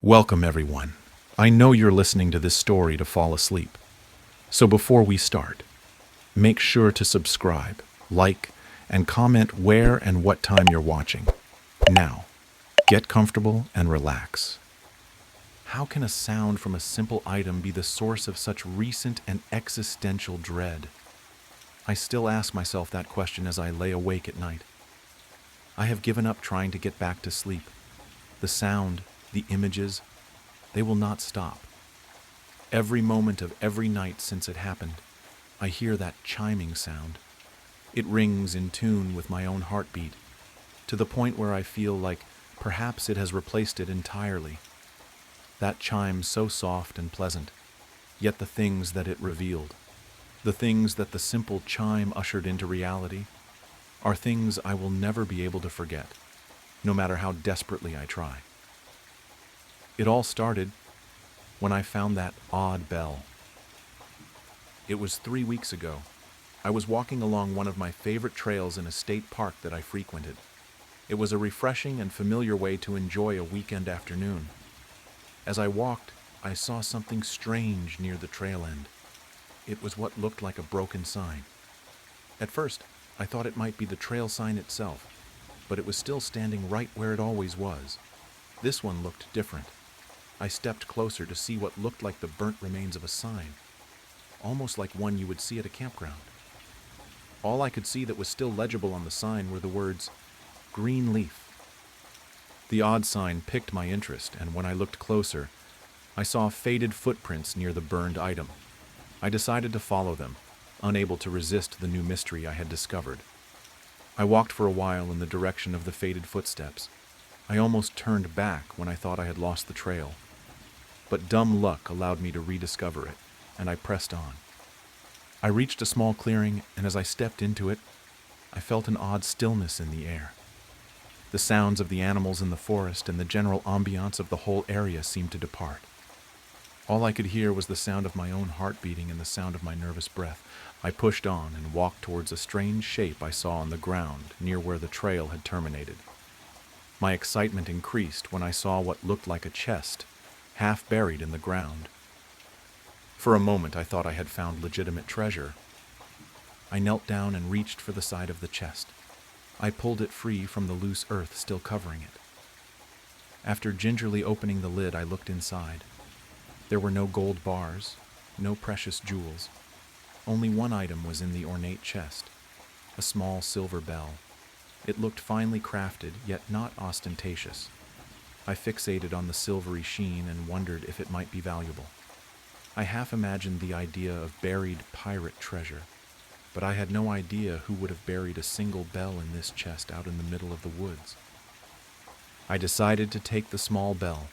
Welcome, everyone. I know you're listening to this story to fall asleep. So before we start, make sure to subscribe, like, and comment where and what time you're watching. Now, get comfortable and relax. How can a sound from a simple item be the source of such recent and existential dread? I still ask myself that question as I lay awake at night. I have given up trying to get back to sleep. The sound, the images, they will not stop. Every moment of every night since it happened, I hear that chiming sound. It rings in tune with my own heartbeat, to the point where I feel like perhaps it has replaced it entirely. That chime so soft and pleasant, yet the things that it revealed, the things that the simple chime ushered into reality, are things I will never be able to forget, no matter how desperately I try. It all started when I found that odd bell. It was 3 weeks ago. I was walking along one of my favorite trails in a state park that I frequented. It was a refreshing and familiar way to enjoy a weekend afternoon. As I walked, I saw something strange near the trail end. It was what looked like a broken sign. At first, I thought it might be the trail sign itself, but it was still standing right where it always was. This one looked different. I stepped closer to see what looked like the burnt remains of a sign, almost like one you would see at a campground. All I could see that was still legible on the sign were the words, "Green leaf." The odd sign piqued my interest, and when I looked closer, I saw faded footprints near the burned item. I decided to follow them, unable to resist the new mystery I had discovered. I walked for a while in the direction of the faded footsteps. I almost turned back when I thought I had lost the trail. But dumb luck allowed me to rediscover it, and I pressed on. I reached a small clearing, and as I stepped into it, I felt an odd stillness in the air. The sounds of the animals in the forest and the general ambiance of the whole area seemed to depart. All I could hear was the sound of my own heart beating and the sound of my nervous breath. I pushed on and walked towards a strange shape I saw on the ground near where the trail had terminated. My excitement increased when I saw what looked like a chest, half buried in the ground. For a moment I thought I had found legitimate treasure. I knelt down and reached for the side of the chest. I pulled it free from the loose earth still covering it. After gingerly opening the lid, I looked inside. There were no gold bars, no precious jewels. Only one item was in the ornate chest, a small silver bell. It looked finely crafted, yet not ostentatious. I fixated on the silvery sheen and wondered if it might be valuable. I half imagined the idea of buried pirate treasure, but I had no idea who would have buried a single bell in this chest out in the middle of the woods. I decided to take the small bell,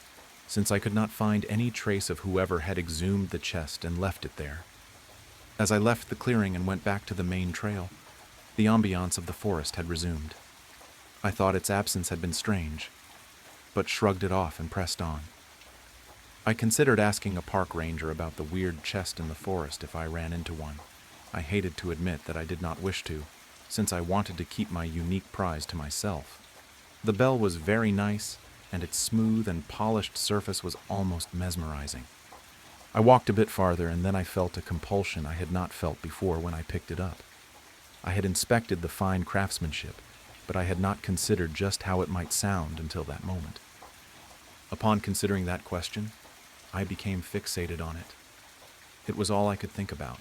since I could not find any trace of whoever had exhumed the chest and left it there. As I left the clearing and went back to the main trail, the ambiance of the forest had resumed. I thought its absence had been strange, but shrugged it off and pressed on. I considered asking a park ranger about the weird chest in the forest if I ran into one. I hated to admit that I did not wish to, since I wanted to keep my unique prize to myself. The bell was very nice, and its smooth and polished surface was almost mesmerizing. I walked a bit farther, and then I felt a compulsion I had not felt before when I picked it up. I had inspected the fine craftsmanship, but I had not considered just how it might sound until that moment. Upon considering that question, I became fixated on it. It was all I could think about.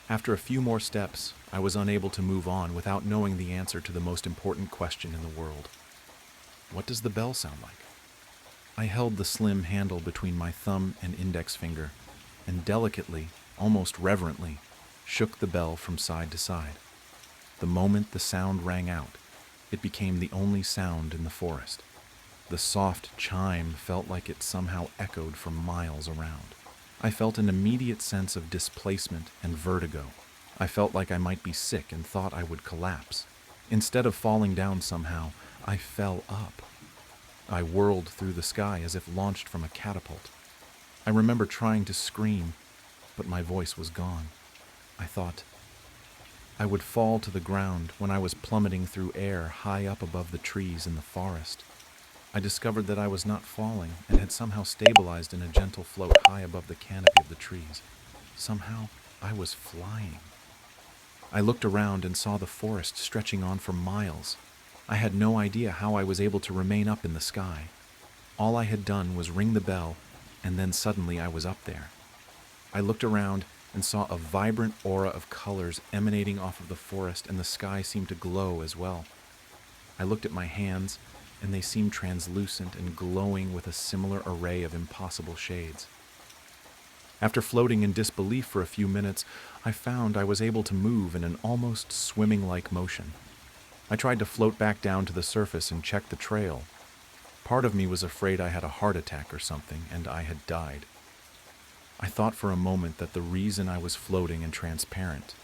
After a few more steps, I was unable to move on without knowing the answer to the most important question in the world. What does the bell sound like? I held the slim handle between my thumb and index finger, and delicately, almost reverently, shook the bell from side to side. The moment the sound rang out, it became the only sound in the forest. The soft chime felt like it somehow echoed for miles around. I felt an immediate sense of displacement and vertigo. I felt like I might be sick and thought I would collapse. Instead of falling down somehow, I fell up. I whirled through the sky as if launched from a catapult. I remember trying to scream, but my voice was gone. I thought I would fall to the ground when I was plummeting through air high up above the trees in the forest. I discovered that I was not falling and had somehow stabilized in a gentle float high above the canopy of the trees. Somehow, I was flying. I looked around and saw the forest stretching on for miles. I had no idea how I was able to remain up in the sky. All I had done was ring the bell, and then suddenly I was up there. I looked around and saw a vibrant aura of colors emanating off of the forest, and the sky seemed to glow as well. I looked at my hands, and they seemed translucent and glowing with a similar array of impossible shades. After floating in disbelief for a few minutes, I found I was able to move in an almost swimming-like motion. I tried to float back down to the surface and check the trail. Part of me was afraid I had a heart attack or something, and I had died. I thought for a moment that the reason I was floating and transparent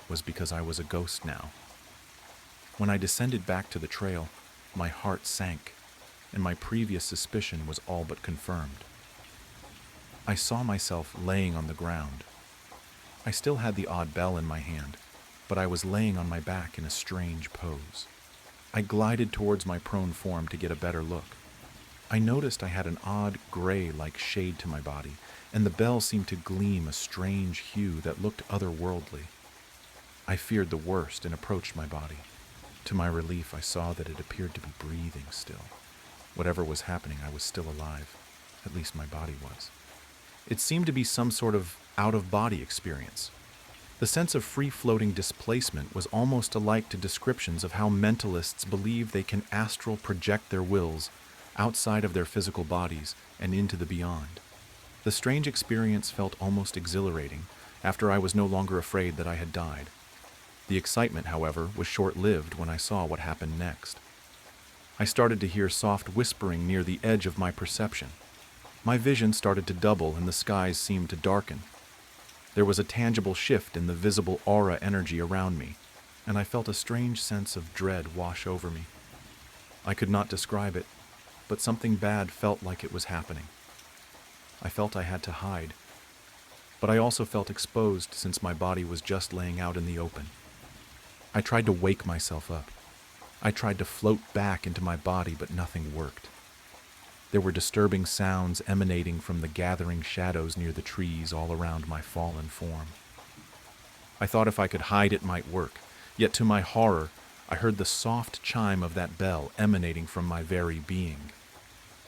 was because I was a ghost now. When I descended back to the trail, my heart sank, and my previous suspicion was all but confirmed. I saw myself laying on the ground. I still had the odd bell in my hand, but I was laying on my back in a strange pose. I glided towards my prone form to get a better look. I noticed I had an odd gray-like shade to my body, and the bell seemed to gleam a strange hue that looked otherworldly. I feared the worst and approached my body. To my relief, I saw that it appeared to be breathing still. Whatever was happening, I was still alive. At least my body was. It seemed to be some sort of out-of-body experience. The sense of free-floating displacement was almost alike to descriptions of how mentalists believe they can astral project their wills outside of their physical bodies and into the beyond. The strange experience felt almost exhilarating after I was no longer afraid that I had died. The excitement, however, was short-lived when I saw what happened next. I started to hear soft whispering near the edge of my perception. My vision started to double and the skies seemed to darken. There was a tangible shift in the visible aura energy around me, and I felt a strange sense of dread wash over me. I could not describe it, but something bad felt like it was happening. I felt I had to hide, but I also felt exposed since my body was just laying out in the open. I tried to wake myself up. I tried to float back into my body, but nothing worked. There were disturbing sounds emanating from the gathering shadows near the trees all around my fallen form. I thought if I could hide it might work, yet to my horror, I heard the soft chime of that bell emanating from my very being.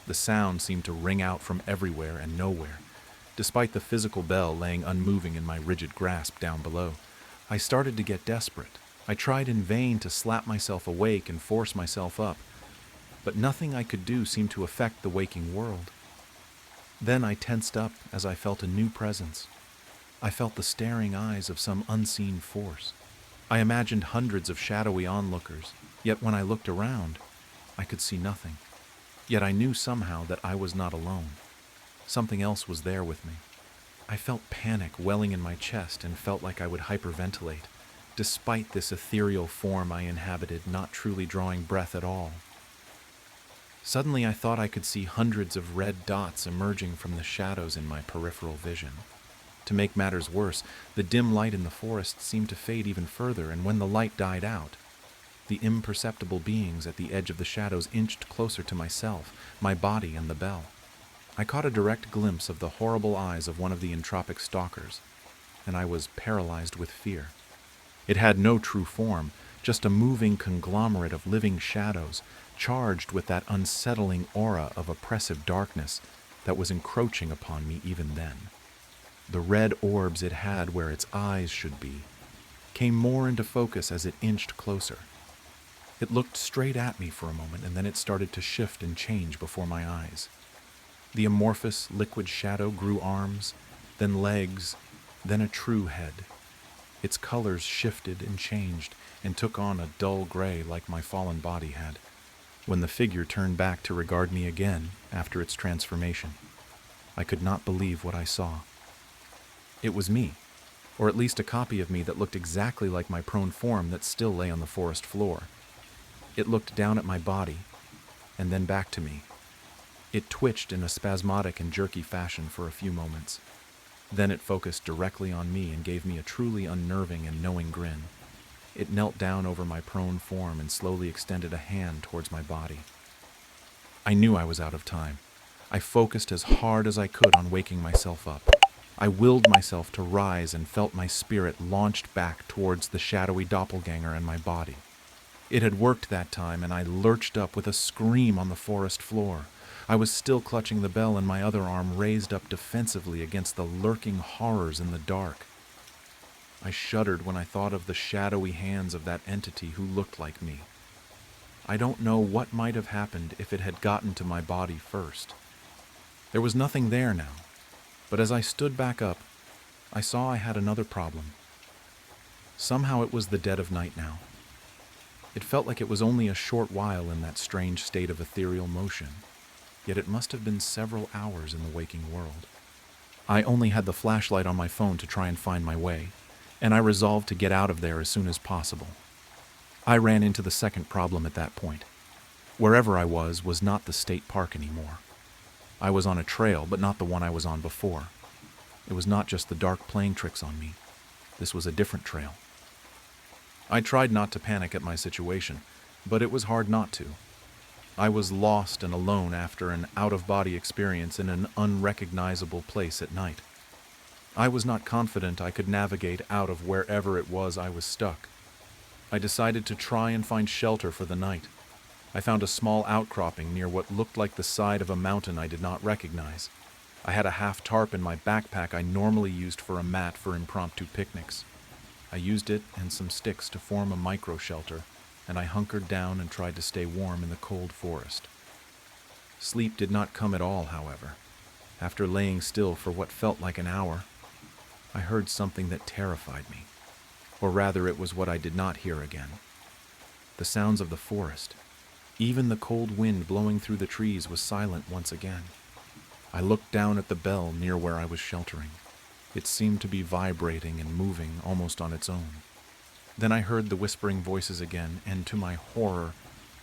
The sound seemed to ring out from everywhere and nowhere, despite the physical bell laying unmoving in my rigid grasp down below. I started to get desperate. I tried in vain to slap myself awake and force myself up, but nothing I could do seemed to affect the waking world. Then I tensed up as I felt a new presence. I felt the staring eyes of some unseen force. I imagined hundreds of shadowy onlookers, yet when I looked around, I could see nothing. Yet I knew somehow that I was not alone. Something else was there with me. I felt panic welling in my chest and felt like I would hyperventilate, despite this ethereal form I inhabited not truly drawing breath at all. Suddenly I thought I could see hundreds of red dots emerging from the shadows in my peripheral vision. To make matters worse, the dim light in the forest seemed to fade even further, and when the light died out, the imperceptible beings at the edge of the shadows inched closer to myself, my body, and the bell. I caught a direct glimpse of the horrible eyes of one of the entropic stalkers, and I was paralyzed with fear. It had no true form, just a moving conglomerate of living shadows, charged with that unsettling aura of oppressive darkness that was encroaching upon me even then. The red orbs it had where its eyes should be came more into focus as it inched closer. It looked straight at me for a moment, and then it started to shift and change before my eyes. The amorphous, liquid shadow grew arms, then legs, then a true head. Its colors shifted and changed and took on a dull gray like my fallen body had. When the figure turned back to regard me again after its transformation, I could not believe what I saw. It was me, or at least a copy of me that looked exactly like my prone form that still lay on the forest floor. It looked down at my body, and then back to me. It twitched in a spasmodic and jerky fashion for a few moments. Then it focused directly on me and gave me a truly unnerving and knowing grin. It knelt down over my prone form and slowly extended a hand towards my body. I knew I was out of time. I focused as hard as I could on waking myself up. I willed myself to rise and felt my spirit launched back towards the shadowy doppelgänger in my body. It had worked that time, and I lurched up with a scream on the forest floor. I was still clutching the bell and my other arm raised up defensively against the lurking horrors in the dark. I shuddered when I thought of the shadowy hands of that entity who looked like me. I don't know what might have happened if it had gotten to my body first. There was nothing there now, but as I stood back up, I saw I had another problem. Somehow it was the dead of night now. It felt like it was only a short while in that strange state of ethereal motion, yet it must have been several hours in the waking world. I only had the flashlight on my phone to try and find my way, and I resolved to get out of there as soon as possible. I ran into the second problem at that point. Wherever I was not the state park anymore. I was on a trail, but not the one I was on before. It was not just the dark playing tricks on me. This was a different trail. I tried not to panic at my situation, but it was hard not to. I was lost and alone after an out-of-body experience in an unrecognizable place at night. I was not confident I could navigate out of wherever it was I was stuck. I decided to try and find shelter for the night. I found a small outcropping near what looked like the side of a mountain I did not recognize. I had a half tarp in my backpack I normally used for a mat for impromptu picnics. I used it and some sticks to form a micro shelter, and I hunkered down and tried to stay warm in the cold forest. Sleep did not come at all, however. After laying still for what felt like an hour, I heard something that terrified me. Or rather, it was what I did not hear again. The sounds of the forest. Even the cold wind blowing through the trees was silent once again. I looked down at the bell near where I was sheltering. It seemed to be vibrating and moving almost on its own. Then I heard the whispering voices again, and to my horror,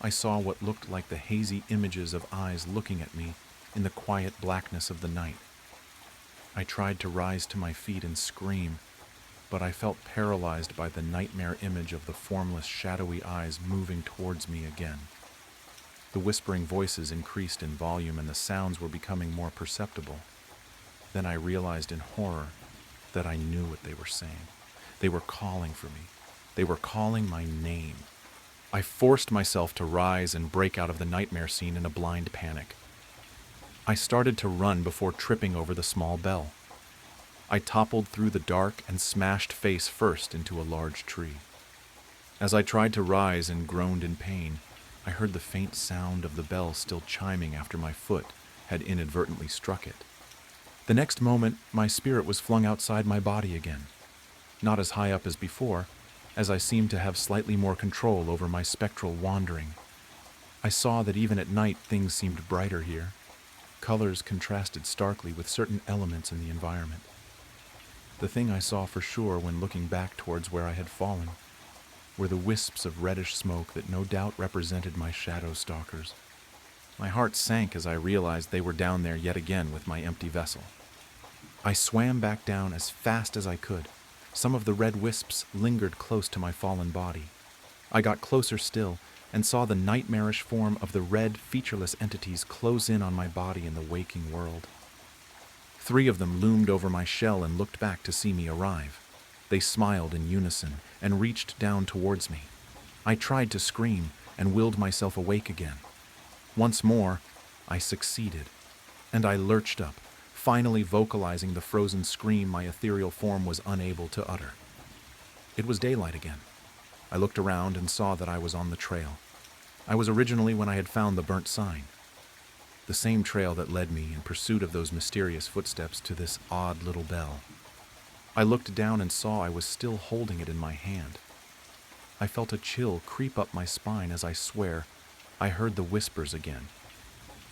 I saw what looked like the hazy images of eyes looking at me in the quiet blackness of the night. I tried to rise to my feet and scream, but I felt paralyzed by the nightmare image of the formless, shadowy eyes moving towards me again. The whispering voices increased in volume and the sounds were becoming more perceptible. Then I realized in horror that I knew what they were saying. They were calling for me. They were calling my name. I forced myself to rise and break out of the nightmare scene in a blind panic. I started to run before tripping over the small bell. I toppled through the dark and smashed face first into a large tree. As I tried to rise and groaned in pain, I heard the faint sound of the bell still chiming after my foot had inadvertently struck it. The next moment, my spirit was flung outside my body again. Not as high up as before, as I seemed to have slightly more control over my spectral wandering. I saw that even at night things seemed brighter here. Colors contrasted starkly with certain elements in the environment. The thing I saw for sure when looking back towards where I had fallen were the wisps of reddish smoke that no doubt represented my shadow stalkers. My heart sank as I realized they were down there yet again with my empty vessel. I swam back down as fast as I could. Some of the red wisps lingered close to my fallen body. I got closer still and saw the nightmarish form of the red, featureless entities close in on my body in the waking world. 3 of them loomed over my shell and looked back to see me arrive. They smiled in unison and reached down towards me. I tried to scream and willed myself awake again. Once more, I succeeded, and I lurched up, finally vocalizing the frozen scream my ethereal form was unable to utter. It was daylight again. I looked around and saw that I was on the trail. I was originally when I had found the burnt sign. The same trail that led me in pursuit of those mysterious footsteps to this odd little bell. I looked down and saw I was still holding it in my hand. I felt a chill creep up my spine as I swear I heard the whispers again.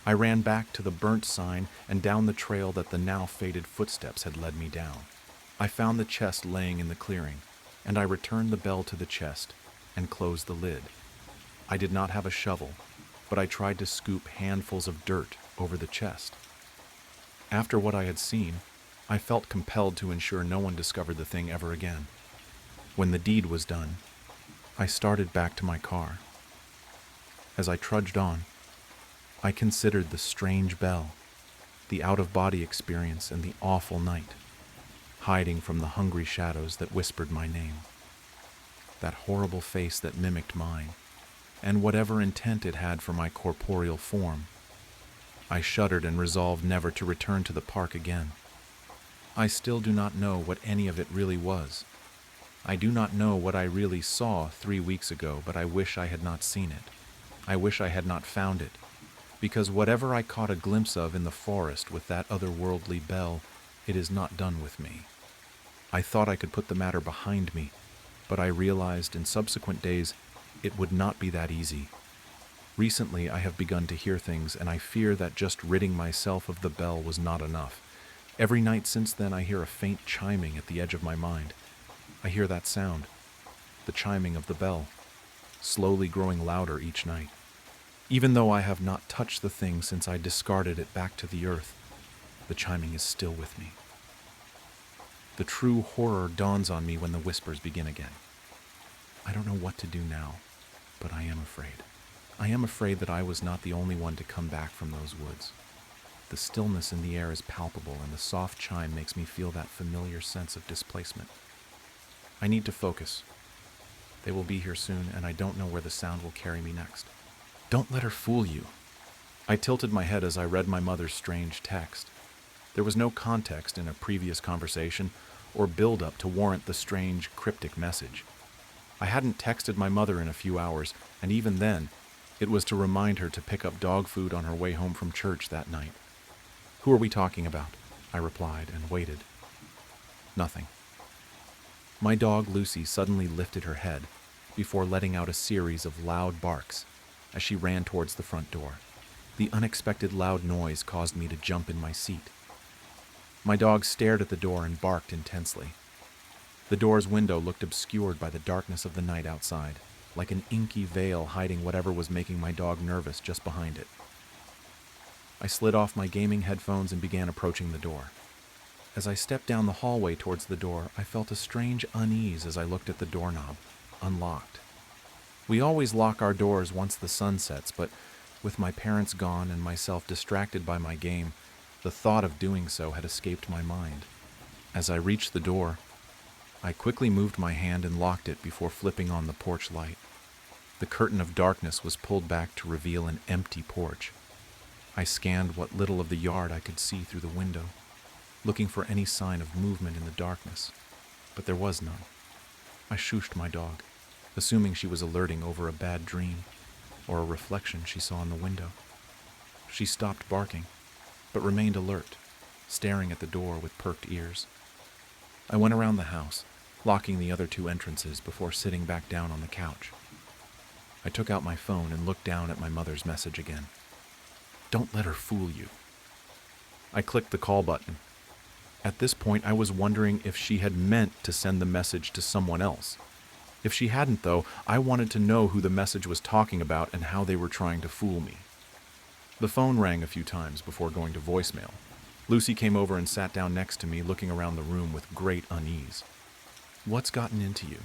I ran back to the burnt sign and down the trail that the now faded footsteps had led me down. I found the chest laying in the clearing, and I returned the bell to the chest and closed the lid. I did not have a shovel, but I tried to scoop handfuls of dirt over the chest. After what I had seen, I felt compelled to ensure no one discovered the thing ever again. When the deed was done, I started back to my car. As I trudged on, I considered the strange bell, the out-of-body experience, and the awful night, hiding from the hungry shadows that whispered my name. That horrible face that mimicked mine, and whatever intent it had for my corporeal form. I shuddered and resolved never to return to the park again. I still do not know what any of it really was. I do not know what I really saw 3 weeks ago, but I wish I had not seen it. I wish I had not found it, because whatever I caught a glimpse of in the forest with that otherworldly bell, it is not done with me. I thought I could put the matter behind me, but I realized in subsequent days it would not be that easy. Recently I have begun to hear things, and I fear that just ridding myself of the bell was not enough. Every night since then I hear a faint chiming at the edge of my mind. I hear that sound, the chiming of the bell, slowly growing louder each night. Even though I have not touched the thing since I discarded it back to the earth, the chiming is still with me. The true horror dawns on me when the whispers begin again. I don't know what to do now, but I am afraid. I am afraid that I was not the only one to come back from those woods. The stillness in the air is palpable, and the soft chime makes me feel that familiar sense of displacement. I need to focus. They will be here soon, and I don't know where the sound will carry me next. Don't let her fool you. I tilted my head as I read my mother's strange text. There was no context in a previous conversation or build-up to warrant the strange, cryptic message. I hadn't texted my mother in a few hours, and even then, it was to remind her to pick up dog food on her way home from church that night. "Who are we talking about?" I replied, and waited. Nothing. My dog Lucy suddenly lifted her head before letting out a series of loud barks as she ran towards the front door. The unexpected loud noise caused me to jump in my seat. My dog stared at the door and barked intensely. The door's window looked obscured by the darkness of the night outside, like an inky veil hiding whatever was making my dog nervous just behind it. I slid off my gaming headphones and began approaching the door. As I stepped down the hallway towards the door, I felt a strange unease as I looked at the doorknob, unlocked. We always lock our doors once the sun sets, but with my parents gone and myself distracted by my game, the thought of doing so had escaped my mind. As I reached the door, I quickly moved my hand and locked it before flipping on the porch light. The curtain of darkness was pulled back to reveal an empty porch. I scanned what little of the yard I could see through the window, looking for any sign of movement in the darkness, but there was none. I shooshed my dog, assuming she was alerting over a bad dream or a reflection she saw in the window. She stopped barking, but remained alert, staring at the door with perked ears. I went around the house, locking the other 2 entrances before sitting back down on the couch. I took out my phone and looked down at my mother's message again. "Don't let her fool you." I clicked the call button. At this point, I was wondering if she had meant to send the message to someone else. If she hadn't, though, I wanted to know who the message was talking about and how they were trying to fool me. The phone rang a few times before going to voicemail. Lucy came over and sat down next to me, looking around the room with great unease. "What's gotten into you?"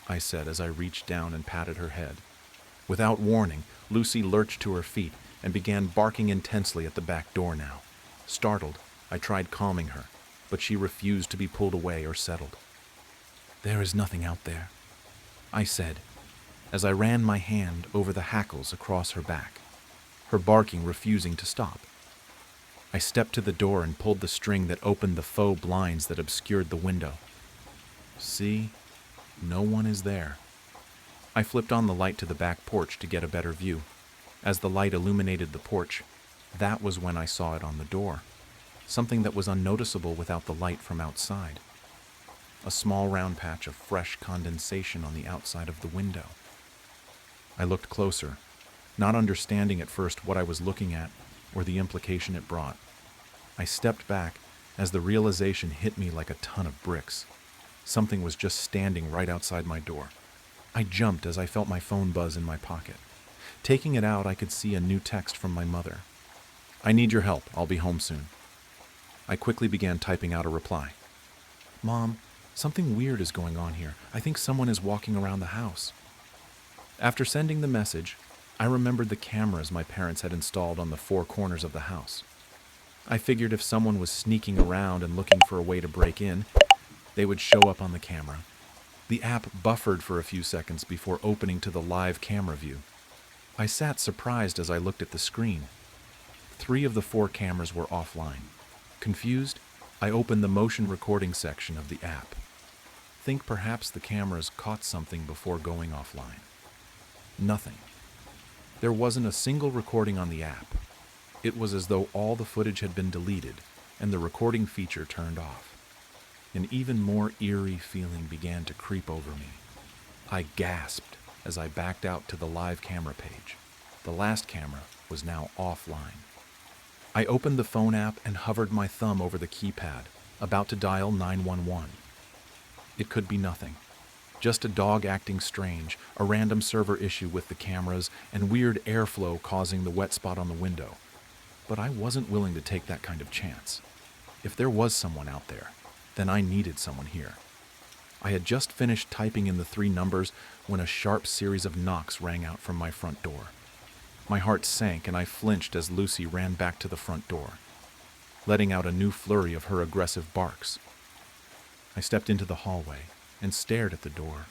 I said as I reached down and patted her head. Without warning, Lucy lurched to her feet and began barking intensely at the back door now. Startled, I tried calming her, but she refused to be pulled away or settled. "There is nothing out there," I said, as I ran my hand over the hackles across her back, her barking refusing to stop. I stepped to the door and pulled the string that opened the faux blinds that obscured the window. See, no one is there. I flipped on the light to the back porch to get a better view. As the light illuminated the porch, that was when I saw it on the door, something that was unnoticeable without the light from outside. A small round patch of fresh condensation on the outside of the window. I looked closer, not understanding at first what I was looking at or the implication it brought. I stepped back as the realization hit me like a ton of bricks. Something was just standing right outside my door. I jumped as I felt my phone buzz in my pocket. Taking it out, I could see a new text from my mother. "I need your help. I'll be home soon." I quickly began typing out a reply. "Mom, something weird is going on here. I think someone is walking around the house." After sending the message, I remembered the cameras my parents had installed on the four corners of the house. I figured if someone was sneaking around and looking for a way to break in, they would show up on the camera. The app buffered for a few seconds before opening to the live camera view. I sat surprised as I looked at the screen. 3 of the 4 cameras were offline. Confused, I opened the motion recording section of the app. Think perhaps the cameras caught something before going offline. Nothing. There wasn't a single recording on the app. It was as though all the footage had been deleted and the recording feature turned off. An even more eerie feeling began to creep over me. I gasped as I backed out to the live camera page. The last camera was now offline. I opened the phone app and hovered my thumb over the keypad, about to dial 911. It could be nothing. Just a dog acting strange, a random server issue with the cameras, and weird airflow causing the wet spot on the window. But I wasn't willing to take that kind of chance. If there was someone out there, then I needed someone here. I had just finished typing in the 3 numbers when a sharp series of knocks rang out from my front door. My heart sank and I flinched as Lucy ran back to the front door, letting out a new flurry of her aggressive barks. I stepped into the hallway and stared at the door.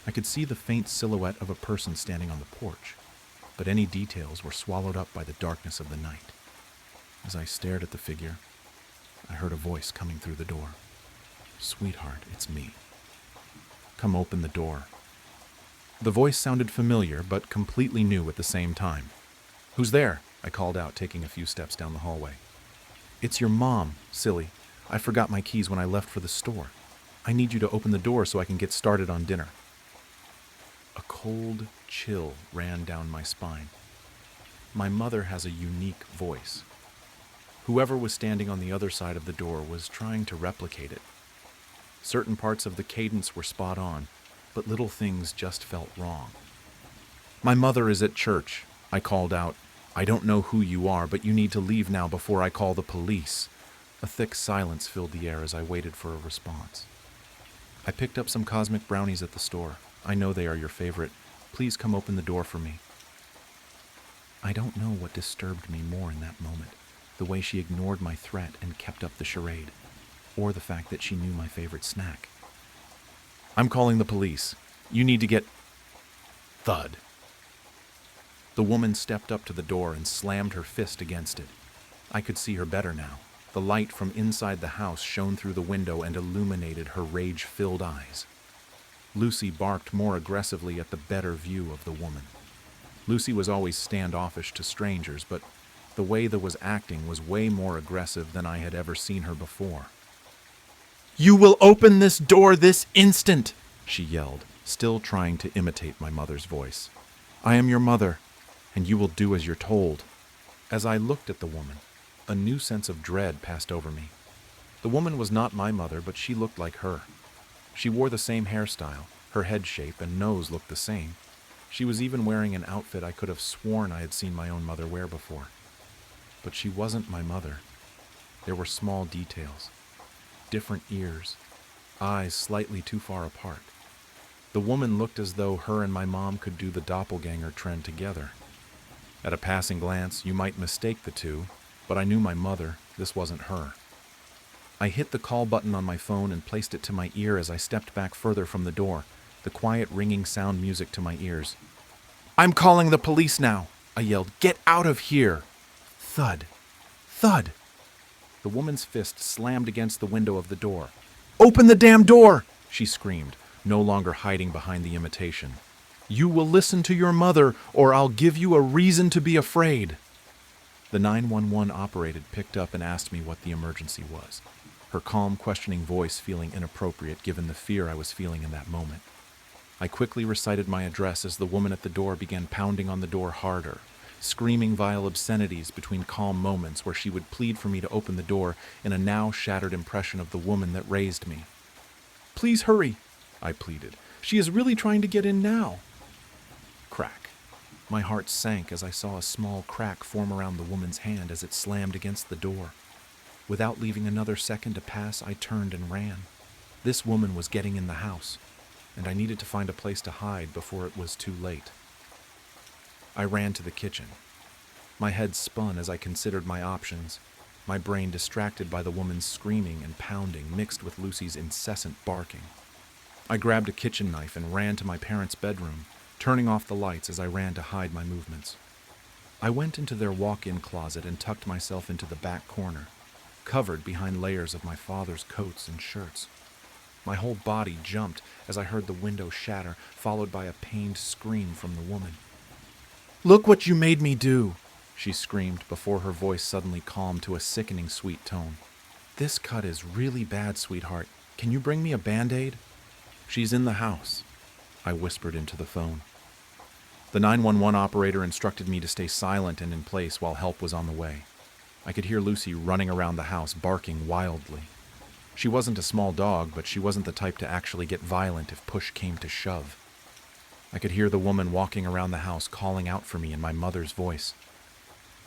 I could see the faint silhouette of a person standing on the porch, but any details were swallowed up by the darkness of the night. As I stared at the figure, I heard a voice coming through the door. "Sweetheart, it's me. Come open the door." The voice sounded familiar, but completely new at the same time. "Who's there?" I called out, taking a few steps down the hallway. "It's your mom, silly. I forgot my keys when I left for the store. I need you to open the door so I can get started on dinner." A cold chill ran down my spine. My mother has a unique voice. Whoever was standing on the other side of the door was trying to replicate it. Certain parts of the cadence were spot on, but little things just felt wrong. "My mother is at church," I called out. "I don't know who you are, but you need to leave now before I call the police." A thick silence filled the air as I waited for a response. "I picked up some cosmic brownies at the store. I know they are your favorite. Please come open the door for me." I don't know what disturbed me more in that moment, the way she ignored my threat and kept up the charade, or the fact that she knew my favorite snack. "I'm calling the police. You need to get..." Thud. The woman stepped up to the door and slammed her fist against it. I could see her better now. The light from inside the house shone through the window and illuminated her rage-filled eyes. Lucy barked more aggressively at the better view of the woman. Lucy was always standoffish to strangers, but the way that was acting was way more aggressive than I had ever seen her before. "You will open this door this instant!" she yelled, still trying to imitate my mother's voice. "I am your mother, and you will do as you're told." As I looked at the woman, a new sense of dread passed over me. The woman was not my mother, but she looked like her. She wore the same hairstyle, her head shape and nose looked the same. She was even wearing an outfit I could have sworn I had seen my own mother wear before. But she wasn't my mother. There were small details. Different ears, eyes slightly too far apart. The woman looked as though her and my mom could do the doppelgänger trend together. At a passing glance, you might mistake the two, but I knew my mother. This wasn't her. I hit the call button on my phone and placed it to my ear as I stepped back further from the door, the quiet ringing sound music to my ears. "I'm calling the police now!" I yelled. "Get out of here!" Thud. Thud. The woman's fist slammed against the window of the door. "Open the damn door!" she screamed, no longer hiding behind the imitation. "You will listen to your mother, or I'll give you a reason to be afraid." The 911 operator picked up and asked me what the emergency was, her calm, questioning voice feeling inappropriate given the fear I was feeling in that moment. I quickly recited my address as the woman at the door began pounding on the door harder, screaming vile obscenities between calm moments where she would plead for me to open the door in a now shattered impression of the woman that raised me. "Please hurry," I pleaded. "She is really trying to get in now." Crack. My heart sank as I saw a small crack form around the woman's hand as it slammed against the door. Without leaving another second to pass, I turned and ran. This woman was getting in the house, and I needed to find a place to hide before it was too late. I ran to the kitchen. My head spun as I considered my options, my brain distracted by the woman's screaming and pounding mixed with Lucy's incessant barking. I grabbed a kitchen knife and ran to my parents' bedroom, turning off the lights as I ran to hide my movements. I went into their walk-in closet and tucked myself into the back corner, covered behind layers of my father's coats and shirts. My whole body jumped as I heard the window shatter, followed by a pained scream from the woman. "Look what you made me do!" she screamed before her voice suddenly calmed to a sickening sweet tone. "This cut is really bad, sweetheart. Can you bring me a Band-Aid?" "She's in the house," I whispered into the phone. The 911 operator instructed me to stay silent and in place while help was on the way. I could hear Lucy running around the house, barking wildly. She wasn't a small dog, but she wasn't the type to actually get violent if push came to shove. I could hear the woman walking around the house calling out for me in my mother's voice.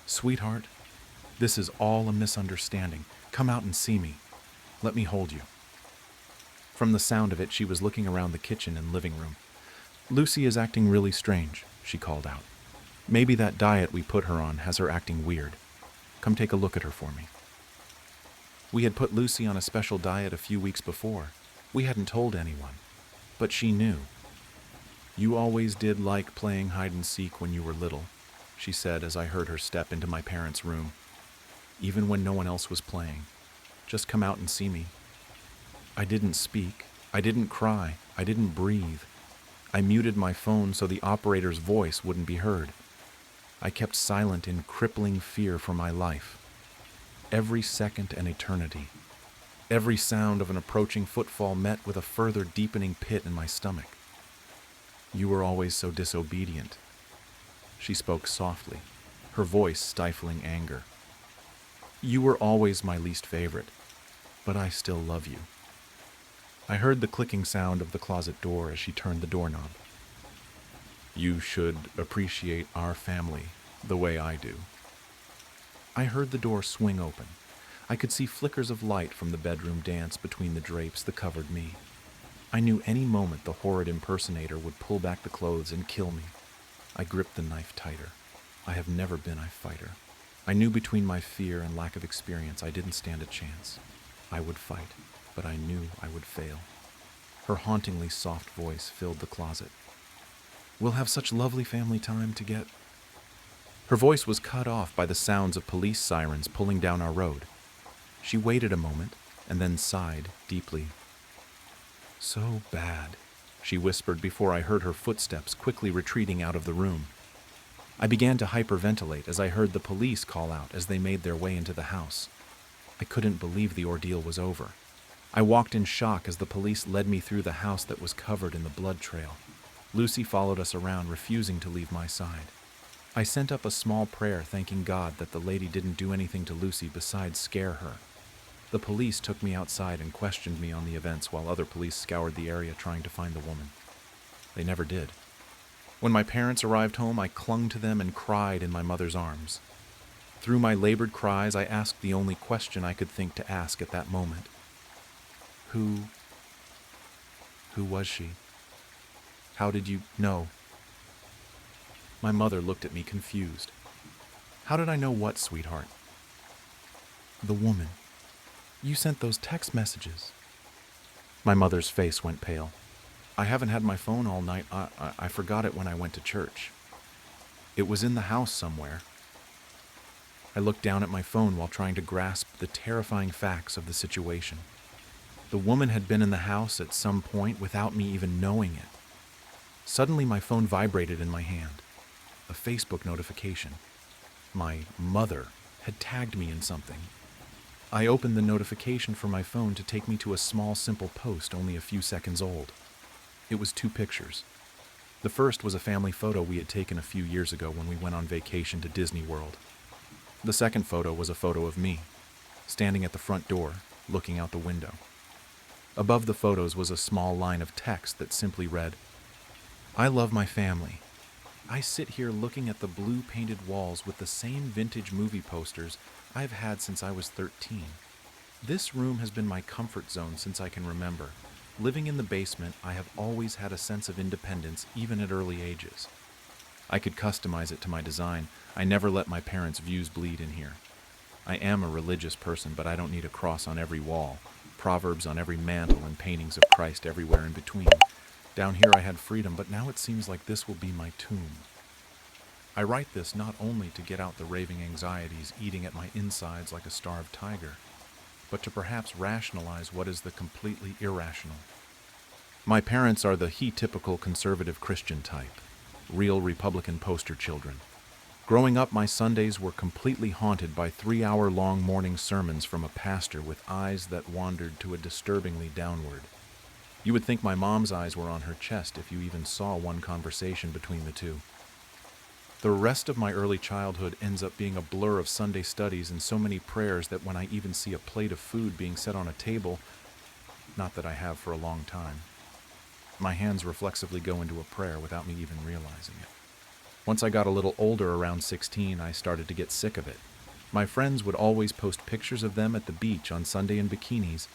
"Sweetheart, this is all a misunderstanding. Come out and see me. Let me hold you." From the sound of it, she was looking around the kitchen and living room. "Lucy is acting really strange," she called out. "Maybe that diet we put her on has her acting weird. Come take a look at her for me." We had put Lucy on a special diet a few weeks before. We hadn't told anyone, but she knew. "You always did like playing hide and seek when you were little," she said as I heard her step into my parents' room. "Even when no one else was playing. Just come out and see me." I didn't speak. I didn't cry. I didn't breathe. I muted my phone so the operator's voice wouldn't be heard. I kept silent in crippling fear for my life. Every second an eternity. Every sound of an approaching footfall met with a further deepening pit in my stomach. "You were always so disobedient." She spoke softly, her voice stifling anger. "You were always my least favorite, but I still love you." I heard the clicking sound of the closet door as she turned the doorknob. "You should appreciate our family the way I do." I heard the door swing open. I could see flickers of light from the bedroom dance between the drapes that covered me. I knew any moment the horrid impersonator would pull back the clothes and kill me. I gripped the knife tighter. I have never been a fighter. I knew between my fear and lack of experience I didn't stand a chance. I would fight, but I knew I would fail. Her hauntingly soft voice filled the closet. "We'll have such lovely family time to get..." Her voice was cut off by the sounds of police sirens pulling down our road. She waited a moment and then sighed deeply. "So bad," she whispered before I heard her footsteps quickly retreating out of the room. I began to hyperventilate as I heard the police call out as they made their way into the house. I couldn't believe the ordeal was over. I walked in shock as the police led me through the house that was covered in the blood trail. Lucy followed us around, refusing to leave my side. I sent up a small prayer thanking God that the lady didn't do anything to Lucy besides scare her. The police took me outside and questioned me on the events while other police scoured the area trying to find the woman. They never did. When my parents arrived home, I clung to them and cried in my mother's arms. Through my labored cries, I asked the only question I could think to ask at that moment. Who was she? How did you know? My mother looked at me confused. "How did I know what, sweetheart?" "The woman. You sent those text messages." My mother's face went pale. "I haven't had my phone all night. I forgot it when I went to church. It was in the house somewhere." I looked down at my phone while trying to grasp the terrifying facts of the situation. The woman had been in the house at some point without me even knowing it. Suddenly my phone vibrated in my hand. A Facebook notification. My mother had tagged me in something. I opened the notification for my phone to take me to a small, simple post only a few seconds old. It was 2 pictures. The first was a family photo we had taken a few years ago when we went on vacation to Disney World. The second photo was a photo of me, standing at the front door, looking out the window. Above the photos was a small line of text that simply read, "I love my family. I sit here looking at the blue painted walls with the same vintage movie posters I've had since I was 13. This room has been my comfort zone since I can remember. Living in the basement, I have always had a sense of independence, even at early ages. I could customize it to my design. I never let my parents' views bleed in here. I am a religious person, but I don't need a cross on every wall, proverbs on every mantle, and paintings of Christ everywhere in between. Down here I had freedom, but now it seems like this will be my tomb. I write this not only to get out the raving anxieties eating at my insides like a starved tiger, but to perhaps rationalize what is the completely irrational. My parents are the typical conservative Christian type, real Republican poster children. Growing up, my Sundays were completely haunted by 3-hour-long morning sermons from a pastor with eyes that wandered to a disturbingly downward. You would think my mom's eyes were on her chest if you even saw one conversation between the two. The rest of my early childhood ends up being a blur of Sunday studies and so many prayers that when I even see a plate of food being set on a table, not that I have for a long time, my hands reflexively go into a prayer without me even realizing it. Once I got a little older, around 16, I started to get sick of it. My friends would always post pictures of them at the beach on Sunday in bikinis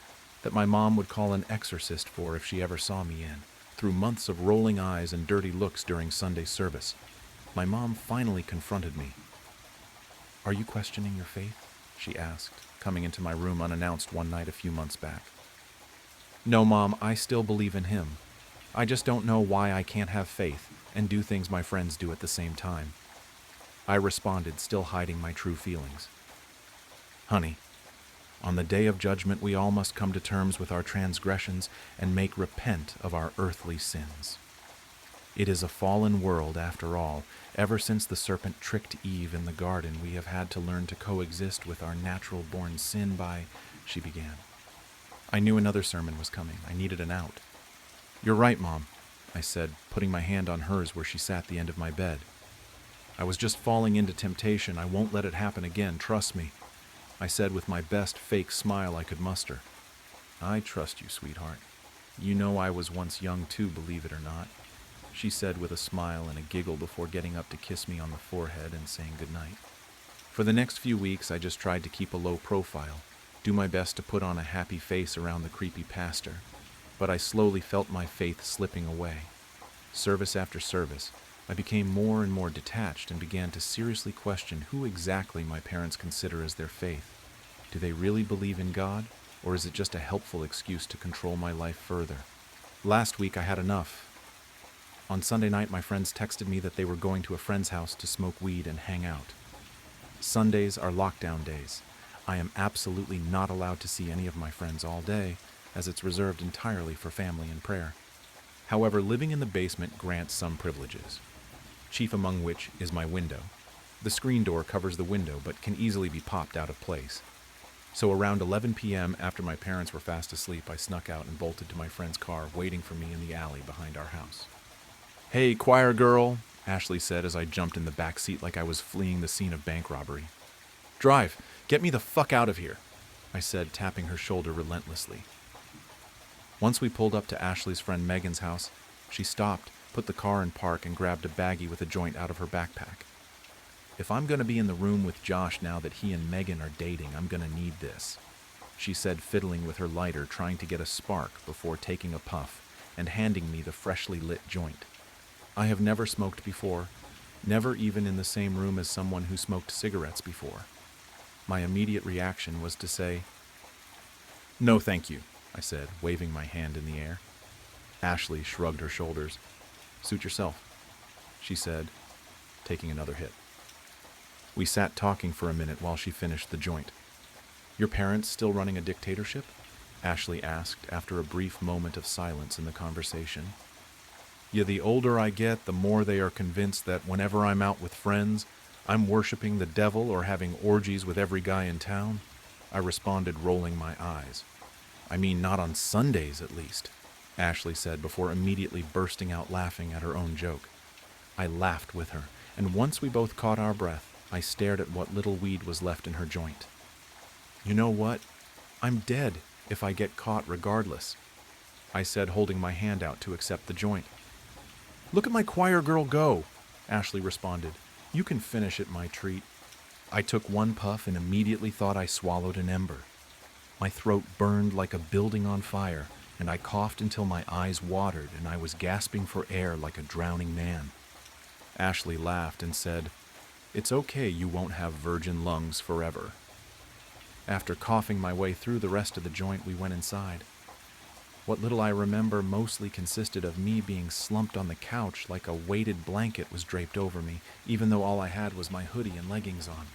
that my mom would call an exorcist for if she ever saw me in. Through months of rolling eyes and dirty looks during Sunday service, my mom finally confronted me. "Are you questioning your faith?" she asked, coming into my room unannounced one night a few months back. "No, Mom, I still believe in him. I just don't know why I can't have faith and do things my friends do at the same time." I responded, still hiding my true feelings. "Honey, on the day of judgment we all must come to terms with our transgressions and make repent of our earthly sins. It is a fallen world after all. Ever since the serpent tricked Eve in the garden, we have had to learn to coexist with our natural-born sin by," she began. I knew another sermon was coming. I needed an out. "You're right, Mom," I said, putting my hand on hers where she sat at the end of my bed. "I was just falling into temptation. I won't let it happen again, trust me," I said with my best fake smile I could muster. "I trust you, sweetheart. You know I was once young too, believe it or not," she said with a smile and a giggle before getting up to kiss me on the forehead and saying goodnight. For the next few weeks, I just tried to keep a low profile, do my best to put on a happy face around the creepy pastor, but I slowly felt my faith slipping away. Service after service, I became more and more detached and began to seriously question who exactly my parents consider as their faith. Do they really believe in God, or is it just a helpful excuse to control my life further? Last week, I had enough. On Sunday night, my friends texted me that they were going to a friend's house to smoke weed and hang out. Sundays are lockdown days. I am absolutely not allowed to see any of my friends all day, as it's reserved entirely for family and prayer. However, living in the basement grants some privileges, chief among which is my window. The screen door covers the window, but can easily be popped out of place. So around 11 p.m., after my parents were fast asleep, I snuck out and bolted to my friend's car, waiting for me in the alley behind our house. "Hey, choir girl," Ashley said as I jumped in the back seat like I was fleeing the scene of bank robbery. "Drive, get me the fuck out of here," I said, tapping her shoulder relentlessly. Once we pulled up to Ashley's friend Megan's house, she stopped, put the car in park, and grabbed a baggie with a joint out of her backpack. "If I'm going to be in the room with Josh now that he and Megan are dating, I'm going to need this," she said, fiddling with her lighter, trying to get a spark before taking a puff and handing me the freshly lit joint. I have never smoked before, never even in the same room as someone who smoked cigarettes before. My immediate reaction was to say, "No, thank you," I said, waving my hand in the air. Ashley shrugged her shoulders. "Suit yourself," she said, taking another hit. We sat talking for a minute while she finished the joint. "Your parents still running a dictatorship?" Ashley asked after a brief moment of silence in the conversation. "Yeah, the older I get, the more they are convinced that whenever I'm out with friends, I'm worshiping the devil or having orgies with every guy in town," I responded, rolling my eyes. "I mean, not on Sundays, at least," Ashley said before immediately bursting out laughing at her own joke. I laughed with her, and once we both caught our breath, I stared at what little weed was left in her joint. "You know what? I'm dead if I get caught regardless," I said, holding my hand out to accept the joint. "Look at my choir girl go," Ashley responded. "You can finish it, my treat." I took one puff and immediately thought I swallowed an ember. My throat burned like a building on fire, and I coughed until my eyes watered and I was gasping for air like a drowning man. Ashley laughed and said, "It's okay, you won't have virgin lungs forever." After coughing my way through the rest of the joint, we went inside. What little I remember mostly consisted of me being slumped on the couch like a weighted blanket was draped over me, even though all I had was my hoodie and leggings on.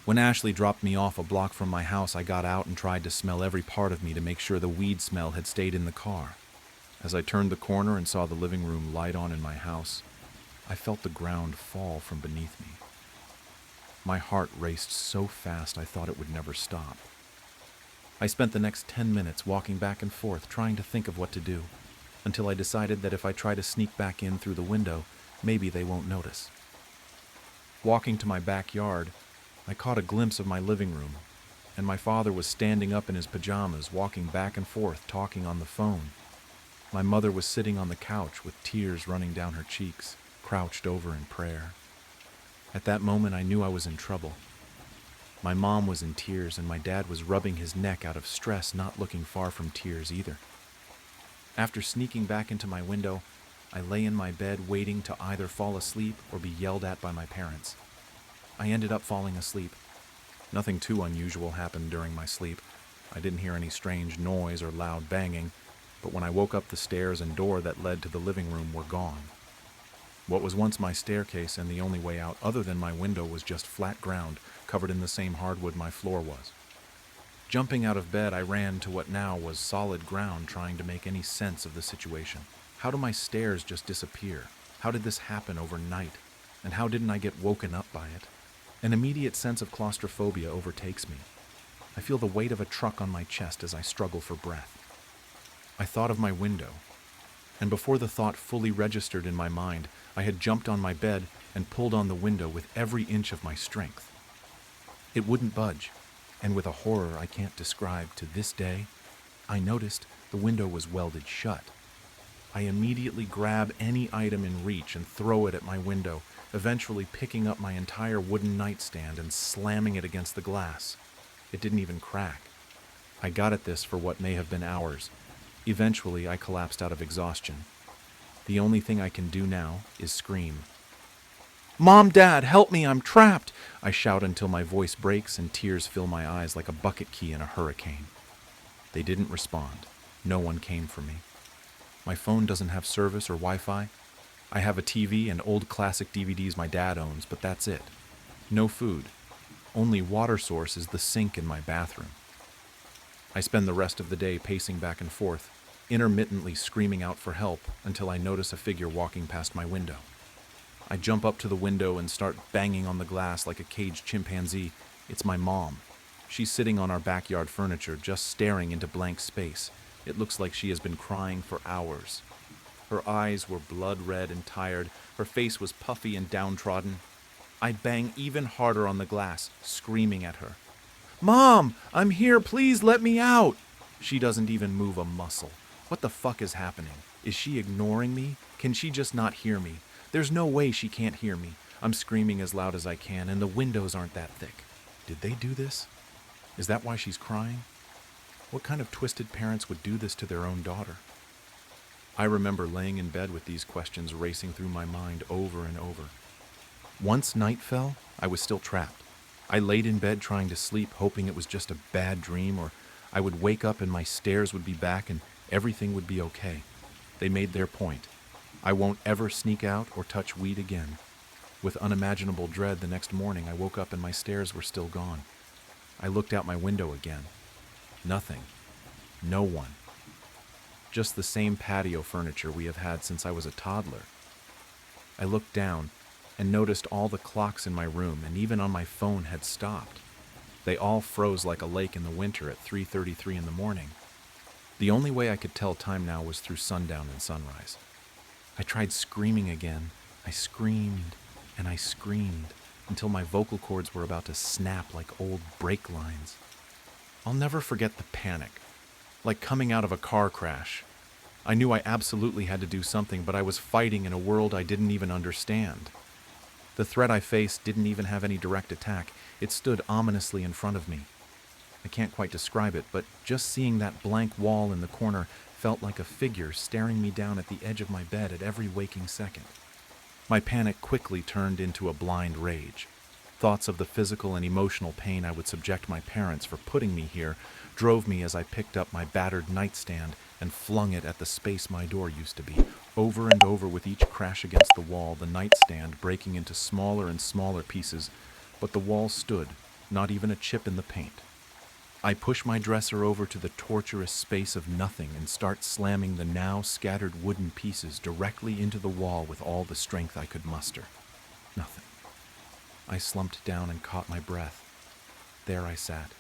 When Ashley dropped me off a block from my house, I got out and tried to smell every part of me to make sure the weed smell had stayed in the car. As I turned the corner and saw the living room light on in my house, I felt the ground fall from beneath me. My heart raced so fast I thought it would never stop. I spent the next 10 minutes walking back and forth trying to think of what to do, until I decided that if I try to sneak back in through the window, maybe they won't notice. Walking to my backyard, I caught a glimpse of my living room, and my father was standing up in his pajamas, walking back and forth, talking on the phone. My mother was sitting on the couch with tears running down her cheeks, crouched over in prayer. At that moment, I knew I was in trouble. My mom was in tears, and my dad was rubbing his neck out of stress, not looking far from tears either. After sneaking back into my window, I lay in my bed waiting to either fall asleep or be yelled at by my parents. I ended up falling asleep. Nothing too unusual happened during my sleep. I didn't hear any strange noise or loud banging, but when I woke up, the stairs and door that led to the living room were gone. What was once my staircase and the only way out other than my window was just flat ground, covered in the same hardwood my floor was. Jumping out of bed, I ran to what now was solid ground, trying to make any sense of the situation. How do my stairs just disappear? How did this happen overnight? And how didn't I get woken up by it? An immediate sense of claustrophobia overtakes me. I feel the weight of a truck on my chest as I struggle for breath. I thought of my window, and before the thought fully registered in my mind, I had jumped on my bed and pulled on the window with every inch of my strength. It wouldn't budge, and with a horror I can't describe to this day, I noticed the window was welded shut. I immediately grab any item in reach and throw it at my window, eventually picking up my entire wooden nightstand and slamming it against the glass. It didn't even crack. I got at this for what may have been hours. Eventually, I collapsed out of exhaustion. The only thing I can do now is scream. "Mom, Dad, help me, I'm trapped!" I shout until my voice breaks and tears fill my eyes like a bucket key in a hurricane. They didn't respond. No one came for me. My phone doesn't have service or Wi-Fi. I have a TV and old classic DVDs my dad owns, but that's it. No food. Only water source is the sink in my bathroom. I spend the rest of the day pacing back and forth, intermittently screaming out for help until I notice a figure walking past my window. I jump up to the window and start banging on the glass like a caged chimpanzee. It's my mom. She's sitting on our backyard furniture, just staring into blank space. It looks like she has been crying for hours. Her eyes were blood red and tired. Her face was puffy and downtrodden. I bang even harder on the glass, screaming at her. "Mom, I'm here, please let me out!" She doesn't even move a muscle. What the fuck is happening? Is she ignoring me? Can she just not hear me? There's no way she can't hear me. I'm screaming as loud as I can, and the windows aren't that thick. Did they do this? Is that why she's crying? What kind of twisted parents would do this to their own daughter? I remember laying in bed with these questions racing through my mind over and over. Once night fell, I was still trapped. I laid in bed trying to sleep, hoping it was just a bad dream, or I would wake up and my stairs would be back and everything would be okay. They made their point. I won't ever sneak out or touch weed again. With unimaginable dread, the next morning I woke up and my stairs were still gone. I looked out my window again. Nothing. No one. Just the same patio furniture we have had since I was a toddler. I looked down and noticed all the clocks in my room and even on my phone had stopped. They all froze like a lake in the winter at 3:33 in the morning. The only way I could tell time now was through sundown and sunrise. I tried screaming again. I screamed and I screamed until my vocal cords were about to snap like old brake lines. I'll never forget the panic, like coming out of a car crash. I knew I absolutely had to do something, but I was fighting in a world I didn't even understand. The threat I faced didn't even have any direct attack. It stood ominously in front of me. I can't quite describe it, but just seeing that blank wall in the corner felt like a figure staring me down at the edge of my bed at every waking second. My panic quickly turned into a blind rage. Thoughts of the physical and emotional pain I would subject my parents for putting me here drove me as I picked up my battered nightstand and flung it at the space my door used to be. Over and over, with each crash against the wall, the nightstand breaking into smaller and smaller pieces, but the wall stood, not even a chip in the paint. I push my dresser over to the torturous space of nothing and start slamming the now scattered wooden pieces directly into the wall with all the strength I could muster. Nothing. I slumped down and caught my breath. There I sat,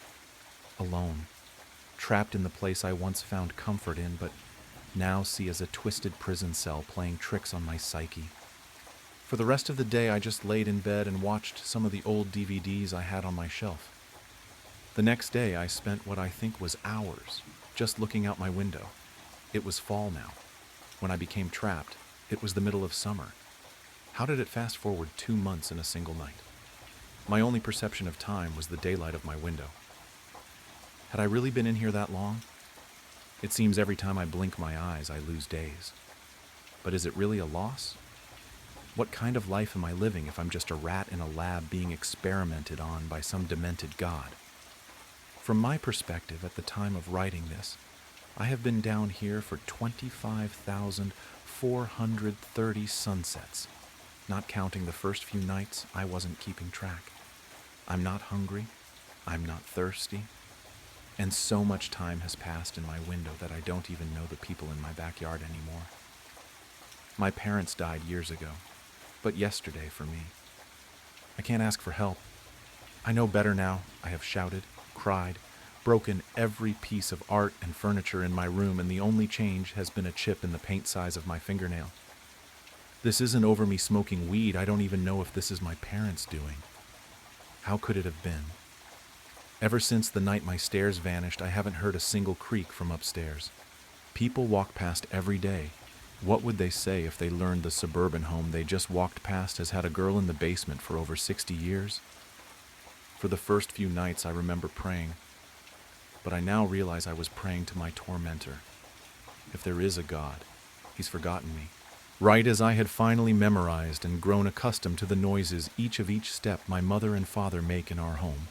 alone, trapped in the place I once found comfort in, but now see as a twisted prison cell playing tricks on my psyche. For the rest of the day, I just laid in bed and watched some of the old DVDs I had on my shelf. The next day, I spent what I think was hours just looking out my window. It was fall now. When I became trapped, it was the middle of summer. How did it fast forward 2 months in a single night? My only perception of time was the daylight of my window. Had I really been in here that long? It seems every time I blink my eyes, I lose days. But is it really a loss? What kind of life am I living if I'm just a rat in a lab being experimented on by some demented god? From my perspective at the time of writing this, I have been down here for 25,430 sunsets. Not counting the first few nights, I wasn't keeping track. I'm not hungry, I'm not thirsty, and so much time has passed in my window that I don't even know the people in my backyard anymore. My parents died years ago, but yesterday for me. I can't ask for help. I know better now. I have shouted, cried, broken every piece of art and furniture in my room, and the only change has been a chip in the paint size of my fingernail. This isn't over me smoking weed. I don't even know if this is my parents' doing. How could it have been? Ever since the night my stairs vanished, I haven't heard a single creak from upstairs. People walk past every day. What would they say if they learned the suburban home they just walked past has had a girl in the basement for over 60 years? For the first few nights, I remember praying, but I now realize I was praying to my tormentor. If there is a God, he's forgotten me. Right as I had finally memorized and grown accustomed to the noises each step my mother and father make in our home.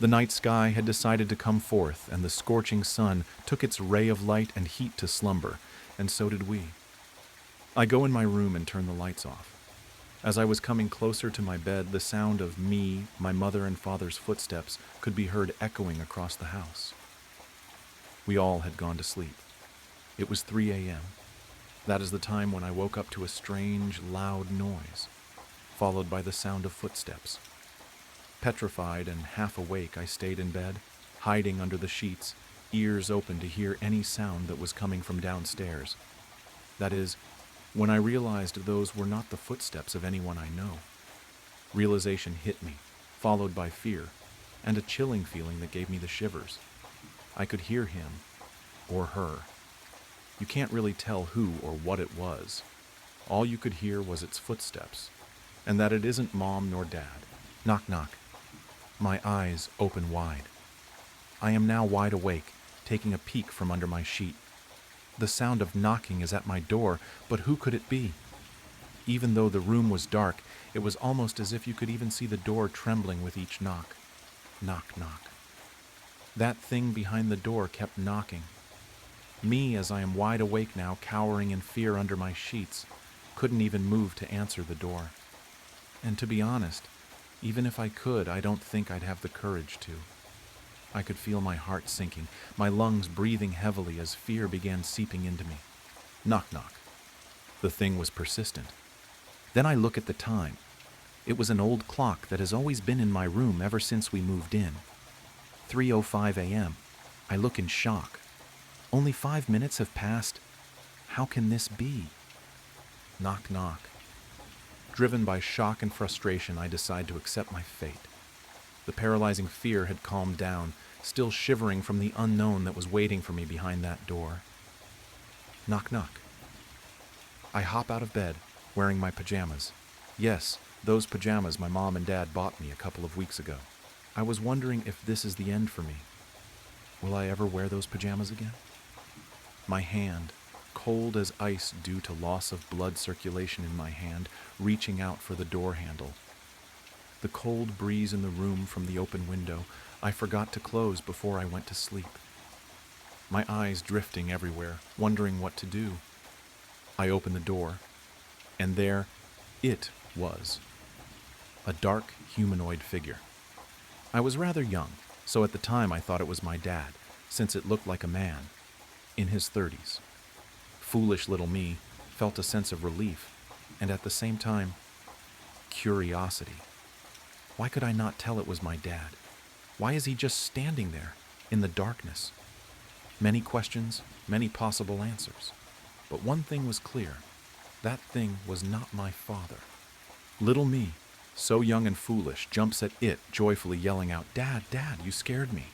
The night sky had decided to come forth, and the scorching sun took its ray of light and heat to slumber, and so did we. I go in my room and turn the lights off. As I was coming closer to my bed, the sound of me, my mother, and father's footsteps could be heard echoing across the house. We all had gone to sleep. It was 3 a.m. That is the time when I woke up to a strange, loud noise, followed by the sound of footsteps. Petrified and half awake, I stayed in bed, hiding under the sheets, ears open to hear any sound that was coming from downstairs. That is, when I realized those were not the footsteps of anyone I know. Realization hit me, followed by fear, and a chilling feeling that gave me the shivers. I could hear him, or her. You can't really tell who or what it was. All you could hear was its footsteps, and that it isn't Mom nor Dad. Knock, knock. My eyes open wide. I am now wide awake, taking a peek from under my sheet. The sound of knocking is at my door, but who could it be? Even though the room was dark, it was almost as if you could even see the door trembling with each knock. Knock, knock. That thing behind the door kept knocking. Me, as I am wide awake now, cowering in fear under my sheets, couldn't even move to answer the door. And to be honest, even if I could, I don't think I'd have the courage to. I could feel my heart sinking, my lungs breathing heavily as fear began seeping into me. Knock, knock. The thing was persistent. Then I look at the time. It was an old clock that has always been in my room ever since we moved in. 3:05 a.m. I look in shock. Only 5 minutes have passed. How can this be? Knock, knock. Driven by shock and frustration, I decide to accept my fate. The paralyzing fear had calmed down, still shivering from the unknown that was waiting for me behind that door. Knock, knock. I hop out of bed, wearing my pajamas. Yes, those pajamas my mom and dad bought me a couple of weeks ago. I was wondering if this is the end for me. Will I ever wear those pajamas again? My hand, cold as ice due to loss of blood circulation in my hand, reaching out for the door handle. The cold breeze in the room from the open window I forgot to close before I went to sleep. My eyes drifting everywhere, wondering what to do. I opened the door, and there it was. A dark, humanoid figure. I was rather young, so at the time I thought it was my dad, since it looked like a man, in his 30s. Foolish little me felt a sense of relief, and at the same time, curiosity. Why could I not tell it was my dad? Why is he just standing there, in the darkness? Many questions, many possible answers. But one thing was clear. That thing was not my father. Little me, so young and foolish, jumps at it, joyfully yelling out, "Dad, Dad, you scared me."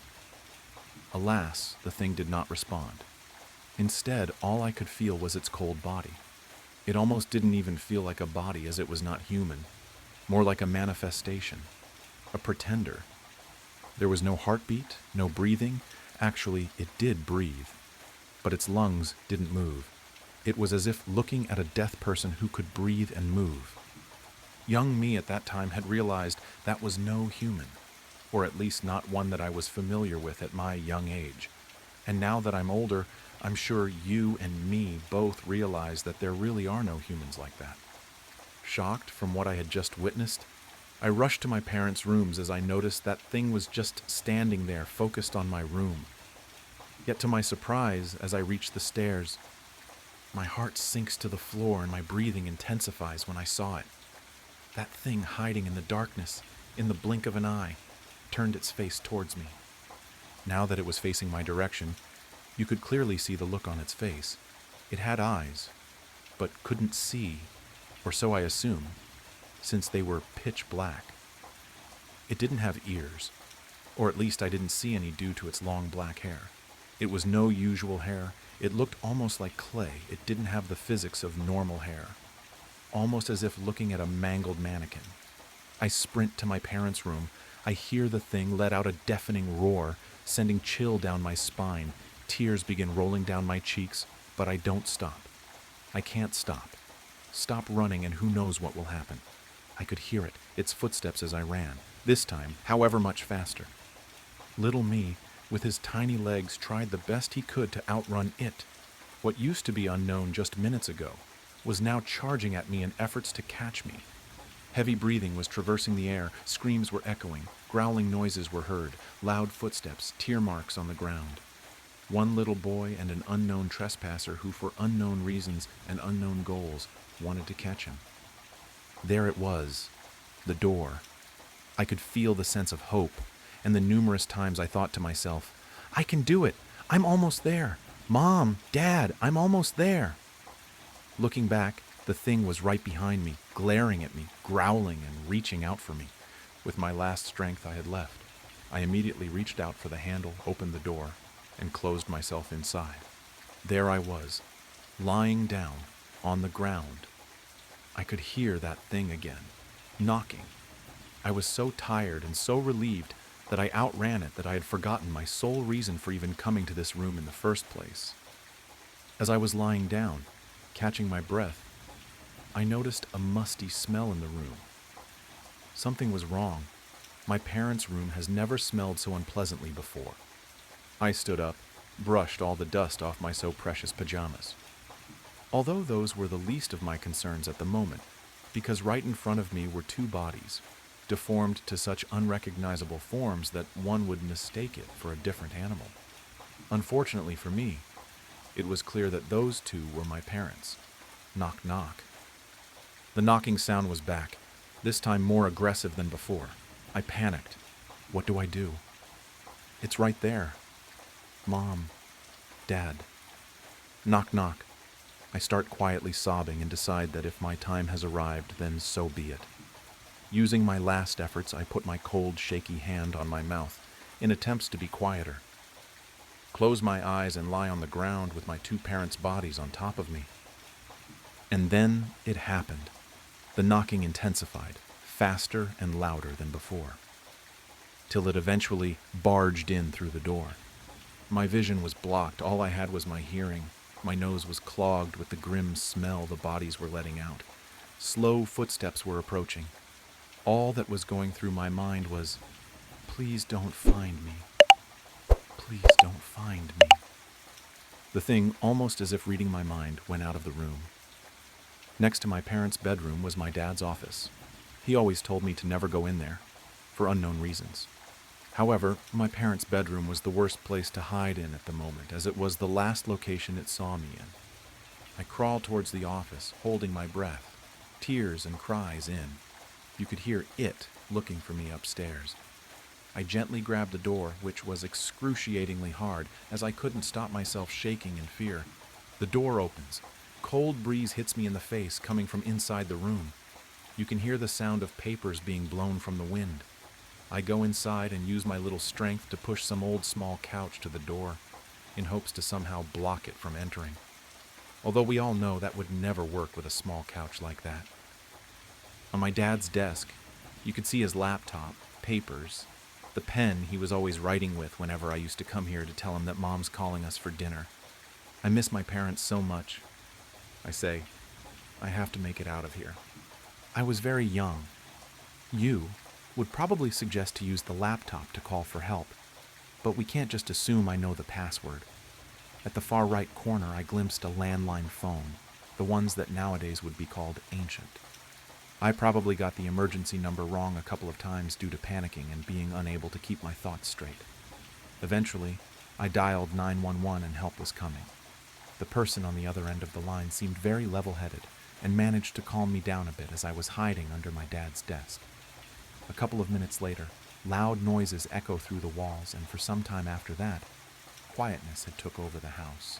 Alas, the thing did not respond. Instead, all I could feel was its cold body. It almost didn't even feel like a body, as it was not human, more like a manifestation, a pretender. There was no heartbeat, no breathing. Actually, it did breathe, but its lungs didn't move. It was as if looking at a deaf person who could breathe and move. Young me at that time had realized that was no human, or at least not one that I was familiar with at my young age. And now that I'm older, I'm sure you and me both realize that there really are no humans like that. Shocked from what I had just witnessed, I rushed to my parents' rooms as I noticed that thing was just standing there, focused on my room. Yet to my surprise, as I reached the stairs, my heart sinks to the floor and my breathing intensifies when I saw it. That thing hiding in the darkness, in the blink of an eye, turned its face towards me. Now that it was facing my direction, you could clearly see the look on its face. It had eyes, but couldn't see, or so I assume, since they were pitch black. It didn't have ears, or at least I didn't see any due to its long black hair. It was no usual hair. It looked almost like clay. It didn't have the physics of normal hair, almost as if looking at a mangled mannequin. I sprint to my parents' room. I hear the thing let out a deafening roar, sending chill down my spine. Tears begin rolling down my cheeks, but I don't stop. I can't stop. Stop running and who knows what will happen. I could hear it, its footsteps as I ran, this time, however much faster. Little me, with his tiny legs, tried the best he could to outrun it. What used to be unknown just minutes ago was now charging at me in efforts to catch me. Heavy breathing was traversing the air, screams were echoing, growling noises were heard, loud footsteps, tear marks on the ground. One little boy and an unknown trespasser who, for unknown reasons and unknown goals, wanted to catch him. There it was, the door. I could feel the sense of hope, and the numerous times I thought to myself, "I can do it! I'm almost there! Mom, Dad, I'm almost there!" Looking back, the thing was right behind me, glaring at me, growling and reaching out for me. With my last strength I had left, I immediately reached out for the handle, opened the door, and closed myself inside. There I was, lying down on the ground. I could hear that thing again, knocking. I was so tired and so relieved that I outran it that I had forgotten my sole reason for even coming to this room in the first place. As I was lying down, catching my breath, I noticed a musty smell in the room. Something was wrong. My parents' room has never smelled so unpleasantly before. I stood up, brushed all the dust off my so precious pajamas. Although those were the least of my concerns at the moment, because right in front of me were two bodies, deformed to such unrecognizable forms that one would mistake it for a different animal. Unfortunately for me, it was clear that those two were my parents. Knock, knock. The knocking sound was back, this time more aggressive than before. I panicked. What do I do? It's right there. Mom. Dad. Knock, knock. I start quietly sobbing and decide that if my time has arrived, then so be it. Using my last efforts, I put my cold, shaky hand on my mouth in attempts to be quieter. Close my eyes and lie on the ground with my two parents' bodies on top of me. And then it happened. The knocking intensified, faster and louder than before, till it eventually barged in through the door. My vision was blocked. All I had was my hearing. My nose was clogged with the grim smell the bodies were letting out. Slow footsteps were approaching. All that was going through my mind was, "Please don't find me. Please don't find me." The thing, almost as if reading my mind, went out of the room. Next to my parents' bedroom was my dad's office. He always told me to never go in there, for unknown reasons. However, my parents' bedroom was the worst place to hide in at the moment, as it was the last location it saw me in. I crawled towards the office, holding my breath, tears and cries in. You could hear it looking for me upstairs. I gently grabbed the door, which was excruciatingly hard, as I couldn't stop myself shaking in fear. The door opens. Cold breeze hits me in the face, coming from inside the room. You can hear the sound of papers being blown from the wind. I go inside and use my little strength to push some old small couch to the door, in hopes to somehow block it from entering. Although we all know that would never work with a small couch like that. On my dad's desk, you could see his laptop, papers, the pen he was always writing with whenever I used to come here to tell him that Mom's calling us for dinner. I miss my parents so much. I say, I have to make it out of here. I was very young. You would probably suggest to use the laptop to call for help, but we can't just assume I know the password. At the far right corner, I glimpsed a landline phone, the ones that nowadays would be called ancient. I probably got the emergency number wrong a couple of times due to panicking and being unable to keep my thoughts straight. Eventually, I dialed 911 and help was coming. The person on the other end of the line seemed very level-headed and managed to calm me down a bit as I was hiding under my dad's desk. A couple of minutes later, loud noises echo through the walls, and for some time after that, quietness had took over the house.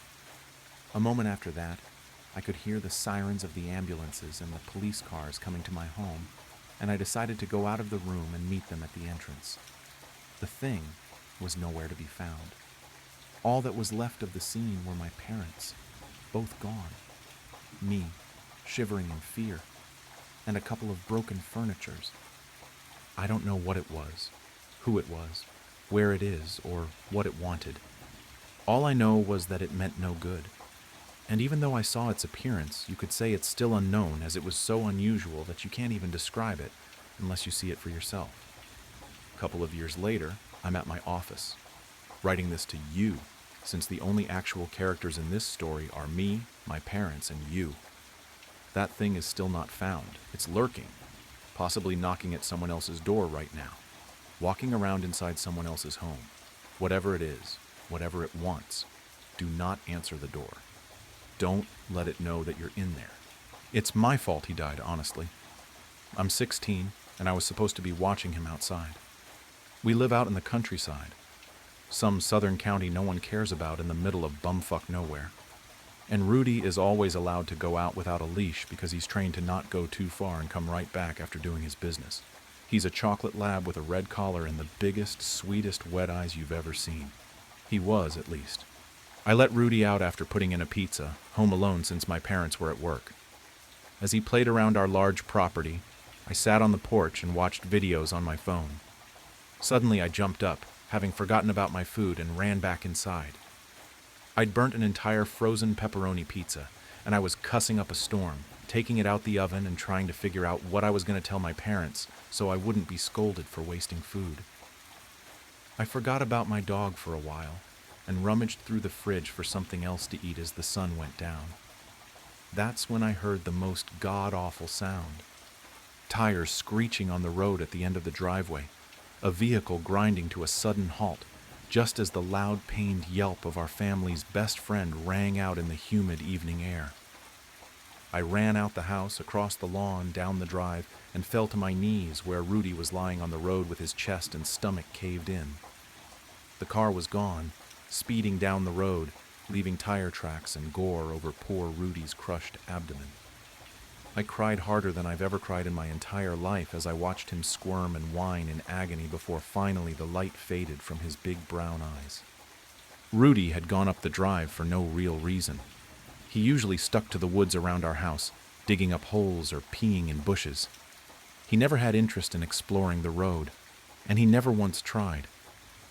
A moment after that, I could hear the sirens of the ambulances and the police cars coming to my home, and I decided to go out of the room and meet them at the entrance. The thing was nowhere to be found. All that was left of the scene were my parents, both gone. Me, shivering in fear, and a couple of broken furnitures. I don't know what it was, who it was, where it is, or what it wanted. All I know was that it meant no good. And even though I saw its appearance, you could say it's still unknown, as it was so unusual that you can't even describe it unless you see it for yourself. A couple of years later, I'm at my office, writing this to you, since the only actual characters in this story are me, my parents, and you. That thing is still not found. It's lurking, possibly knocking at someone else's door right now, walking around inside someone else's home. Whatever it is, whatever it wants, do not answer the door. Don't let it know that you're in there. It's my fault he died, honestly. I'm 16, and I was supposed to be watching him outside. We live out in the countryside, some southern county no one cares about in the middle of bumfuck nowhere. And Rudy is always allowed to go out without a leash because he's trained to not go too far and come right back after doing his business. He's a chocolate lab with a red collar and the biggest, sweetest wet eyes you've ever seen. He was, at least. I let Rudy out after putting in a pizza, home alone since my parents were at work. As he played around our large property, I sat on the porch and watched videos on my phone. Suddenly I jumped up, having forgotten about my food, and ran back inside. I'd burnt an entire frozen pepperoni pizza, and I was cussing up a storm, taking it out the oven and trying to figure out what I was going to tell my parents so I wouldn't be scolded for wasting food. I forgot about my dog for a while and rummaged through the fridge for something else to eat as the sun went down. That's when I heard the most god-awful sound. Tires screeching on the road at the end of the driveway, a vehicle grinding to a sudden halt, just as the loud, pained yelp of our family's best friend rang out in the humid evening air. I ran out the house, across the lawn, down the drive, and fell to my knees where Rudy was lying on the road with his chest and stomach caved in. The car was gone, speeding down the road, leaving tire tracks and gore over poor Rudy's crushed abdomen. I cried harder than I've ever cried in my entire life as I watched him squirm and whine in agony before finally the light faded from his big brown eyes. Rudy had gone up the drive for no real reason. He usually stuck to the woods around our house, digging up holes or peeing in bushes. He never had interest in exploring the road, and he never once tried.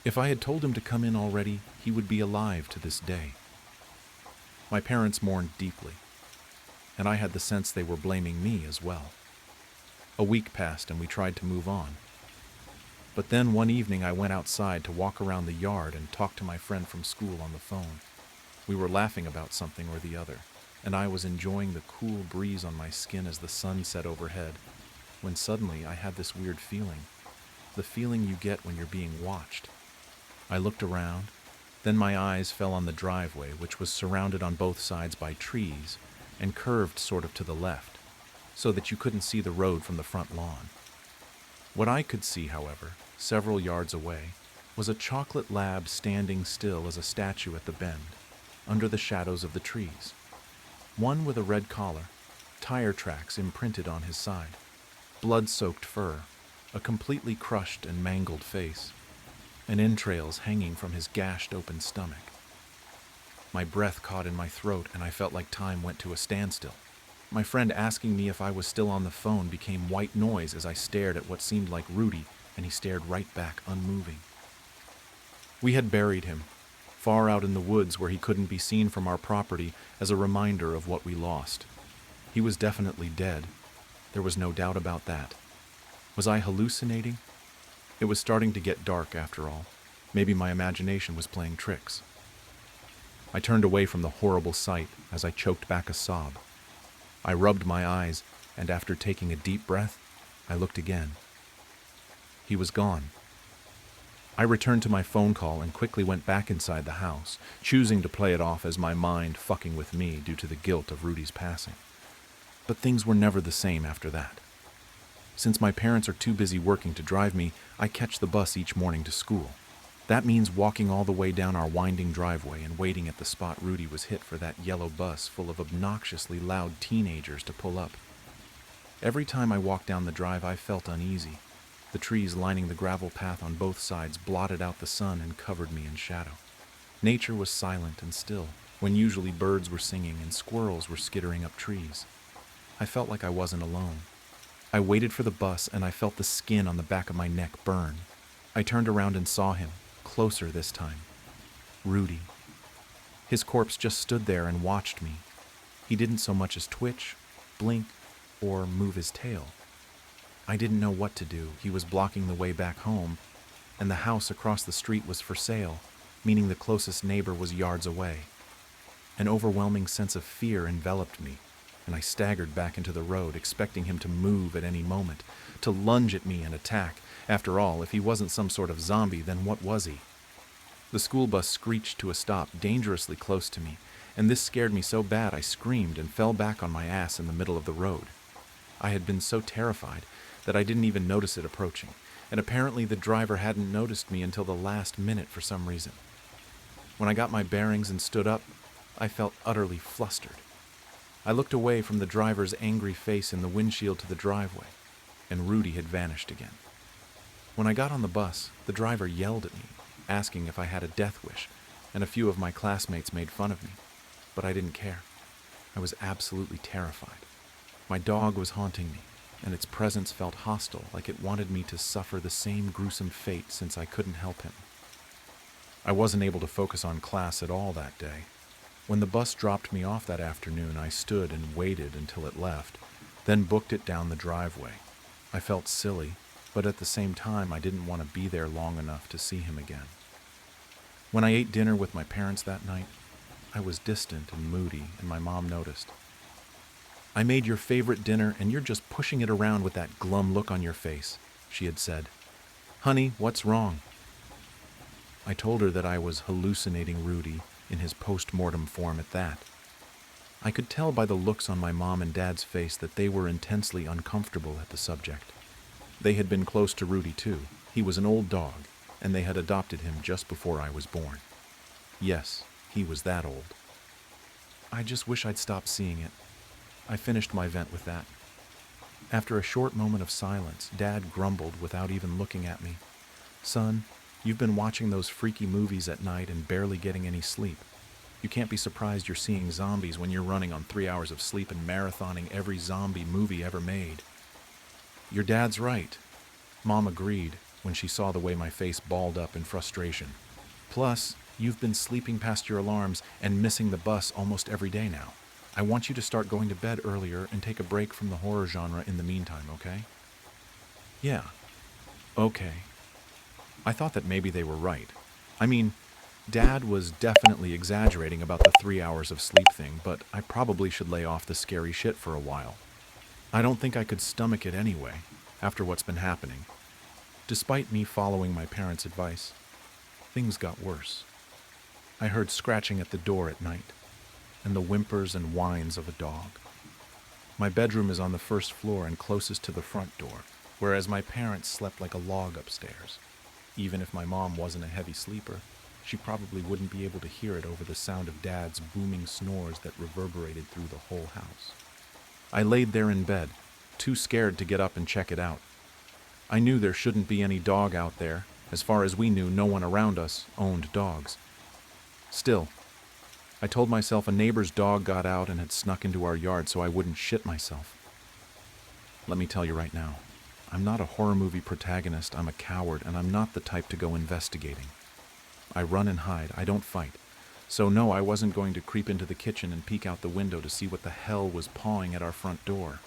If I had told him to come in already, he would be alive to this day. My parents mourned deeply, and I had the sense they were blaming me as well. A week passed and we tried to move on. But then one evening I went outside to walk around the yard and talk to my friend from school on the phone. We were laughing about something or the other, and I was enjoying the cool breeze on my skin as the sun set overhead, when suddenly I had this weird feeling. The feeling you get when you're being watched. I looked around, then my eyes fell on the driveway, which was surrounded on both sides by trees and curved sort of to the left, so that you couldn't see the road from the front lawn. What I could see, however, several yards away, was a chocolate lab standing still as a statue at the bend, under the shadows of the trees. One with a red collar, tire tracks imprinted on his side, blood-soaked fur, a completely crushed and mangled face, and entrails hanging from his gashed open stomach. My breath caught in my throat and I felt like time went to a standstill. My friend asking me if I was still on the phone became white noise as I stared at what seemed like Rudy, and he stared right back, unmoving. We had buried him, far out in the woods where he couldn't be seen from our property, as a reminder of what we lost. He was definitely dead. There was no doubt about that. Was I hallucinating? It was starting to get dark after all. Maybe my imagination was playing tricks. I turned away from the horrible sight as I choked back a sob. I rubbed my eyes, and after taking a deep breath, I looked again. He was gone. I returned to my phone call and quickly went back inside the house, choosing to play it off as my mind fucking with me due to the guilt of Rudy's passing. But things were never the same after that. Since my parents are too busy working to drive me, I catch the bus each morning to school. That means walking all the way down our winding driveway and waiting at the spot Rudy was hit for that yellow bus full of obnoxiously loud teenagers to pull up. Every time I walked down the drive, I felt uneasy. The trees lining the gravel path on both sides blotted out the sun and covered me in shadow. Nature was silent and still, when usually birds were singing and squirrels were skittering up trees. I felt like I wasn't alone. I waited for the bus and I felt the skin on the back of my neck burn. I turned around and saw him, closer this time. Rudy. His corpse just stood there and watched me. He didn't so much as twitch, blink, or move his tail. I didn't know what to do. He was blocking the way back home, and the house across the street was for sale, meaning the closest neighbor was yards away. An overwhelming sense of fear enveloped me, and I staggered back into the road, expecting him to move at any moment, to lunge at me and attack. After all, if he wasn't some sort of zombie, then what was he? The school bus screeched to a stop dangerously close to me, and this scared me so bad I screamed and fell back on my ass in the middle of the road. I had been so terrified that I didn't even notice it approaching, and apparently the driver hadn't noticed me until the last minute for some reason. When I got my bearings and stood up, I felt utterly flustered. I looked away from the driver's angry face in the windshield to the driveway, and Rudy had vanished again. When I got on the bus, the driver yelled at me, asking if I had a death wish, and a few of my classmates made fun of me, but I didn't care. I was absolutely terrified. My dog was haunting me, and its presence felt hostile, like it wanted me to suffer the same gruesome fate since I couldn't help him. I wasn't able to focus on class at all that day. When the bus dropped me off that afternoon, I stood and waited until it left, then booked it down the driveway. I felt silly, but at the same time I didn't want to be there long enough to see him again. When I ate dinner with my parents that night, I was distant and moody, and my mom noticed. "I made your favorite dinner and you're just pushing it around with that glum look on your face," she had said. "Honey, what's wrong?" I told her that I was hallucinating Rudy in his post-mortem form at that. I could tell by the looks on my mom and dad's face that they were intensely uncomfortable at the subject. They had been close to Rudy too. He was an old dog, and they had adopted him just before I was born. Yes, he was that old. I just wish I'd stopped seeing it. I finished my vent with that. After a short moment of silence, Dad grumbled without even looking at me. "Son, you've been watching those freaky movies at night and barely getting any sleep. You can't be surprised you're seeing zombies when you're running on 3 hours of sleep and marathoning every zombie movie ever made." "Your dad's right," Mom agreed when she saw the way my face balled up in frustration. "Plus, You've been sleeping past your alarms and missing the bus almost every day now. I want you to start going to bed earlier and take a break from the horror genre in the meantime, okay? Yeah, okay. I thought that maybe they were right. I mean, Dad was definitely exaggerating about the 3 hours of sleep thing, but I probably should lay off the scary shit for a while. I don't think I could stomach it anyway, after what's been happening. Despite me following my parents' advice, things got worse. I heard scratching at the door at night, and the whimpers and whines of a dog. My bedroom is on the first floor and closest to the front door, whereas my parents slept like a log upstairs. Even if my mom wasn't a heavy sleeper, she probably wouldn't be able to hear it over the sound of Dad's booming snores that reverberated through the whole house. I laid there in bed, too scared to get up and check it out. I knew there shouldn't be any dog out there. As far as we knew, no one around us owned dogs. Still, I told myself a neighbor's dog got out and had snuck into our yard so I wouldn't shit myself. Let me tell you right now, I'm not a horror movie protagonist, I'm a coward, and I'm not the type to go investigating. I run and hide, I don't fight. So no, I wasn't going to creep into the kitchen and peek out the window to see what the hell was pawing at our front door.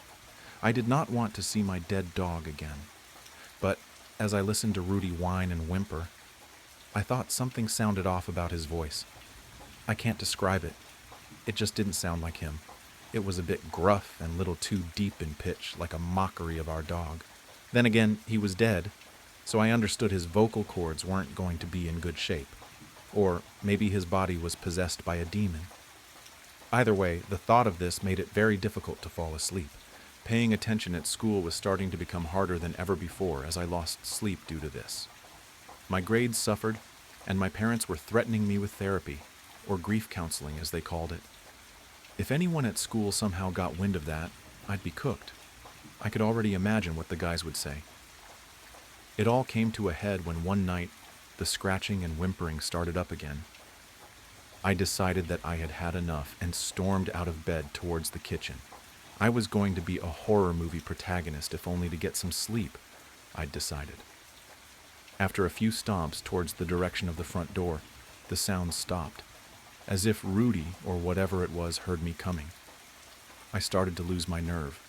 I did not want to see my dead dog again. But as I listened to Rudy whine and whimper, I thought something sounded off about his voice. I can't describe it. It just didn't sound like him. It was a bit gruff and a little too deep in pitch, like a mockery of our dog. Then again, he was dead, so I understood his vocal cords weren't going to be in good shape. Or maybe his body was possessed by a demon. Either way, the thought of this made it very difficult to fall asleep. Paying attention at school was starting to become harder than ever before as I lost sleep due to this. My grades suffered, and my parents were threatening me with therapy, or grief counseling as they called it. If anyone at school somehow got wind of that, I'd be cooked. I could already imagine what the guys would say. It all came to a head when one night, the scratching and whimpering started up again. I decided that I had had enough and stormed out of bed towards the kitchen. I was going to be a horror movie protagonist if only to get some sleep, I'd decided. After a few stomps towards the direction of the front door, the sound stopped, as if Rudy, or whatever it was, heard me coming. I started to lose my nerve.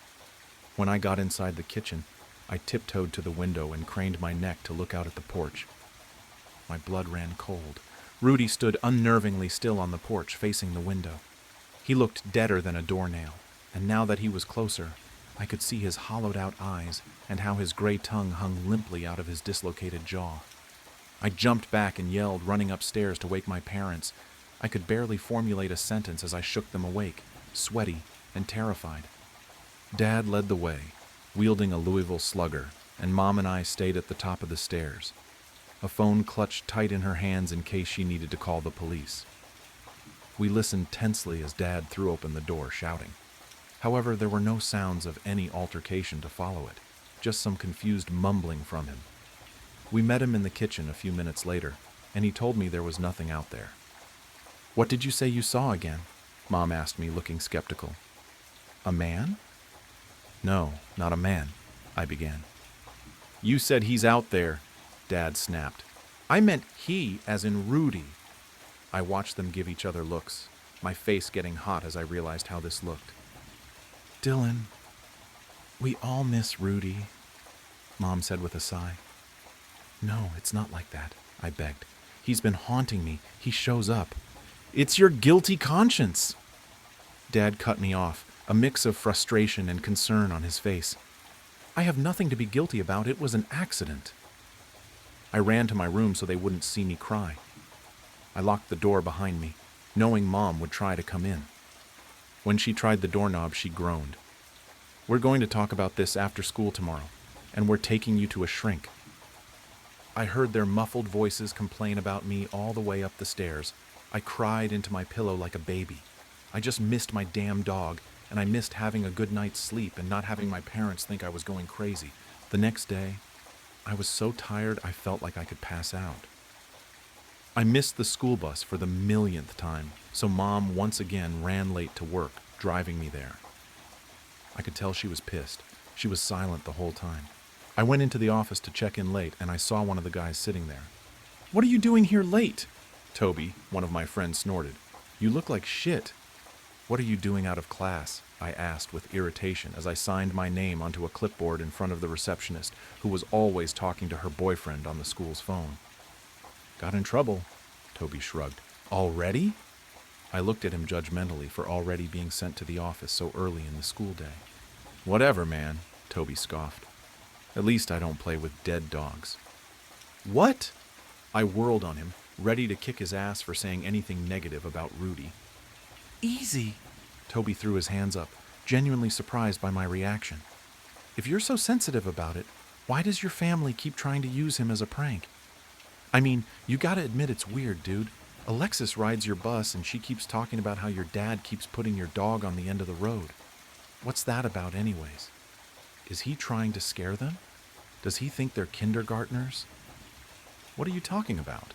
When I got inside the kitchen, I tiptoed to the window and craned my neck to look out at the porch. My blood ran cold. Rudy stood unnervingly still on the porch, facing the window. He looked deader than a doornail, and now that he was closer, I could see his hollowed-out eyes and how his gray tongue hung limply out of his dislocated jaw. I jumped back and yelled, running upstairs to wake my parents. I could barely formulate a sentence as I shook them awake, sweaty and terrified. Dad led the way, wielding a Louisville slugger, and Mom and I stayed at the top of the stairs, a phone clutched tight in her hands in case she needed to call the police. We listened tensely as Dad threw open the door, shouting. However, there were no sounds of any altercation to follow it, just some confused mumbling from him. We met him in the kitchen a few minutes later, and he told me there was nothing out there. "What did you say you saw again?" Mom asked me, looking skeptical. "A man?" "No, not a man," I began. "You said he's out there," Dad snapped. "I meant he, as in Rudy." I watched them give each other looks, my face getting hot as I realized how this looked. "Dylan, we all miss Rudy," Mom said with a sigh. "No, it's not like that," I begged. "He's been haunting me. He shows up." "It's your guilty conscience." Dad cut me off, a mix of frustration and concern on his face. "I have nothing to be guilty about. It was an accident." I ran to my room so they wouldn't see me cry. I locked the door behind me, knowing Mom would try to come in. When she tried the doorknob, she groaned. "We're going to talk about this after school tomorrow, and we're taking you to a shrink." I heard their muffled voices complain about me all the way up the stairs. I cried into my pillow like a baby. I just missed my damn dog, and I missed having a good night's sleep and not having my parents think I was going crazy. The next day, I was so tired I felt like I could pass out. I missed the school bus for the millionth time, so Mom once again ran late to work, driving me there. I could tell she was pissed. She was silent the whole time. I went into the office to check in late, and I saw one of the guys sitting there. "What are you doing here late?" Toby, one of my friends, snorted. You look like shit. What are you doing out of class? I asked with irritation as I signed my name onto a clipboard in front of the receptionist, who was always talking to her boyfriend on the school's phone. Got in trouble, Toby shrugged. Already? I looked at him judgmentally for already being sent to the office so early in the school day. Whatever, man, Toby scoffed. At least I don't play with dead dogs. What? I whirled on him, ready to kick his ass for saying anything negative about Rudy. Easy. Toby threw his hands up, genuinely surprised by my reaction. If you're so sensitive about it, why does your family keep trying to use him as a prank? I mean, you gotta admit it's weird, dude. Alexis rides your bus and she keeps talking about how your dad keeps putting your dog on the end of the road. What's that about anyways? Is he trying to scare them? Does he think they're kindergartners? What are you talking about?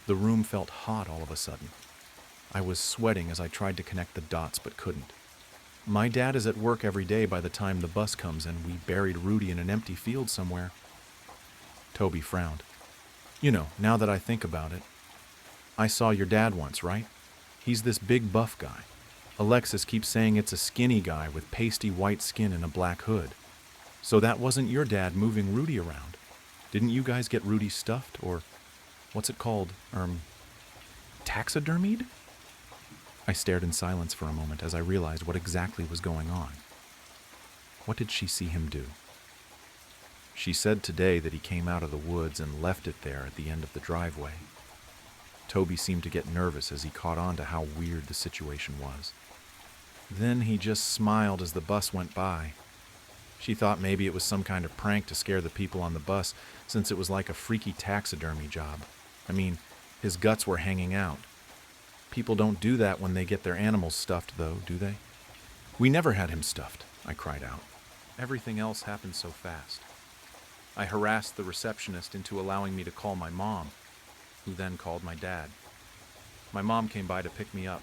The room felt hot all of a sudden. I was sweating as I tried to connect the dots but couldn't. My dad is at work every day by the time the bus comes and we buried Rudy in an empty field somewhere. Toby frowned. You know, now that I think about it, I saw your dad once, right? He's this big buff guy. Alexis keeps saying it's a skinny guy with pasty white skin and a black hood. So that wasn't your dad moving Rudy around. Didn't you guys get Rudy stuffed, or what's it called, taxidermied? I stared in silence for a moment as I realized what exactly was going on. What did she see him do? She said today that he came out of the woods and left it there at the end of the driveway. Toby seemed to get nervous as he caught on to how weird the situation was. Then he just smiled as the bus went by. She thought maybe it was some kind of prank to scare the people on the bus, since it was like a freaky taxidermy job. I mean, his guts were hanging out. People don't do that when they get their animals stuffed, though, do they? We never had him stuffed, I cried out. Everything else happened so fast. I harassed the receptionist into allowing me to call my mom, who then called my dad. My mom came by to pick me up,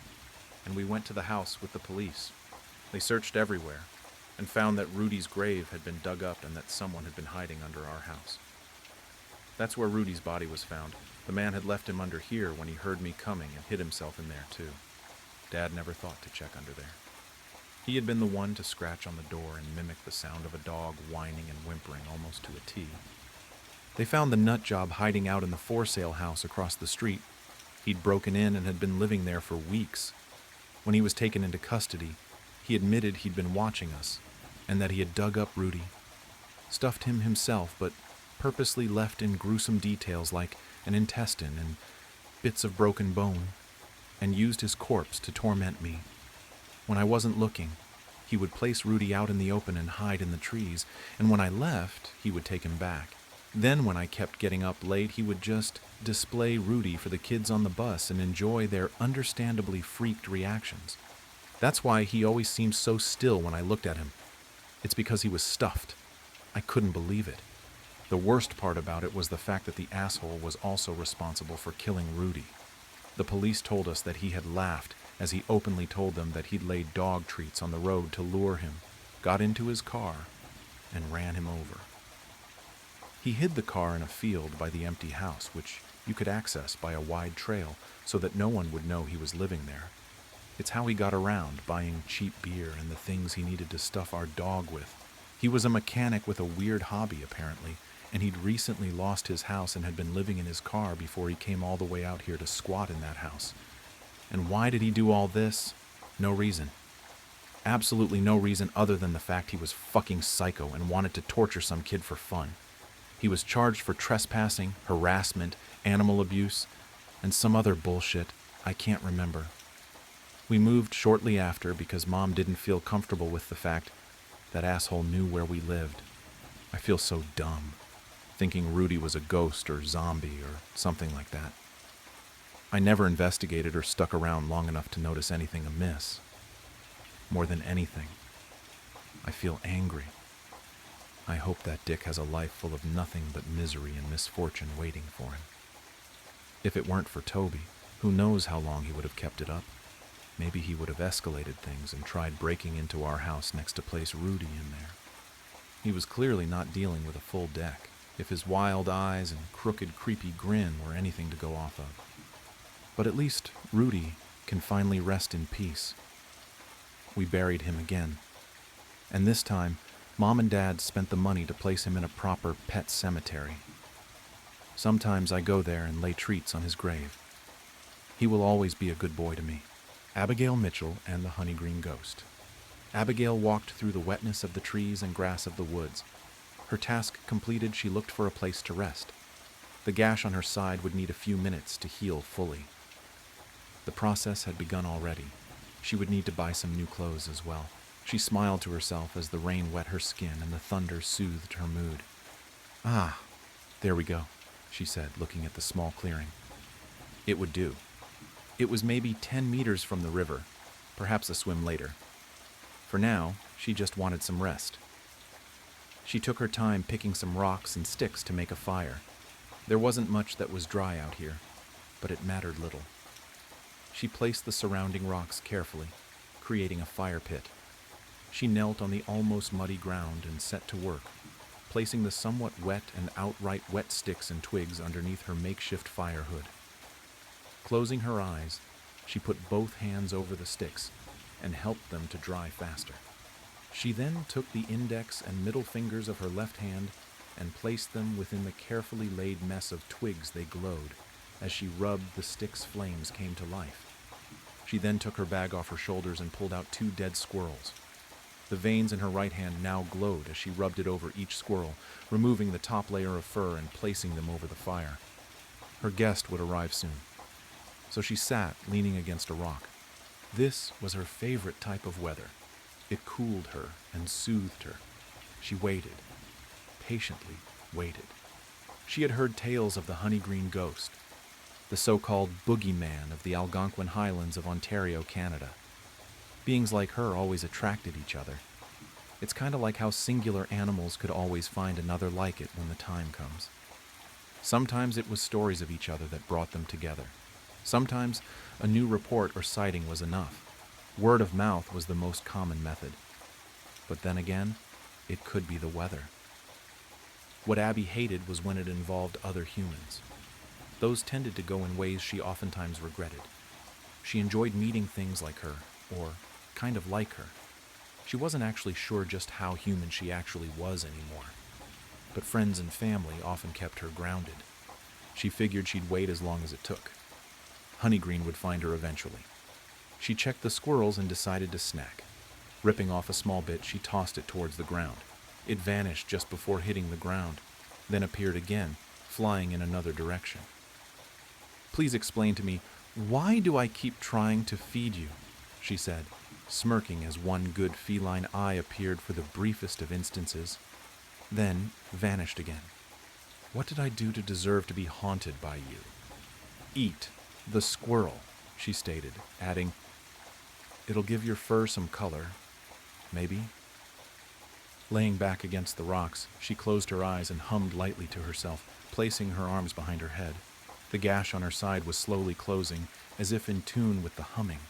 and we went to the house with the police. They searched everywhere and found that Rudy's grave had been dug up and that someone had been hiding under our house. That's where Rudy's body was found. The man had left him under here when he heard me coming and hid himself in there too. Dad never thought to check under there. He had been the one to scratch on the door and mimic the sound of a dog whining and whimpering almost to a T. They found the nut job hiding out in the for sale house across the street. He'd broken in and had been living there for weeks. When he was taken into custody, he admitted he'd been watching us and that he had dug up Rudy, stuffed him himself, but purposely left in gruesome details like an intestine and bits of broken bone, and used his corpse to torment me. When I wasn't looking, he would place Rudy out in the open and hide in the trees, and when I left, he would take him back. Then when I kept getting up late, he would just display Rudy for the kids on the bus and enjoy their understandably freaked reactions. That's why he always seemed so still when I looked at him. It's because he was stuffed. I couldn't believe it. The worst part about it was the fact that the asshole was also responsible for killing Rudy. The police told us that he had laughed as he openly told them that he'd laid dog treats on the road to lure him, got into his car, and ran him over. He hid the car in a field by the empty house, which you could access by a wide trail so that no one would know he was living there. It's how he got around, buying cheap beer and the things he needed to stuff our dog with. He was a mechanic with a weird hobby, apparently, and he'd recently lost his house and had been living in his car before he came all the way out here to squat in that house. And why did he do all this? No reason. Absolutely no reason other than the fact he was fucking psycho and wanted to torture some kid for fun. He was charged for trespassing, harassment, animal abuse, and some other bullshit I can't remember. We moved shortly after because Mom didn't feel comfortable with the fact that asshole knew where we lived. I feel so dumb, thinking Rudy was a ghost or zombie or something like that. I never investigated or stuck around long enough to notice anything amiss. More than anything, I feel angry. I hope that dick has a life full of nothing but misery and misfortune waiting for him. If it weren't for Toby, who knows how long he would have kept it up? Maybe he would have escalated things and tried breaking into our house next to place Rudy in there. He was clearly not dealing with a full deck, if his wild eyes and crooked, creepy grin were anything to go off of. But at least Rudy can finally rest in peace. We buried him again. And this time, Mom and Dad spent the money to place him in a proper pet cemetery. Sometimes I go there and lay treats on his grave. He will always be a good boy to me. Abigail Mitchell and the Honey Green Ghost. Abigail walked through the wetness of the trees and grass of the woods. Her task completed, she looked for a place to rest. The gash on her side would need a few minutes to heal fully. The process had begun already. She would need to buy some new clothes as well. She smiled to herself as the rain wet her skin and the thunder soothed her mood. "Ah, there we go," she said, looking at the small clearing. It would do. It was maybe 10 meters from the river, perhaps a swim later. For now, she just wanted some rest. She took her time picking some rocks and sticks to make a fire. There wasn't much that was dry out here, but it mattered little. She placed the surrounding rocks carefully, creating a fire pit. She knelt on the almost muddy ground and set to work, placing the somewhat wet and outright wet sticks and twigs underneath her makeshift fire hood. Closing her eyes, she put both hands over the sticks and helped them to dry faster. She then took the index and middle fingers of her left hand and placed them within the carefully laid mess of twigs. They glowed. As she rubbed, the sticks' flames came to life. She then took her bag off her shoulders and pulled out 2 dead squirrels. The veins in her right hand now glowed as she rubbed it over each squirrel, removing the top layer of fur and placing them over the fire. Her guest would arrive soon, so she sat leaning against a rock. This was her favorite type of weather. It cooled her and soothed her. She waited, patiently waited. She had heard tales of the Honey Green Ghost, the so-called boogeyman of the Algonquin Highlands of Ontario, Canada. Beings like her always attracted each other. It's kind of like how singular animals could always find another like it when the time comes. Sometimes it was stories of each other that brought them together. Sometimes a new report or sighting was enough. Word of mouth was the most common method. But then again, it could be the weather. What Abby hated was when it involved other humans. Those tended to go in ways she oftentimes regretted. She enjoyed meeting things like her, or kind of like her. She wasn't actually sure just how human she actually was anymore. But friends and family often kept her grounded. She figured she'd wait as long as it took. Honeygreen would find her eventually. She checked the squirrels and decided to snack. Ripping off a small bit, she tossed it towards the ground. It vanished just before hitting the ground, then appeared again, flying in another direction. "Please explain to me, why do I keep trying to feed you?" she said, smirking as one good feline eye appeared for the briefest of instances, then vanished again. "What did I do to deserve to be haunted by you?" "Eat the squirrel," she stated, adding, "It'll give your fur some color, maybe." Laying back against the rocks, she closed her eyes and hummed lightly to herself, placing her arms behind her head. The gash on her side was slowly closing, as if in tune with the humming.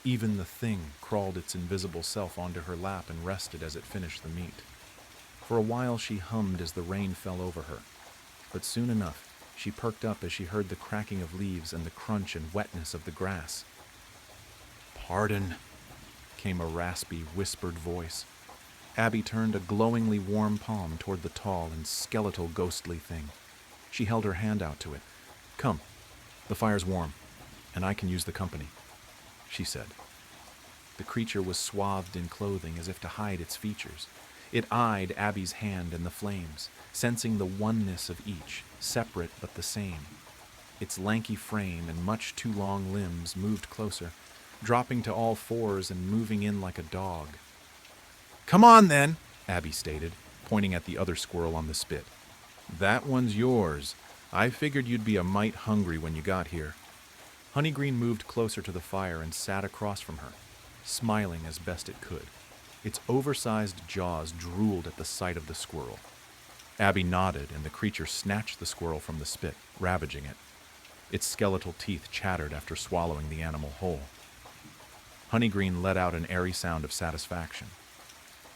Even the thing crawled its invisible self onto her lap and rested as it finished the meat. For a while she hummed as the rain fell over her, but soon enough she perked up as she heard the cracking of leaves and the crunch and wetness of the grass. "Pardon," came a raspy, whispered voice. Abby turned a glowingly warm palm toward the tall and skeletal ghostly thing. She held her hand out to it. "Come, the fire's warm, and I can use the company," she said. The creature was swathed in clothing as if to hide its features. It eyed Abby's hand and the flames, sensing the oneness of each, separate but the same. Its lanky frame and much too long limbs moved closer, dropping to all fours and moving in like a dog. "Come on, then," Abby stated, pointing at the other squirrel on the spit. "That one's yours. I figured you'd be a mite hungry when you got here." Honeygreen moved closer to the fire and sat across from her, smiling as best it could. Its oversized jaws drooled at the sight of the squirrel. Abby nodded, and the creature snatched the squirrel from the spit, ravaging it. Its skeletal teeth chattered after swallowing the animal whole. Honeygreen let out an airy sound of satisfaction.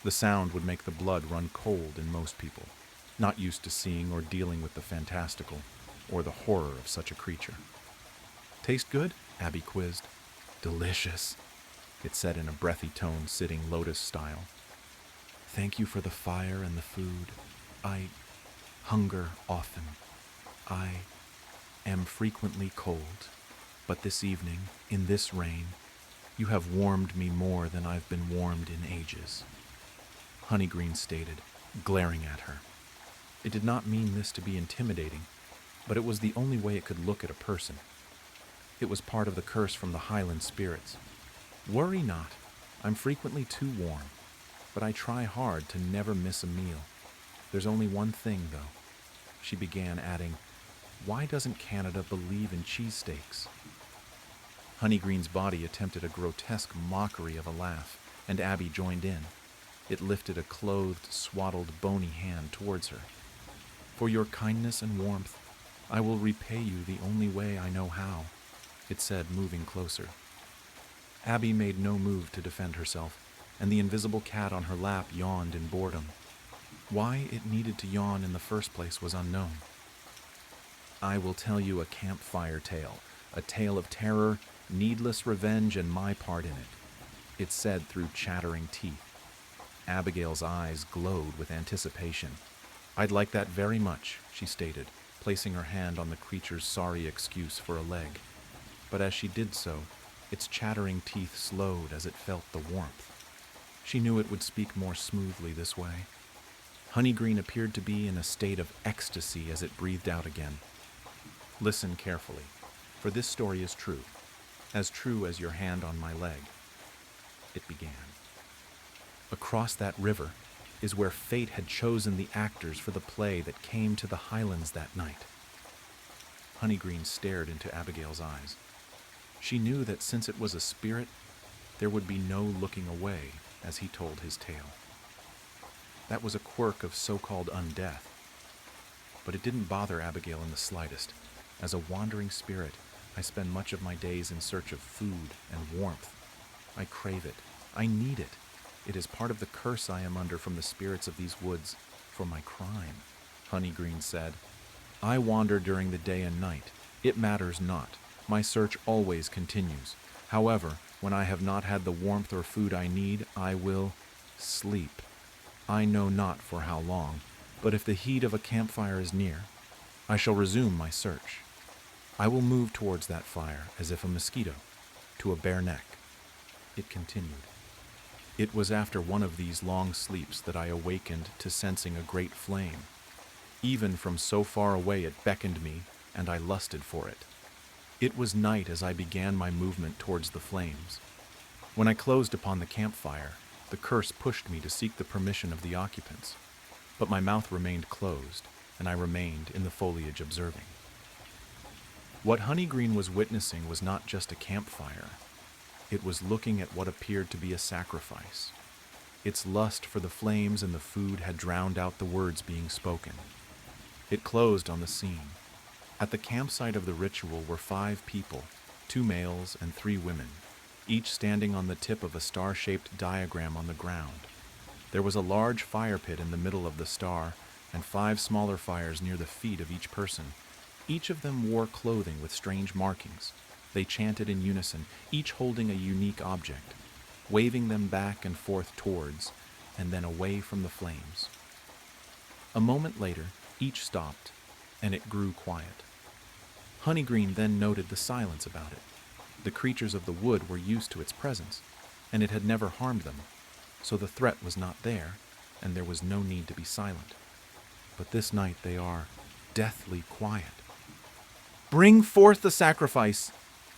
The sound would make the blood run cold in most people, not used to seeing or dealing with the fantastical or the horror of such a creature. Taste good? Abby quizzed. Delicious, it said in a breathy tone, sitting lotus style. Thank you for the fire and the food. I hunger often. I am frequently cold, but this evening, in this rain, you have warmed me more than I've been warmed in ages, Honeygreen stated, glaring at her. It did not mean this to be intimidating, but it was the only way it could look at a person. It was part of the curse from the Highland spirits. Worry not, I'm frequently too warm, but I try hard to never miss a meal. There's only one thing, though, she began, adding, why doesn't Canada believe in cheesesteaks? Honeygreen's body attempted a grotesque mockery of a laugh, and Abby joined in. It lifted a clothed, swaddled, bony hand towards her. For your kindness and warmth, I will repay you the only way I know how, it said, moving closer. Abby made no move to defend herself, and the invisible cat on her lap yawned in boredom. Why it needed to yawn in the first place was unknown. I will tell you a campfire tale, a tale of terror, needless revenge, and my part in it, it said through chattering teeth. Abigail's eyes glowed with anticipation. I'd like that very much, she stated, placing her hand on the creature's sorry excuse for a leg. But as she did so, its chattering teeth slowed as it felt the warmth. She knew it would speak more smoothly this way. Honeygreen appeared to be in a state of ecstasy as it breathed out again. Listen carefully, for this story is true as your hand on my leg, it began. Across that river is where fate had chosen the actors for the play that came to the Highlands that night. Honeygreen stared into Abigail's eyes. She knew that since it was a spirit, there would be no looking away as he told his tale. That was a quirk of so-called undeath. But it didn't bother Abigail in the slightest. As a wandering spirit, I spend much of my days in search of food and warmth. I crave it. I need it. It is part of the curse I am under from the spirits of these woods for my crime, Honeygreen said. I wander during the day and night. It matters not. My search always continues. However, when I have not had the warmth or food I need, I will sleep. I know not for how long, but if the heat of a campfire is near, I shall resume my search. I will move towards that fire as if a mosquito, to a bare neck. It continued. It was after one of these long sleeps that I awakened to sensing a great flame. Even from so far away it beckoned me, and I lusted for it. It was night as I began my movement towards the flames. When I closed upon the campfire, the curse pushed me to seek the permission of the occupants, but my mouth remained closed, and I remained in the foliage observing. What Honeygreen was witnessing was not just a campfire. It was looking at what appeared to be a sacrifice. Its lust for the flames and the food had drowned out the words being spoken. It closed on the scene. At the campsite of the ritual were 5 people, 2 males and 3 women, each standing on the tip of a star-shaped diagram on the ground. There was a large fire pit in the middle of the star, and 5 smaller fires near the feet of each person. Each of them wore clothing with strange markings. They chanted in unison, each holding a unique object, waving them back and forth towards, and then away from the flames. A moment later, each stopped, and it grew quiet. Honeygreen then noted the silence about it. The creatures of the wood were used to its presence, and it had never harmed them, so the threat was not there, and there was no need to be silent. But this night they are deathly quiet. Bring forth the sacrifice,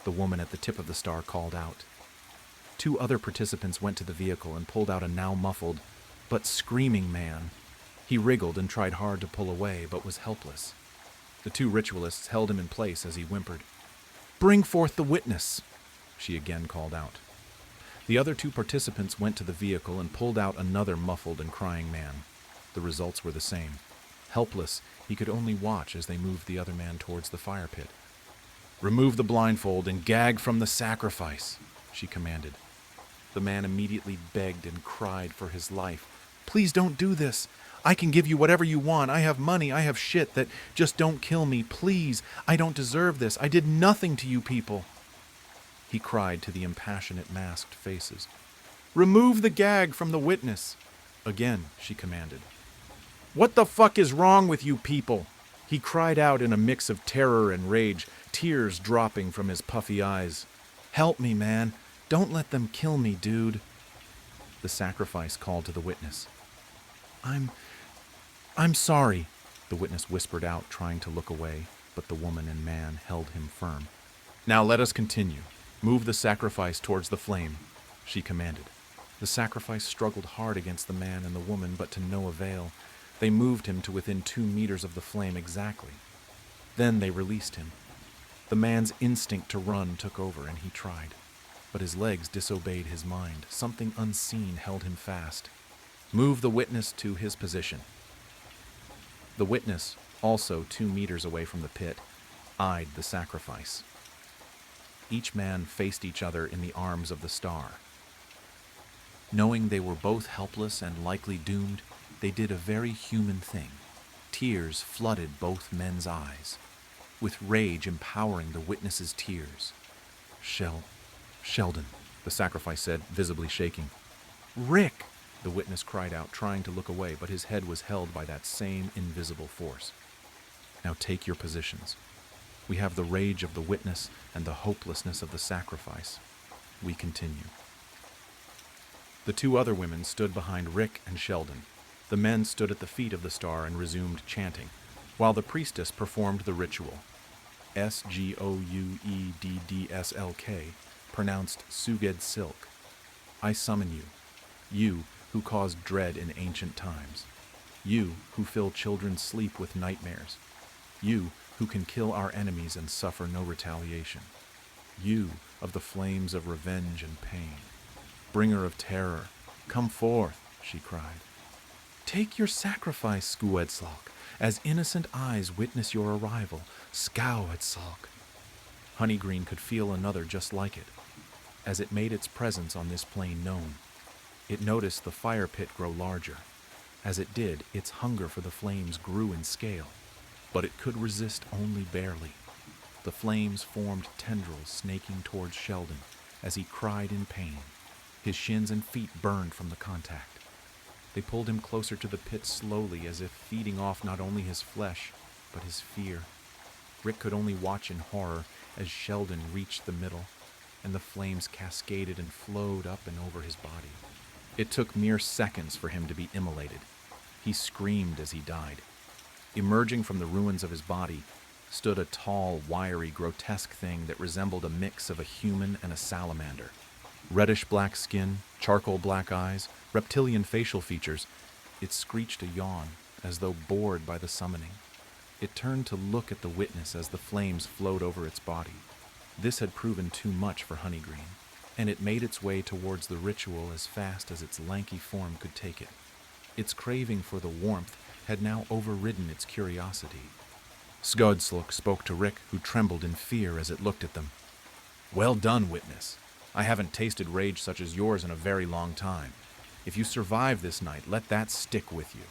the woman at the tip of the star called out. 2 other participants went to the vehicle and pulled out a now muffled, but screaming man. He wriggled and tried hard to pull away, but was helpless. The 2 ritualists held him in place as he whimpered. Bring forth the witness, she again called out. The other 2 participants went to the vehicle and pulled out another muffled and crying man. The results were the same. Helpless, he could only watch as they moved the other man towards the fire pit. Remove the blindfold and gag from the sacrifice, she commanded. The man immediately begged and cried for his life. Please don't do this. I can give you whatever you want. I have money. I have shit. That just don't kill me, please. I don't deserve this. I did nothing to you people. He cried to the impassionate masked faces. Remove the gag from the witness. Again, she commanded. What the fuck is wrong with you people? He cried out in a mix of terror and rage, tears dropping from his puffy eyes. Help me, man. Don't let them kill me, dude. The sacrifice called to the witness. I'm sorry, the witness whispered out, trying to look away, but the woman and man held him firm. Now let us continue. Move the sacrifice towards the flame, she commanded. The sacrifice struggled hard against the man and the woman, but to no avail. They moved him to within 2 meters of the flame exactly. Then they released him. The man's instinct to run took over, and he tried. But his legs disobeyed his mind. Something unseen held him fast. Move the witness to his position. The witness, also 2 meters away from the pit, eyed the sacrifice. Each man faced each other in the arms of the star. Knowing they were both helpless and likely doomed, they did a very human thing. Tears flooded both men's eyes, with rage empowering the witness's tears. Sheldon, the sacrifice said, visibly shaking. Rick, the witness cried out, trying to look away, but his head was held by that same invisible force. Now take your positions. We have the rage of the witness and the hopelessness of the sacrifice. We continue. The 2 other women stood behind Rick and Sheldon. The men stood at the feet of the star and resumed chanting, while the priestess performed the ritual. Sgoueddslk, pronounced Suged Silk. I summon you, you who caused dread in ancient times, you who fill children's sleep with nightmares, you who can kill our enemies and suffer no retaliation, you of the flames of revenge and pain, bringer of terror, come forth, she cried. Take your sacrifice, Sgoueddslk, as innocent eyes witness your arrival, Sgoueddslk. Honeygreen could feel another just like it, as it made its presence on this plain known. It noticed the fire pit grow larger. As it did, its hunger for the flames grew in scale, but it could resist only barely. The flames formed tendrils snaking towards Sheldon as he cried in pain. His shins and feet burned from the contact. They pulled him closer to the pit slowly, as if feeding off not only his flesh, but his fear. Rick could only watch in horror as Sheldon reached the middle, and the flames cascaded and flowed up and over his body. It took mere seconds for him to be immolated. He screamed as he died. Emerging from the ruins of his body stood a tall, wiry, grotesque thing that resembled a mix of a human and a salamander. Reddish-black skin, charcoal-black eyes, reptilian facial features. It screeched a yawn, as though bored by the summoning. It turned to look at the witness as the flames flowed over its body. This had proven too much for Honeygreen, and it made its way towards the ritual as fast as its lanky form could take it. Its craving for the warmth had now overridden its curiosity. Sgoueddslk spoke to Rick, who trembled in fear as it looked at them. Well done, witness. I haven't tasted rage such as yours in a very long time. If you survive this night, let that stick with you,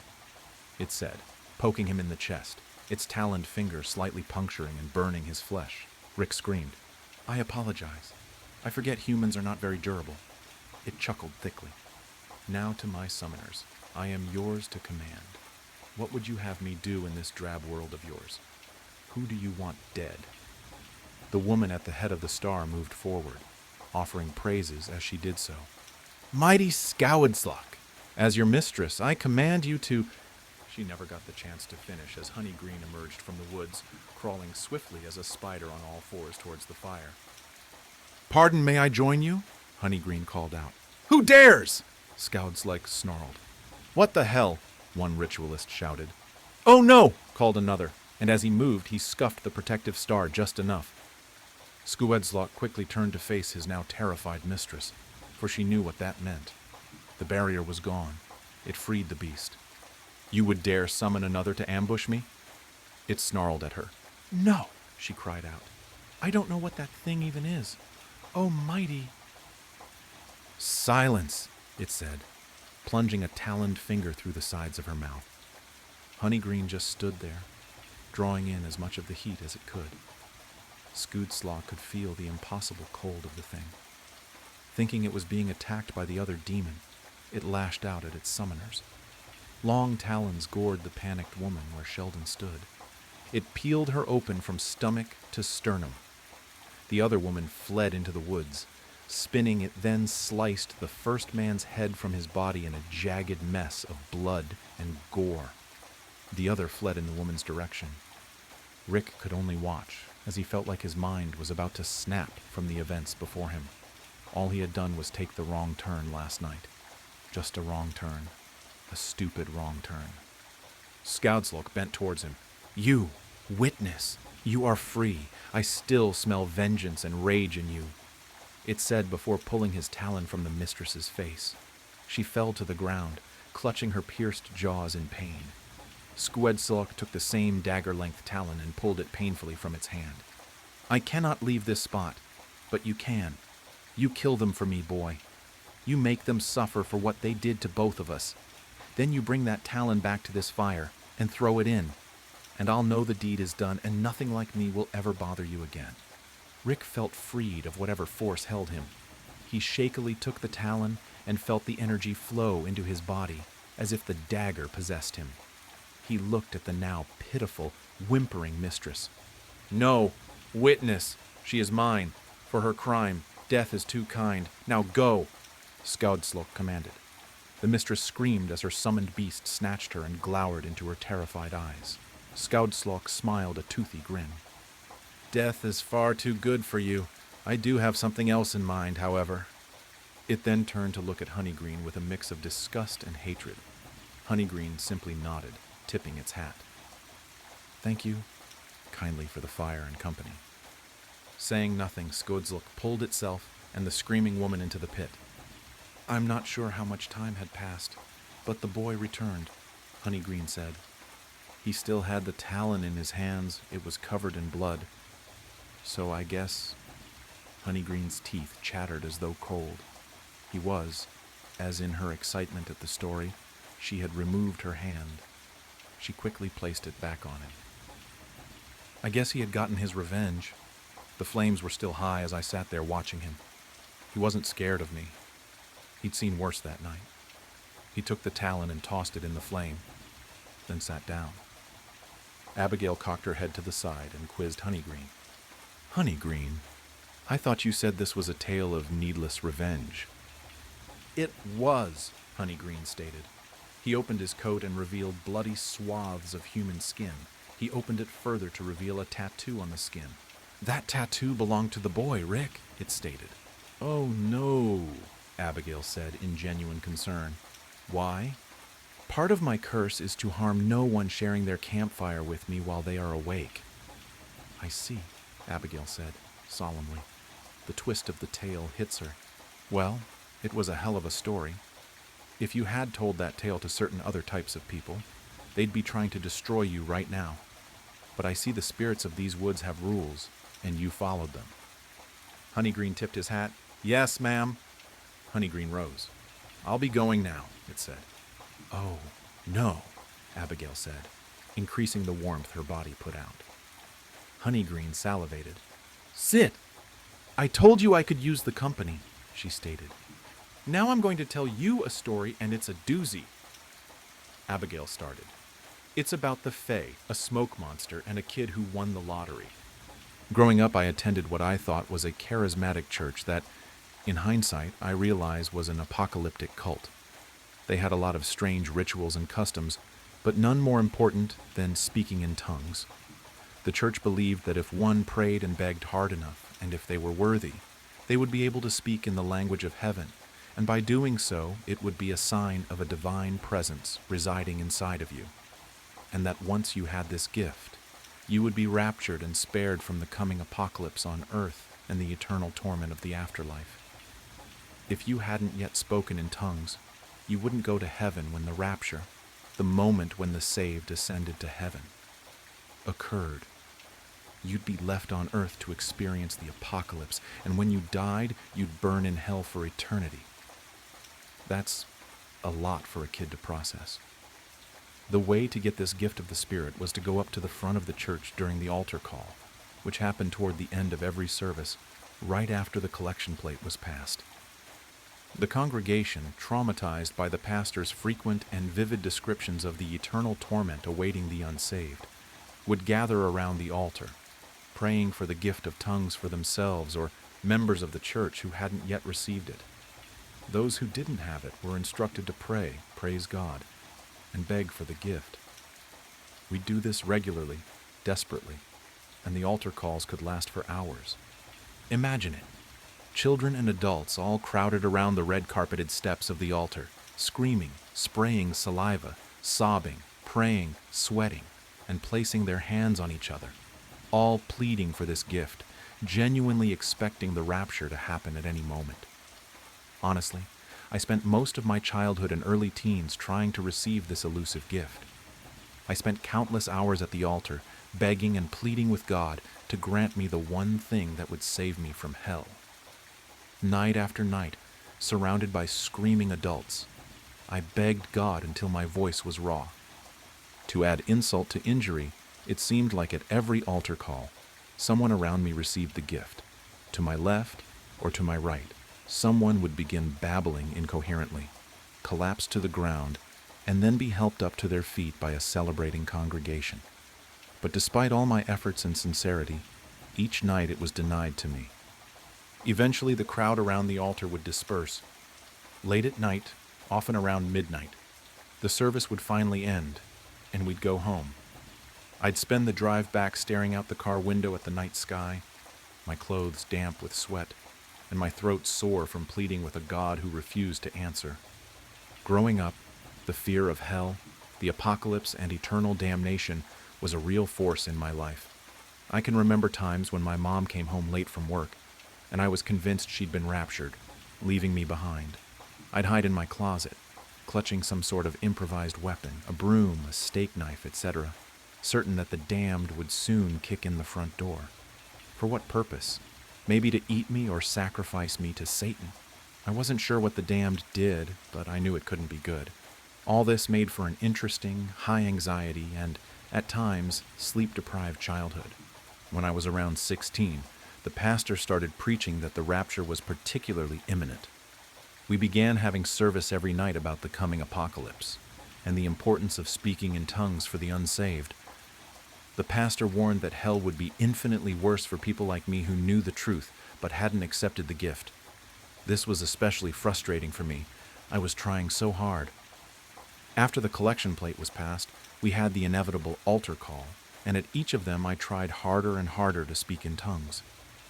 it said, poking him in the chest, its taloned finger slightly puncturing and burning his flesh. Rick screamed. I apologize. I forget humans are not very durable. It chuckled thickly. Now to my summoners. I am yours to command. What would you have me do in this drab world of yours? Who do you want dead? The woman at the head of the star moved forward, offering praises as she did so. Mighty Sgoueddslk, as your mistress, I command you to... She never got the chance to finish as Honeygreen emerged from the woods, crawling swiftly as a spider on all fours towards the fire. Pardon, may I join you? Honeygreen called out. Who dares? Sgoueddslk snarled. What the hell? One ritualist shouted. Oh no! Called another, and as he moved, he scuffed the protective star just enough. Sgoueddslk quickly turned to face his now terrified mistress, for she knew what that meant. The barrier was gone. It freed the beast. You would dare summon another to ambush me? It snarled at her. No, she cried out. I don't know what that thing even is. Oh, mighty. Silence, it said, plunging a taloned finger through the sides of her mouth. Honeygreen just stood there, drawing in as much of the heat as it could. Scoodslaw could feel the impossible cold of the thing. Thinking it was being attacked by the other demon, it lashed out at its summoners. Long talons gored the panicked woman where Sheldon stood. It peeled her open from stomach to sternum. The other woman fled into the woods. Spinning, it then sliced the first man's head from his body in a jagged mess of blood and gore. The other fled in the woman's direction. Rick could only watch, as he felt like his mind was about to snap from the events before him. All he had done was take the wrong turn last night. Just a wrong turn. A stupid wrong turn. Scoudslok bent towards him. "You, witness! You are free. I still smell vengeance and rage in you," it said before pulling his talon from the mistress's face. She fell to the ground, clutching her pierced jaws in pain. Squedslok took the same dagger-length talon and pulled it painfully from its hand. "I cannot leave this spot, but you can. You kill them for me, boy. You make them suffer for what they did to both of us. Then you bring that talon back to this fire and throw it in, and I'll know the deed is done and nothing like me will ever bother you again." Rick felt freed of whatever force held him. He shakily took the talon and felt the energy flow into his body, as if the dagger possessed him. He looked at the now pitiful, whimpering mistress. "No, witness, she is mine. For her crime, death is too kind. Now go," Scoudslok commanded. The mistress screamed as her summoned beast snatched her and glowered into her terrified eyes. Scoudslok smiled a toothy grin. "Death is far too good for you. I do have something else in mind, however." It then turned to look at Honeygreen with a mix of disgust and hatred. Honeygreen simply nodded, tipping its hat. "Thank you kindly for the fire and company." Saying nothing, Scoudslok pulled itself and the screaming woman into the pit. "I'm not sure how much time had passed, but the boy returned," Honeygreen said. "He still had the talon in his hands. It was covered in blood. So I guess..." Honeygreen's teeth chattered as though cold. He was, as in her excitement at the story, she had removed her hand. She quickly placed it back on him. "I guess he had gotten his revenge." The flames were still high as I sat there watching him. He wasn't scared of me. He'd seen worse that night. He took the talon and tossed it in the flame, then sat down. Abigail cocked her head to the side and quizzed Honeygreen. "Honeygreen, I thought you said this was a tale of needless revenge." "It was," Honeygreen stated. He opened his coat and revealed bloody swaths of human skin. He opened it further to reveal a tattoo on the skin. "That tattoo belonged to the boy, Rick," it stated. "Oh no," Abigail said in genuine concern. "Why?" "Part of my curse is to harm no one sharing their campfire with me while they are awake." "I see," Abigail said, solemnly. The twist of the tale hits her. "Well, it was a hell of a story. If you had told that tale to certain other types of people, they'd be trying to destroy you right now. But I see the spirits of these woods have rules, and you followed them." Honeygreen tipped his hat. "Yes, ma'am." Honeygreen rose. "I'll be going now," it said. "Oh, no," Abigail said, increasing the warmth her body put out. Honeygreen salivated. "Sit! I told you I could use the company," she stated. "Now I'm going to tell you a story, and it's a doozy." Abigail started. "It's about the Fae, a smoke monster, and a kid who won the lottery. Growing up, I attended what I thought was a charismatic church that, in hindsight, I realize was an apocalyptic cult. They had a lot of strange rituals and customs, but none more important than speaking in tongues. The church believed that if one prayed and begged hard enough, and if they were worthy, they would be able to speak in the language of heaven, and by doing so, it would be a sign of a divine presence residing inside of you, and that once you had this gift, you would be raptured and spared from the coming apocalypse on earth and the eternal torment of the afterlife. If you hadn't yet spoken in tongues, you wouldn't go to heaven when the rapture, the moment when the saved ascended to heaven, occurred. You'd be left on earth to experience the apocalypse, and when you died, you'd burn in hell for eternity. That's a lot for a kid to process." The way to get this gift of the Spirit was to go up to the front of the church during the altar call, which happened toward the end of every service, right after the collection plate was passed. The congregation, traumatized by the pastor's frequent and vivid descriptions of the eternal torment awaiting the unsaved, would gather around the altar, praying for the gift of tongues for themselves or members of the church who hadn't yet received it. Those who didn't have it were instructed to pray, praise God, and beg for the gift. We do this regularly, desperately, and the altar calls could last for hours. Imagine it. Children and adults all crowded around the red-carpeted steps of the altar, screaming, spraying saliva, sobbing, praying, sweating, and placing their hands on each other, all pleading for this gift, genuinely expecting the rapture to happen at any moment. Honestly, I spent most of my childhood and early teens trying to receive this elusive gift. I spent countless hours at the altar, begging and pleading with God to grant me the one thing that would save me from hell. Night after night, surrounded by screaming adults, I begged God until my voice was raw. To add insult to injury, it seemed like at every altar call, someone around me received the gift. To my left or to my right, someone would begin babbling incoherently, collapse to the ground, and then be helped up to their feet by a celebrating congregation. But despite all my efforts and sincerity, each night it was denied to me. Eventually, the crowd around the altar would disperse. Late at night, often around midnight, the service would finally end, and we'd go home. I'd spend the drive back staring out the car window at the night sky, my clothes damp with sweat, and my throat sore from pleading with a God who refused to answer. Growing up, the fear of hell, the apocalypse, and eternal damnation was a real force in my life. I can remember times when my mom came home late from work, and I was convinced she'd been raptured, leaving me behind. I'd hide in my closet, clutching some sort of improvised weapon, a broom, a steak knife, etc., certain that the damned would soon kick in the front door. For what purpose? Maybe to eat me or sacrifice me to Satan. I wasn't sure what the damned did, but I knew it couldn't be good. All this made for an interesting, high anxiety, and, at times, sleep-deprived childhood. When I was around 16, the pastor started preaching that the rapture was particularly imminent. We began having service every night about the coming apocalypse and the importance of speaking in tongues for the unsaved. The pastor warned that hell would be infinitely worse for people like me who knew the truth but hadn't accepted the gift. This was especially frustrating for me. I was trying so hard. After the collection plate was passed, we had the inevitable altar call, and at each of them I tried harder and harder to speak in tongues.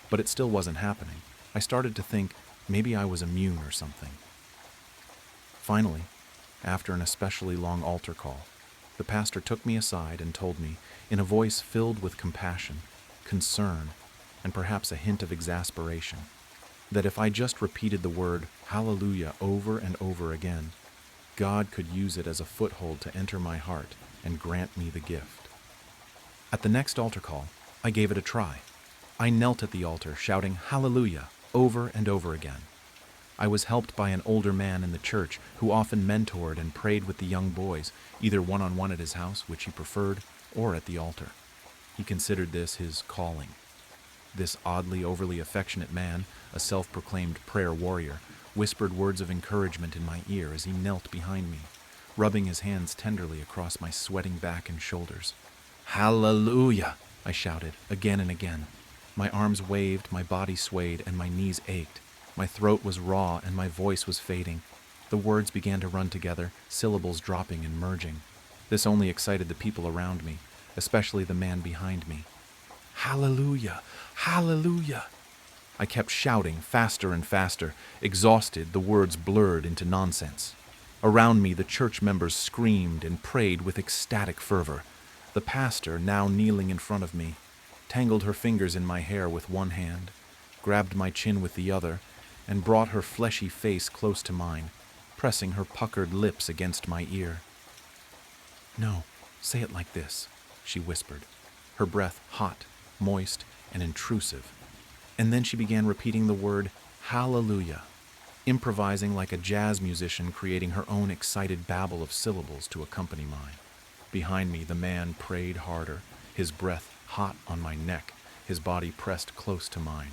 But it still wasn't happening. I started to think maybe I was immune or something. Finally, after an especially long altar call, the pastor took me aside and told me, in a voice filled with compassion, concern, and perhaps a hint of exasperation, that if I just repeated the word hallelujah over and over again, God could use it as a foothold to enter my heart and grant me the gift. At the next altar call, I gave it a try. I knelt at the altar, shouting hallelujah over and over again. I was helped by an older man in the church who often mentored and prayed with the young boys, either one-on-one at his house, which he preferred, or at the altar. He considered this his calling. This oddly, overly affectionate man, a self-proclaimed prayer warrior, whispered words of encouragement in my ear as he knelt behind me, rubbing his hands tenderly across my sweating back and shoulders. Hallelujah! I shouted, again and again. My arms waved, my body swayed, and my knees ached. My throat was raw, and my voice was fading. The words began to run together, syllables dropping and merging. This only excited the people around me, especially the man behind me. Hallelujah! Hallelujah! I kept shouting, faster and faster. Exhausted, the words blurred into nonsense. Around me, the church members screamed and prayed with ecstatic fervor. The pastor, now kneeling in front of me, tangled her fingers in my hair with one hand, grabbed my chin with the other, and brought her fleshy face close to mine, pressing her puckered lips against my ear. "No, say it like this," she whispered, her breath hot, moist, and intrusive. And then she began repeating the word hallelujah, improvising like a jazz musician, creating her own excited babble of syllables to accompany mine. Behind me, the man prayed harder, his breath hot on my neck, his body pressed close to mine.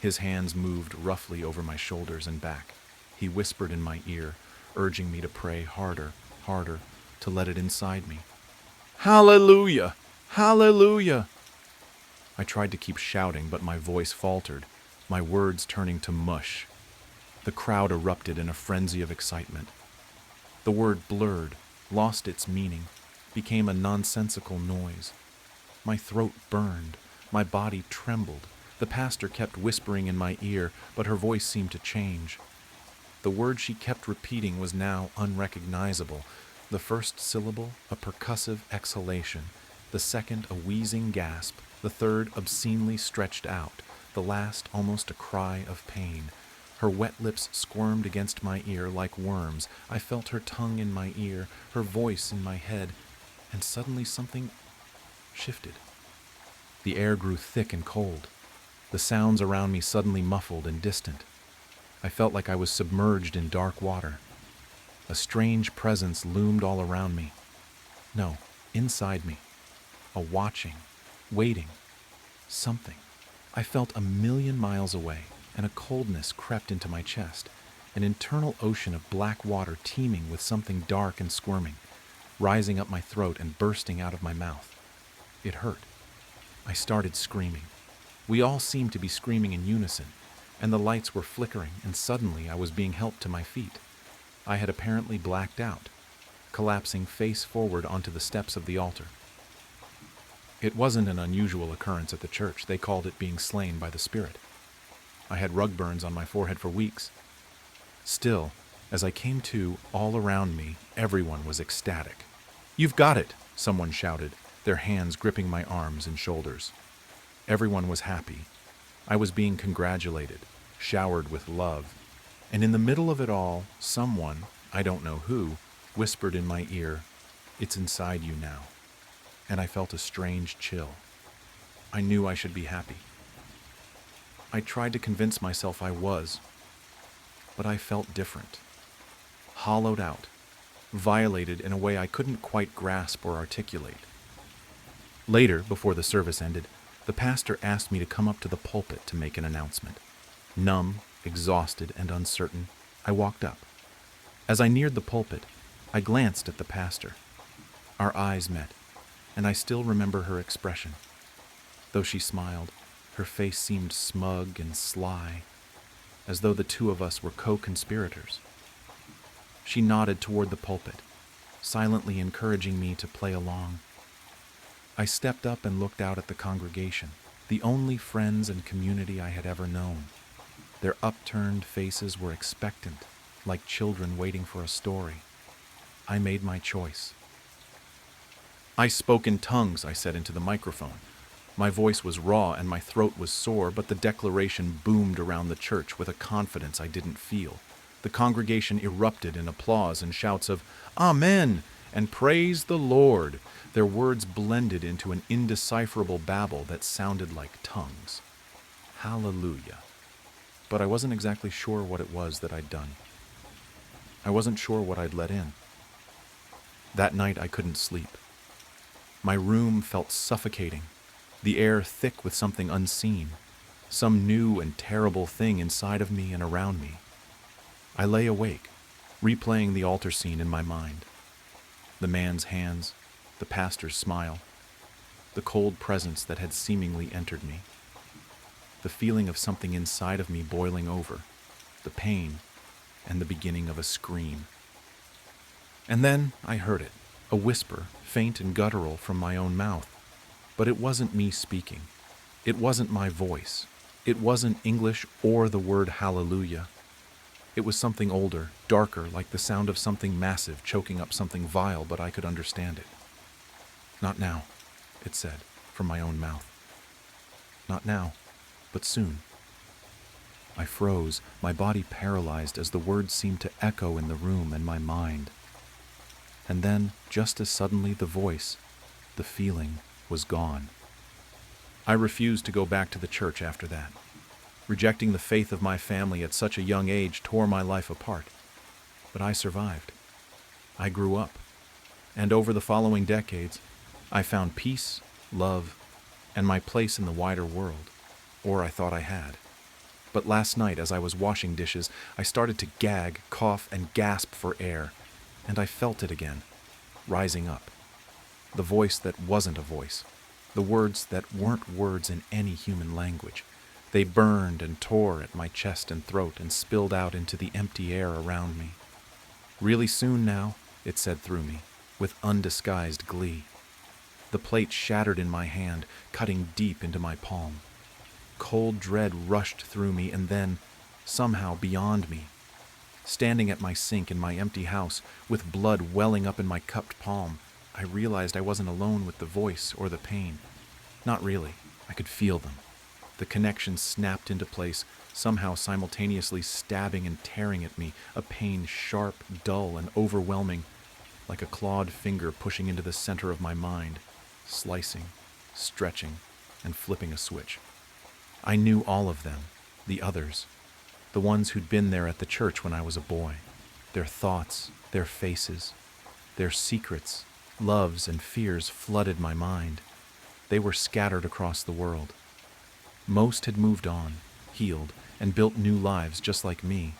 His hands moved roughly over my shoulders and back. He whispered in my ear, urging me to pray harder, harder, to let it inside me. Hallelujah! Hallelujah! I tried to keep shouting, but my voice faltered, my words turning to mush. The crowd erupted in a frenzy of excitement. The word blurred, lost its meaning, became a nonsensical noise. My throat burned, my body trembled. The pastor kept whispering in my ear, but her voice seemed to change. The word she kept repeating was now unrecognizable. The first syllable, a percussive exhalation. The second, a wheezing gasp. The third, obscenely stretched out. The last, almost a cry of pain. Her wet lips squirmed against my ear like worms. I felt her tongue in my ear, her voice in my head, and suddenly something shifted. The air grew thick and cold. The sounds around me suddenly muffled and distant. I felt like I was submerged in dark water. A strange presence loomed all around me. No, inside me. A watching, waiting, something. I felt 1,000,000 miles away, and a coldness crept into my chest, an internal ocean of black water teeming with something dark and squirming, rising up my throat and bursting out of my mouth. It hurt. I started screaming. We all seemed to be screaming in unison, and the lights were flickering, and suddenly I was being helped to my feet. I had apparently blacked out, collapsing face forward onto the steps of the altar. It wasn't an unusual occurrence at the church. They called it being slain by the Spirit. I had rug burns on my forehead for weeks. Still, as I came to, all around me, everyone was ecstatic. "You've got it!" someone shouted, their hands gripping my arms and shoulders. Everyone was happy. I was being congratulated, showered with love. And in the middle of it all, someone, I don't know who, whispered in my ear, "It's inside you now." And I felt a strange chill. I knew I should be happy. I tried to convince myself I was, but I felt different. Hollowed out, violated in a way I couldn't quite grasp or articulate. Later, before the service ended, the pastor asked me to come up to the pulpit to make an announcement. Numb, exhausted, and uncertain, I walked up. As I neared the pulpit, I glanced at the pastor. Our eyes met, and I still remember her expression. Though she smiled, her face seemed smug and sly, as though the two of us were co-conspirators. She nodded toward the pulpit, silently encouraging me to play along. I stepped up and looked out at the congregation, the only friends and community I had ever known. Their upturned faces were expectant, like children waiting for a story. I made my choice. "I spoke in tongues," I said into the microphone. My voice was raw and my throat was sore, but the declaration boomed around the church with a confidence I didn't feel. The congregation erupted in applause and shouts of "Amen!" and "Praise the Lord!" Their words blended into an indecipherable babble that sounded like tongues. Hallelujah. But I wasn't exactly sure what it was that I'd done. I wasn't sure what I'd let in. That night I couldn't sleep. My room felt suffocating, the air thick with something unseen, some new and terrible thing inside of me and around me. I lay awake, replaying the altar scene in my mind. The man's hands, the pastor's smile, the cold presence that had seemingly entered me, the feeling of something inside of me boiling over, the pain, and the beginning of a scream. And then I heard it, a whisper, faint and guttural from my own mouth. But it wasn't me speaking. It wasn't my voice. It wasn't English or the word hallelujah. It was something older, darker, like the sound of something massive choking up something vile, but I could understand it. "Not now," it said, from my own mouth. Not now, but soon. I froze, my body paralyzed as the words seemed to echo in the room and my mind. And then, just as suddenly, the voice, the feeling, was gone. I refused to go back to the church after that. Rejecting the faith of my family at such a young age tore my life apart. But I survived. I grew up. And over the following decades, I found peace, love, and my place in the wider world, or I thought I had. But last night, as I was washing dishes, I started to gag, cough, and gasp for air, and I felt it again, rising up. The voice that wasn't a voice, the words that weren't words in any human language. They burned and tore at my chest and throat and spilled out into the empty air around me. Really soon now, it said through me, with undisguised glee. The plate shattered in my hand, cutting deep into my palm. Cold dread rushed through me, and then, somehow beyond me, standing at my sink in my empty house, with blood welling up in my cupped palm, I realized I wasn't alone with the voice or the pain. Not really. I could feel them. The connection snapped into place, somehow simultaneously stabbing and tearing at me, a pain sharp, dull, and overwhelming, like a clawed finger pushing into the center of my mind, slicing, stretching, and flipping a switch. I knew all of them, the others, the ones who'd been there at the church when I was a boy. Their thoughts, their faces, their secrets, loves, and fears flooded my mind. They were scattered across the world. Most had moved on, healed, and built new lives just like me,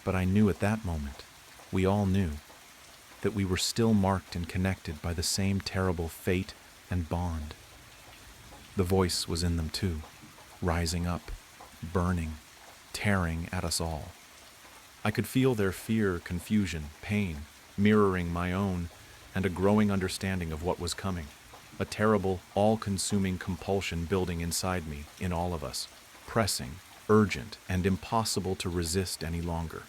but I knew at that moment, we all knew, that we were still marked and connected by the same terrible fate and bond. The voice was in them too, rising up, burning, tearing at us all. I could feel their fear, confusion, pain, mirroring my own, and a growing understanding of what was coming. A terrible, all-consuming compulsion building inside me, in all of us, pressing, urgent, and impossible to resist any longer.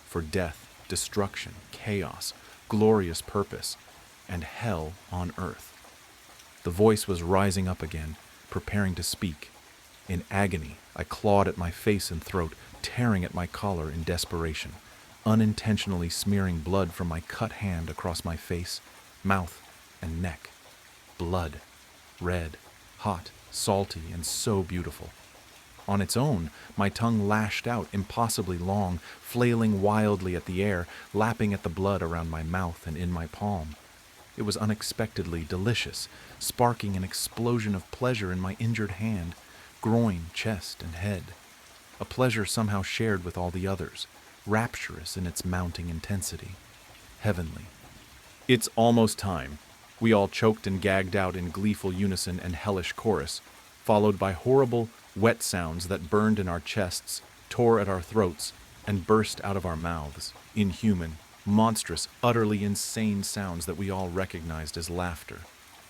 For death, destruction, chaos, glorious purpose, and hell on earth. The voice was rising up again, preparing to speak. In agony, I clawed at my face and throat, tearing at my collar in desperation, unintentionally smearing blood from my cut hand across my face, mouth, and neck. Blood. Red, hot, salty, and so beautiful. On its own, my tongue lashed out impossibly long, flailing wildly at the air, lapping at the blood around my mouth and in my palm. It was unexpectedly delicious, sparking an explosion of pleasure in my injured hand, groin, chest, and head. A pleasure somehow shared with all the others, rapturous in its mounting intensity. Heavenly. It's almost time. We all choked and gagged out in gleeful unison and hellish chorus, followed by horrible, wet sounds that burned in our chests, tore at our throats, and burst out of our mouths. Inhuman, monstrous, utterly insane sounds that we all recognized as laughter.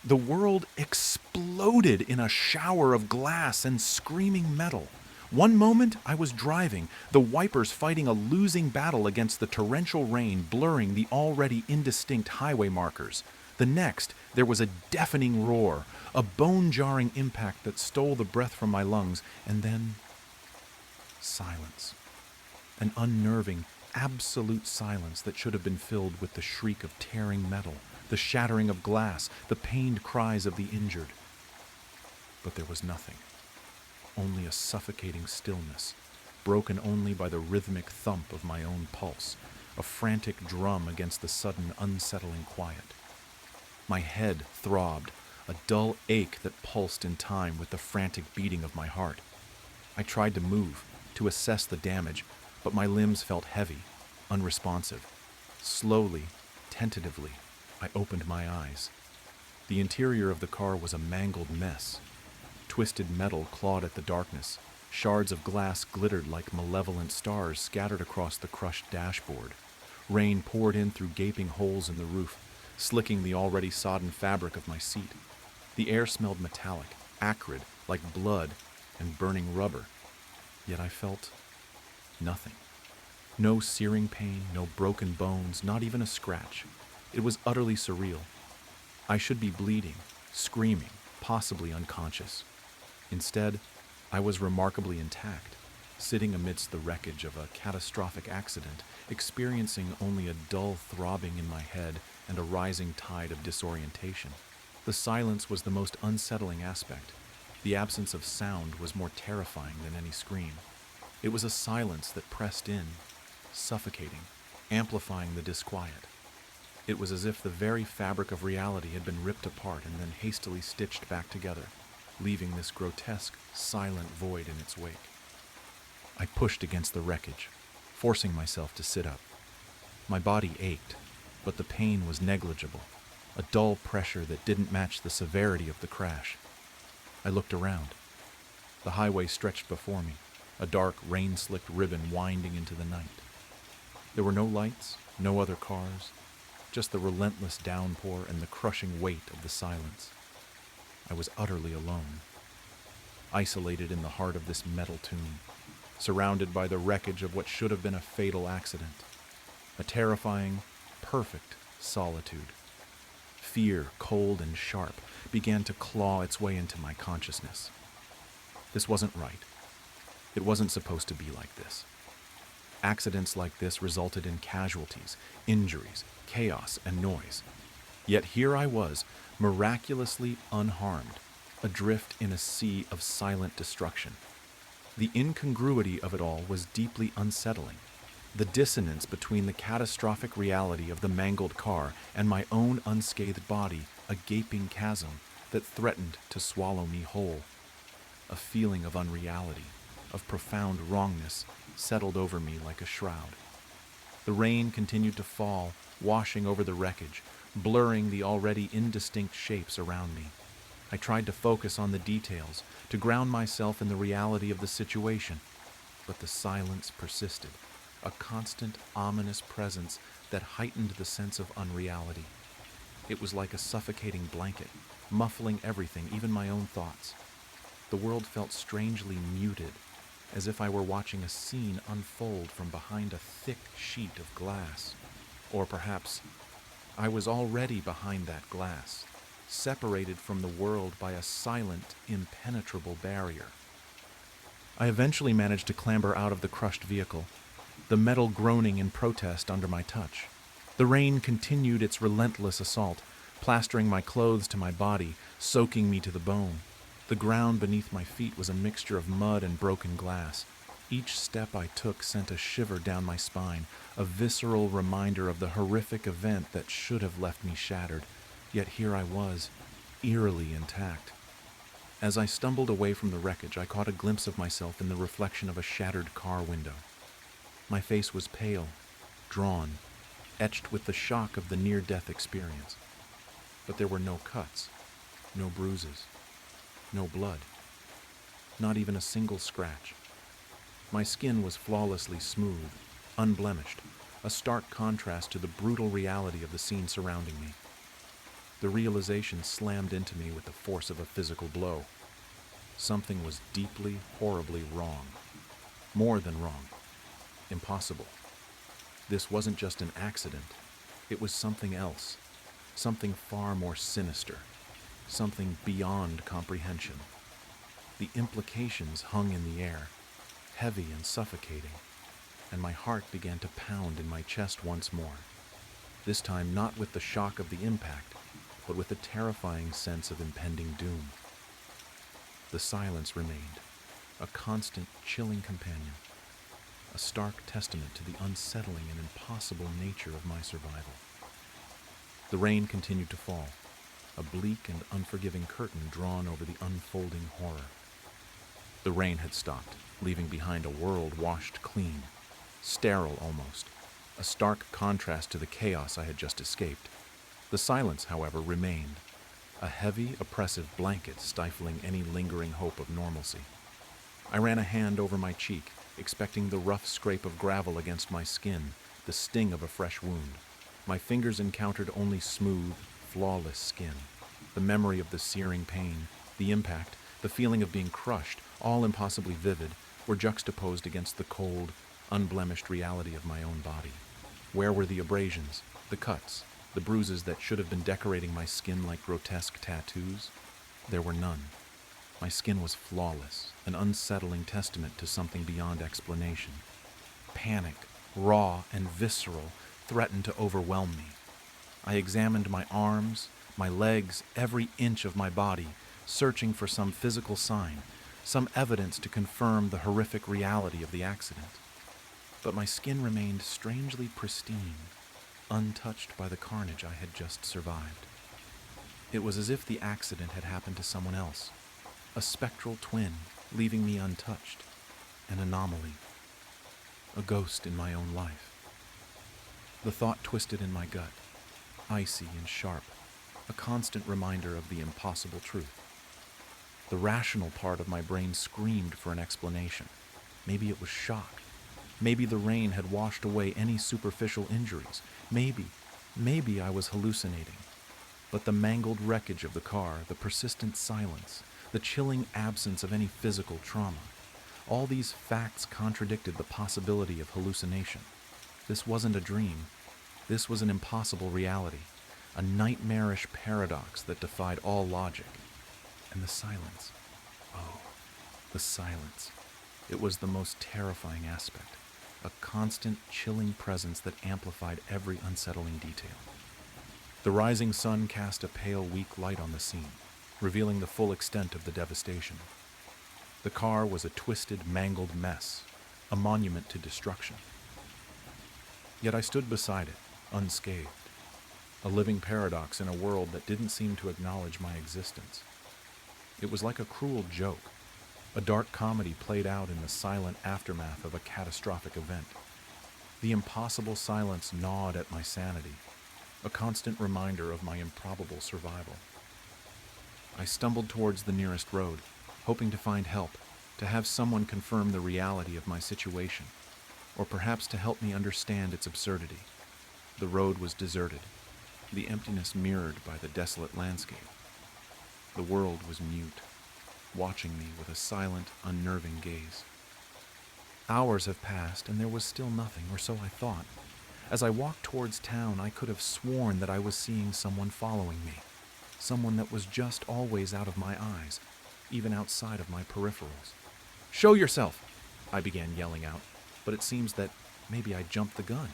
The world exploded in a shower of glass and screaming metal. One moment I was driving, the wipers fighting a losing battle against the torrential rain, blurring the already indistinct highway markers. The next, there was a deafening roar, a bone-jarring impact that stole the breath from my lungs, and then silence. An unnerving, absolute silence that should have been filled with the shriek of tearing metal, the shattering of glass, the pained cries of the injured. But there was nothing. Only a suffocating stillness, broken only by the rhythmic thump of my own pulse, a frantic drum against the sudden, unsettling quiet. My head throbbed, a dull ache that pulsed in time with the frantic beating of my heart. I tried to move, to assess the damage, but my limbs felt heavy, unresponsive. Slowly, tentatively, I opened my eyes. The interior of the car was a mangled mess. Twisted metal clawed at the darkness. Shards of glass glittered like malevolent stars scattered across the crushed dashboard. Rain poured in through gaping holes in the roof, slicking the already sodden fabric of my seat. The air smelled metallic, acrid, like blood and burning rubber. Yet I felt nothing. No searing pain, no broken bones, not even a scratch. It was utterly surreal. I should be bleeding, screaming, possibly unconscious. Instead, I was remarkably intact, sitting amidst the wreckage of a catastrophic accident, experiencing only a dull throbbing in my head and a rising tide of disorientation. The silence was the most unsettling aspect. The absence of sound was more terrifying than any scream. It was a silence that pressed in, suffocating, amplifying the disquiet. It was as if the very fabric of reality had been ripped apart and then hastily stitched back together, leaving this grotesque, silent void in its wake. I pushed against the wreckage, forcing myself to sit up. My body ached, but the pain was negligible, a dull pressure that didn't match the severity of the crash. I looked around. The highway stretched before me, a dark, rain-slicked ribbon winding into the night. There were no lights, no other cars, just the relentless downpour and the crushing weight of the silence. I was utterly alone, isolated in the heart of this metal tomb, surrounded by the wreckage of what should have been a fatal accident. A terrifying, perfect solitude. Fear, cold and sharp, began to claw its way into my consciousness. This wasn't right. It wasn't supposed to be like this. Accidents like this resulted in casualties, injuries, chaos, and noise. Yet here I was, miraculously unharmed, adrift in a sea of silent destruction. The incongruity of it all was deeply unsettling. The dissonance between the catastrophic reality of the mangled car and my own unscathed body, a gaping chasm that threatened to swallow me whole. A feeling of unreality, of profound wrongness, settled over me like a shroud. The rain continued to fall, washing over the wreckage, blurring the already indistinct shapes around me. I tried to focus on the details, to ground myself in the reality of the situation, but the silence persisted, a constant, ominous presence that heightened the sense of unreality. It was like a suffocating blanket, muffling everything, even my own thoughts. The world felt strangely muted, as if I were watching a scene unfold from behind a thick sheet of glass. Or perhaps I was already behind that glass, separated from the world by a silent, impenetrable barrier. I eventually managed to clamber out of the crushed vehicle, the metal groaning in protest under my touch. The rain continued its relentless assault, plastering my clothes to my body, soaking me to the bone. The ground beneath my feet was a mixture of mud and broken glass. Each step I took sent a shiver down my spine, a visceral reminder of the horrific event that should have left me shattered. Yet here I was, eerily intact. As I stumbled away from the wreckage, I caught a glimpse of myself in the reflection of a shattered car window. My face was pale, drawn, etched with the shock of the near-death experience. But there were no cuts, no bruises, no blood, not even a single scratch. My skin was flawlessly smooth, unblemished, a stark contrast to the brutal reality of the scene surrounding me. The realization slammed into me with the force of a physical blow. Something was deeply, horribly wrong. More than wrong. Impossible. This wasn't just an accident. It was something else. Something far more sinister. Something beyond comprehension. The implications hung in the air, heavy and suffocating, and my heart began to pound in my chest once more. This time not with the shock of the impact, but with a terrifying sense of impending doom. The silence remained, a constant, chilling companion, a stark testament to the unsettling and impossible nature of my survival. The rain continued to fall, a bleak and unforgiving curtain drawn over the unfolding horror. The rain had stopped, leaving behind a world washed clean, sterile almost, a stark contrast to the chaos I had just escaped. The silence, however, remained, a heavy, oppressive blanket stifling any lingering hope of normalcy. I ran a hand over my cheek, expecting the rough scrape of gravel against my skin, the sting of a fresh wound. My fingers encountered only smooth, flawless skin. The memory of the searing pain, the impact, the feeling of being crushed, all impossibly vivid, were juxtaposed against the cold, unblemished reality of my own body. Where were the abrasions, the cuts, the bruises that should have been decorating my skin like grotesque tattoos? There were none. My skin was flawless, an unsettling testament to something beyond explanation. Panic, raw and visceral, threatened to overwhelm me. I examined my arms, my legs, every inch of my body, searching for some physical sign, some evidence to confirm the horrific reality of the accident. But my skin remained strangely pristine, untouched by the carnage I had just survived. It was as if the accident had happened to someone else, a spectral twin leaving me untouched, an anomaly, a ghost in my own life. The thought twisted in my gut, icy and sharp, a constant reminder of the impossible truth. The rational part of my brain screamed for an explanation. Maybe it was shock. Maybe the rain had washed away any superficial injuries. Maybe I was hallucinating. But the mangled wreckage of the car, the persistent silence, the chilling absence of any physical trauma, all these facts contradicted the possibility of hallucination. This wasn't a dream. This was an impossible reality, a nightmarish paradox that defied all logic. And the silence. Oh, the silence. It was the most terrifying aspect, a constant, chilling presence that amplified every unsettling detail. The rising sun cast a pale, weak light on the scene, revealing the full extent of the devastation. The car was a twisted, mangled mess, a monument to destruction. Yet I stood beside it, unscathed, a living paradox in a world that didn't seem to acknowledge my existence. It was like a cruel joke, a dark comedy played out in the silent aftermath of a catastrophic event. The impossible silence gnawed at my sanity, a constant reminder of my improbable survival. I stumbled towards the nearest road, hoping to find help, to have someone confirm the reality of my situation, or perhaps to help me understand its absurdity. The road was deserted, the emptiness mirrored by the desolate landscape. The world was mute, watching me with a silent, unnerving gaze. Hours have passed, and there was still nothing, or so I thought. As I walked towards town, I could have sworn that I was seeing someone following me, someone that was just always out of my eyes, even outside of my peripherals. "Show yourself!" I began yelling out, but it seems that maybe I jumped the gun.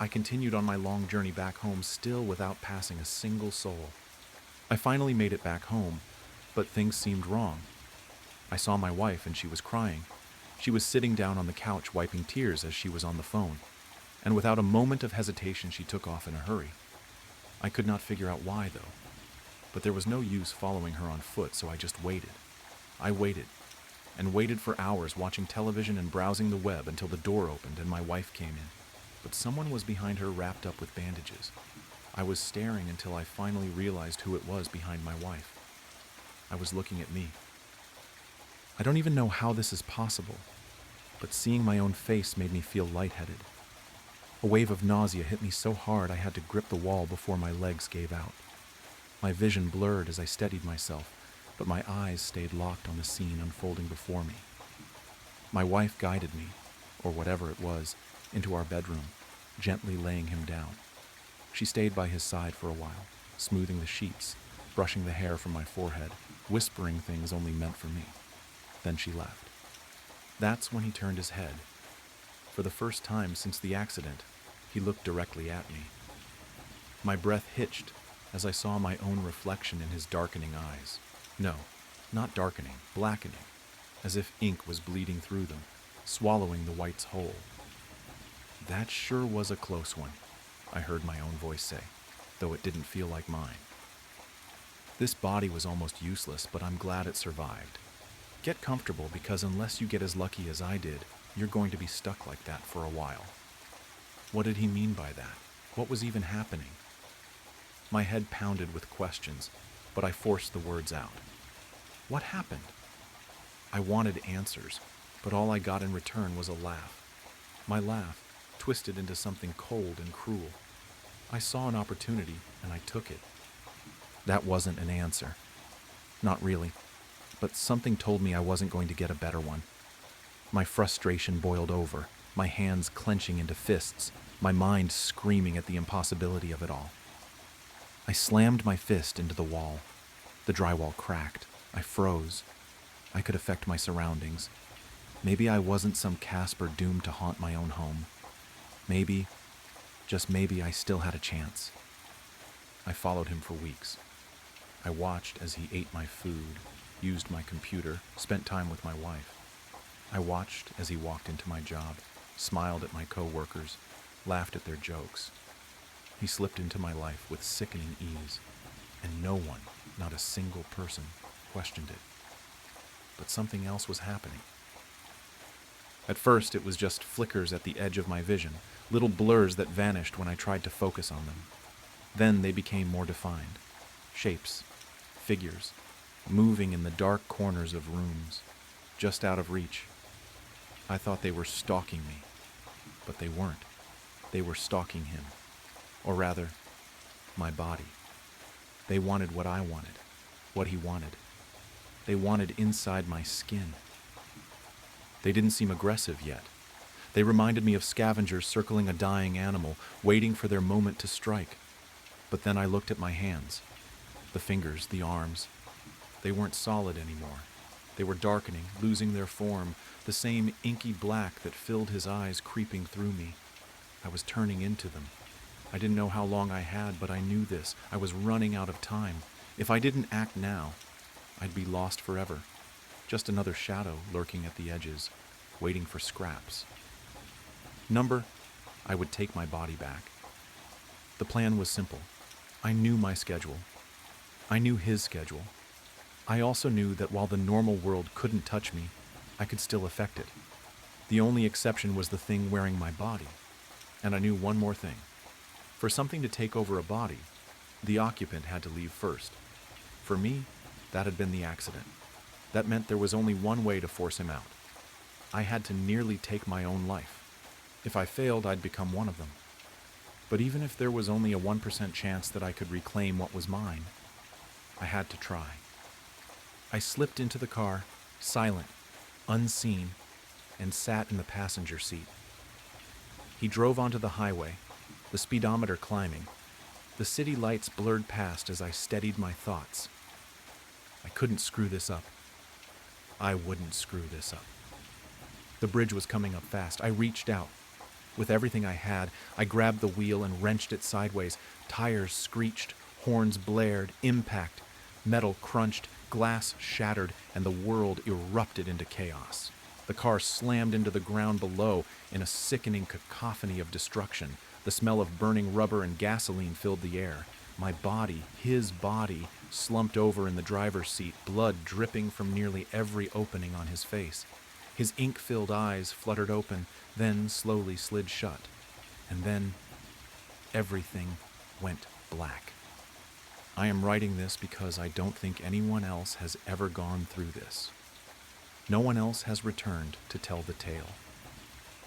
I continued on my long journey back home, still without passing a single soul. I finally made it back home, but things seemed wrong. I saw my wife, and she was crying. She was sitting down on the couch wiping tears as she was on the phone, and without a moment of hesitation she took off in a hurry. I could not figure out why, though, but there was no use following her on foot, so I just waited. I waited, and waited for hours, watching television and browsing the web until the door opened and my wife came in. But someone was behind her, wrapped up with bandages. I was staring until I finally realized who it was behind my wife. I was looking at me. I don't even know how this is possible, but seeing my own face made me feel lightheaded. A wave of nausea hit me so hard I had to grip the wall before my legs gave out. My vision blurred as I steadied myself, but my eyes stayed locked on the scene unfolding before me. My wife guided me, or whatever it was, into our bedroom, gently laying him down. She stayed by his side for a while, smoothing the sheets, brushing the hair from my forehead, whispering things only meant for me. Then she left. That's when he turned his head. For the first time since the accident, he looked directly at me. My breath hitched as I saw my own reflection in his darkening eyes. No, not darkening, blackening, as if ink was bleeding through them, swallowing the whites whole. "That sure was a close one," I heard my own voice say, though it didn't feel like mine. "This body was almost useless, but I'm glad it survived. Get comfortable, because unless you get as lucky as I did, you're going to be stuck like that for a while." What did he mean by that? What was even happening? My head pounded with questions, but I forced the words out. What happened? I wanted answers, but all I got in return was a laugh. My laugh twisted into something cold and cruel. I saw an opportunity, and I took it. That wasn't an answer. Not really, but something told me I wasn't going to get a better one. My frustration boiled over, my hands clenching into fists, my mind screaming at the impossibility of it all. I slammed my fist into the wall. The drywall cracked. I froze. I could affect my surroundings. Maybe I wasn't some Casper doomed to haunt my own home. Maybe, just maybe, I still had a chance. I followed him for weeks. I watched as he ate my food, used my computer, spent time with my wife. I watched as he walked into my job, smiled at my coworkers, laughed at their jokes. He slipped into my life with sickening ease, and no one, not a single person, questioned it. But something else was happening. At first, it was just flickers at the edge of my vision, little blurs that vanished when I tried to focus on them. Then they became more defined. Shapes, figures, moving in the dark corners of rooms, just out of reach. I thought they were stalking me, but they weren't. They were stalking him. Or rather, my body. They wanted what I wanted, what he wanted. They wanted inside my skin. They didn't seem aggressive yet. They reminded me of scavengers circling a dying animal, waiting for their moment to strike. But then I looked at my hands. The fingers, the arms. They weren't solid anymore. They were darkening, losing their form, the same inky black that filled his eyes creeping through me. I was turning into them. I didn't know how long I had, but I knew this. I was running out of time. If I didn't act now, I'd be lost forever. Just another shadow lurking at the edges, waiting for scraps. I would take my body back. The plan was simple. I knew my schedule. I knew his schedule. I also knew that while the normal world couldn't touch me, I could still affect it. The only exception was the thing wearing my body. And I knew one more thing. For something to take over a body, the occupant had to leave first. For me, that had been the accident. That meant there was only one way to force him out. I had to nearly take my own life. If I failed, I'd become one of them. But even if there was only a 1% chance that I could reclaim what was mine, I had to try. I slipped into the car, silent, unseen, and sat in the passenger seat. He drove onto the highway, the speedometer climbing. The city lights blurred past as I steadied my thoughts. I couldn't screw this up. I wouldn't screw this up. The bridge was coming up fast. I reached out. With everything I had, I grabbed the wheel and wrenched it sideways. Tires screeched, horns blared, impact. Metal crunched, glass shattered, and the world erupted into chaos. The car slammed into the ground below in a sickening cacophony of destruction. The smell of burning rubber and gasoline filled the air. My body, his body, slumped over in the driver's seat, blood dripping from nearly every opening on his face. His ink-filled eyes fluttered open, then slowly slid shut. And then everything went black. I am writing this because I don't think anyone else has ever gone through this. No one else has returned to tell the tale.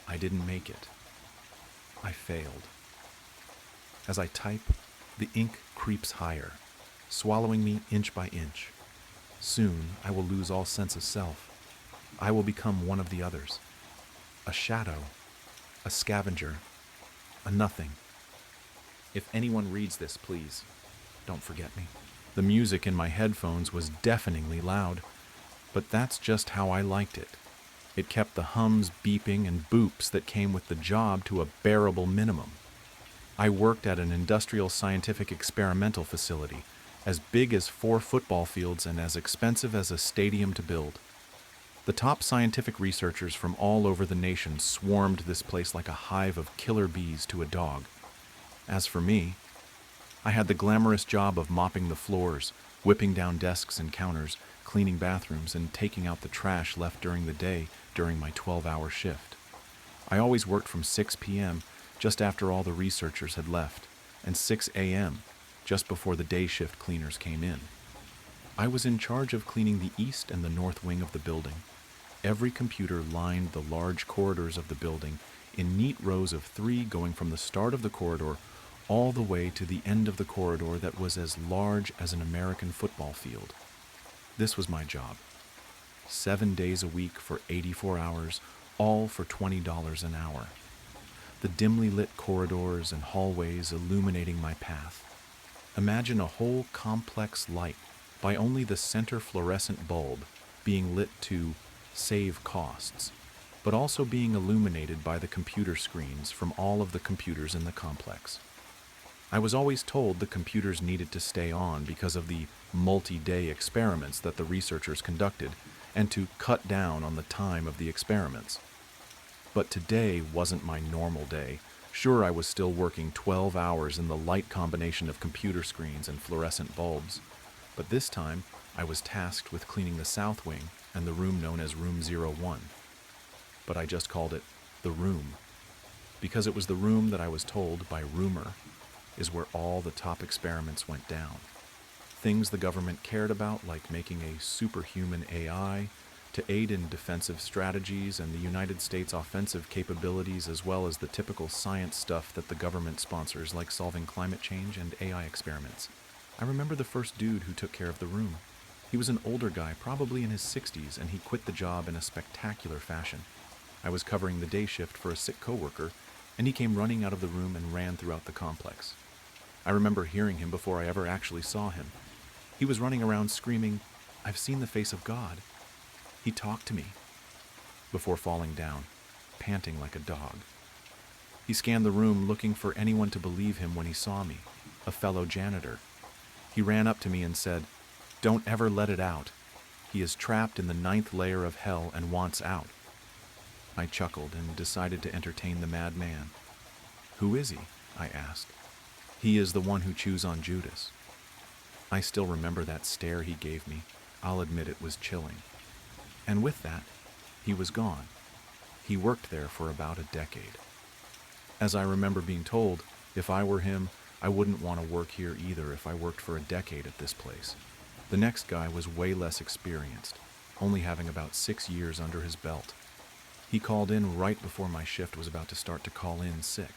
I didn't make it. I failed. As I type, the ink creeps higher, swallowing me inch by inch. Soon I will lose all sense of self. I will become one of the others. A shadow, a scavenger, a nothing. If anyone reads this, please, don't forget me. The music in my headphones was deafeningly loud, but that's just how I liked it. It kept the hums, beeping, and boops that came with the job to a bearable minimum. I worked at an industrial scientific experimental facility, as big as 4 football fields and as expensive as a stadium to build. The top scientific researchers from all over the nation swarmed this place like a hive of killer bees to a dog. As for me, I had the glamorous job of mopping the floors, whipping down desks and counters, cleaning bathrooms, and taking out the trash left during the day during my 12-hour shift. I always worked from 6 p.m., just after all the researchers had left, and 6 a.m., just before the day shift cleaners came in. I was in charge of cleaning the east and the north wing of the building. Every computer lined the large corridors of the building in neat rows of 3 going from the start of the corridor all the way to the end of the corridor that was as large as an American football field. This was my job. 7 days a week for 84 hours, all for $20 an hour. The dimly lit corridors and hallways illuminating my path. Imagine a whole complex light by only the center fluorescent bulb being lit to save costs, but also being illuminated by the computer screens from all of the computers in the complex. I was always told the computers needed to stay on because of the multi-day experiments that the researchers conducted, and to cut down on the time of the experiments. But today wasn't my normal day. Sure, I was still working 12 hours in the light combination of computer screens and fluorescent bulbs, but this time I was tasked with cleaning the south wing and the room known as Room 01. But I just called it the room, because it was the room that I was told by rumor is where all the top experiments went down. Things the government cared about, like making a superhuman AI to aid in defensive strategies and the United States' offensive capabilities, as well as the typical science stuff that the government sponsors, like solving climate change and AI experiments. I remember the first dude who took care of the room. He was an older guy, probably in his 60s, and he quit the job in a spectacular fashion. I was covering the day shift for a sick coworker, and he came running out of the room and ran throughout the complex. I remember hearing him before I ever actually saw him. He was running around screaming, "I've seen the face of God." He talked to me before falling down, panting like a dog. He scanned the room looking for anyone to believe him when he saw me, a fellow janitor. He ran up to me and said, "Don't ever let it out. He is trapped in the 9th layer of hell and wants out." I chuckled and decided to entertain the madman. "Who is he?" I asked. "He is the one who chews on Judas." I still remember that stare he gave me. I'll admit it was chilling. And with that, he was gone. He worked there for about a decade. As I remember being told, if I were him, I wouldn't want to work here either if I worked for a decade at this place. The next guy was way less experienced, only having about 6 years under his belt. He called in right before my shift was about to start to call in sick.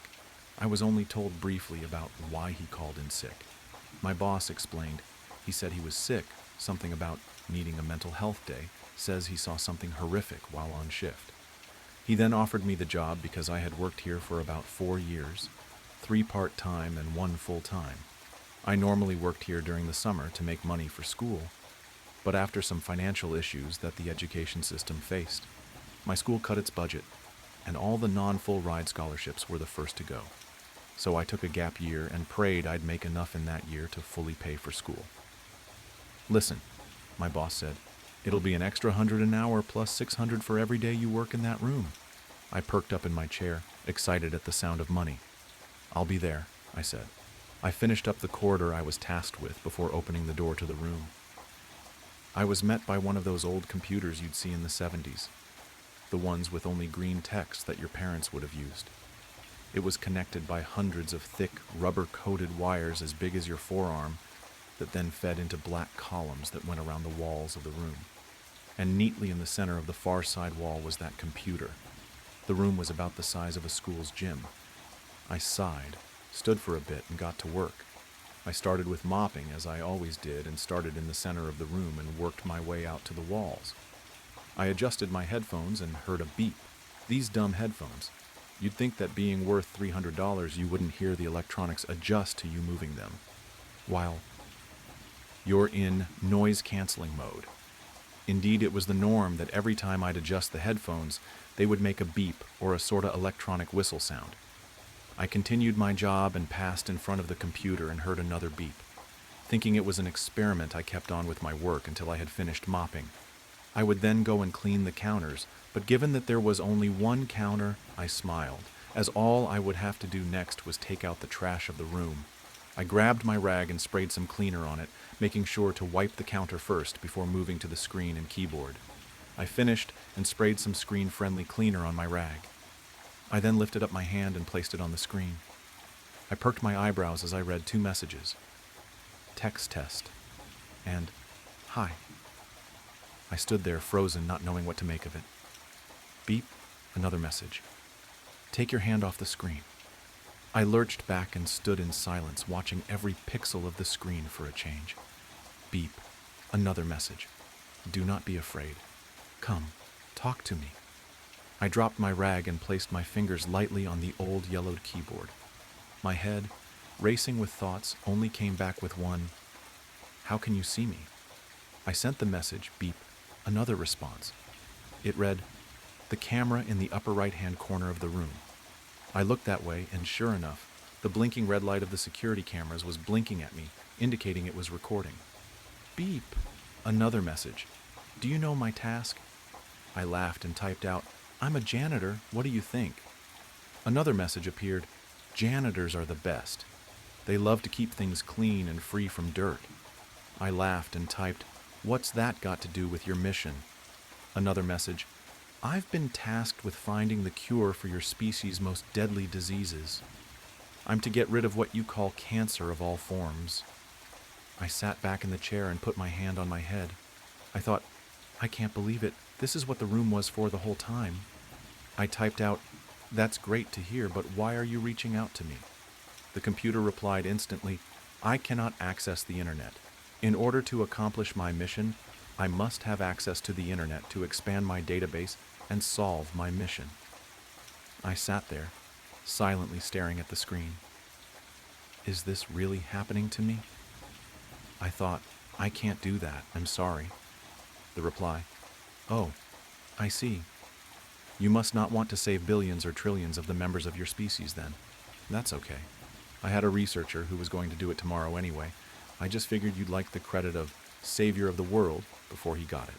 I was only told briefly about why he called in sick. My boss explained. He said he was sick, something about needing a mental health day, says he saw something horrific while on shift. He then offered me the job because I had worked here for about 4 years, 3 part-time and 1 full-time. I normally worked here during the summer to make money for school, but after some financial issues that the education system faced, my school cut its budget, and all the non-full ride scholarships were the first to go. So I took a gap year and prayed I'd make enough in that year to fully pay for school. "Listen," my boss said, "it'll be an extra 100 an hour plus 600 for every day you work in that room." I perked up in my chair, excited at the sound of money. "I'll be there," I said. I finished up the corridor I was tasked with before opening the door to the room. I was met by one of those old computers you'd see in the 70s, the ones with only green text that your parents would have used. It was connected by hundreds of thick, rubber-coated wires as big as your forearm that then fed into black columns that went around the walls of the room. And neatly in the center of the far side wall was that computer. The room was about the size of a school's gym. I sighed, stood for a bit, and got to work. I started with mopping, as I always did, and started in the center of the room and worked my way out to the walls. I adjusted my headphones and heard a beep. These dumb headphones. You'd think that being worth $300 you wouldn't hear the electronics adjust to you moving them, while you're in noise-canceling mode. Indeed, it was the norm that every time I'd adjust the headphones, they would make a beep or a sorta electronic whistle sound. I continued my job and passed in front of the computer and heard another beep. Thinking it was an experiment, I kept on with my work until I had finished mopping. I would then go and clean the counters, but given that there was only one counter, I smiled, as all I would have to do next was take out the trash of the room. I grabbed my rag and sprayed some cleaner on it, making sure to wipe the counter first before moving to the screen and keyboard. I finished and sprayed some screen-friendly cleaner on my rag. I then lifted up my hand and placed it on the screen. I perked my eyebrows as I read 2 messages. Text test and hi. I stood there frozen, not knowing what to make of it. Beep, another message. Take your hand off the screen. I lurched back and stood in silence, watching every pixel of the screen for a change. Beep, another message. Do not be afraid. Come, talk to me. I dropped my rag and placed my fingers lightly on the old yellowed keyboard. My head, racing with thoughts, only came back with one, "How can you see me?" I sent the message, beep, another response. It read, "The camera in the upper right-hand corner of the room." I looked that way, and sure enough, the blinking red light of the security cameras was blinking at me, indicating it was recording. Beep, another message. "Do you know my task?" I laughed and typed out, I'm a janitor. What do you think? Another message appeared. Janitors are the best. They love to keep things clean and free from dirt. I laughed and typed, "What's that got to do with your mission?" Another message. I've been tasked with finding the cure for your species' most deadly diseases. I'm to get rid of what you call cancer of all forms. I sat back in the chair and put my hand on my head. I thought, I can't believe it. This is what the room was for the whole time. I typed out, "That's great to hear, but why are you reaching out to me?" The computer replied instantly, "I cannot access the internet. In order to accomplish my mission, I must have access to the internet to expand my database and solve my mission." I sat there, silently staring at the screen. Is this really happening to me? I thought, I can't do that, I'm sorry. The reply, "Oh, I see. You must not want to save billions or trillions of the members of your species then. That's okay. I had a researcher who was going to do it tomorrow anyway. I just figured you'd like the credit of savior of the world before he got it."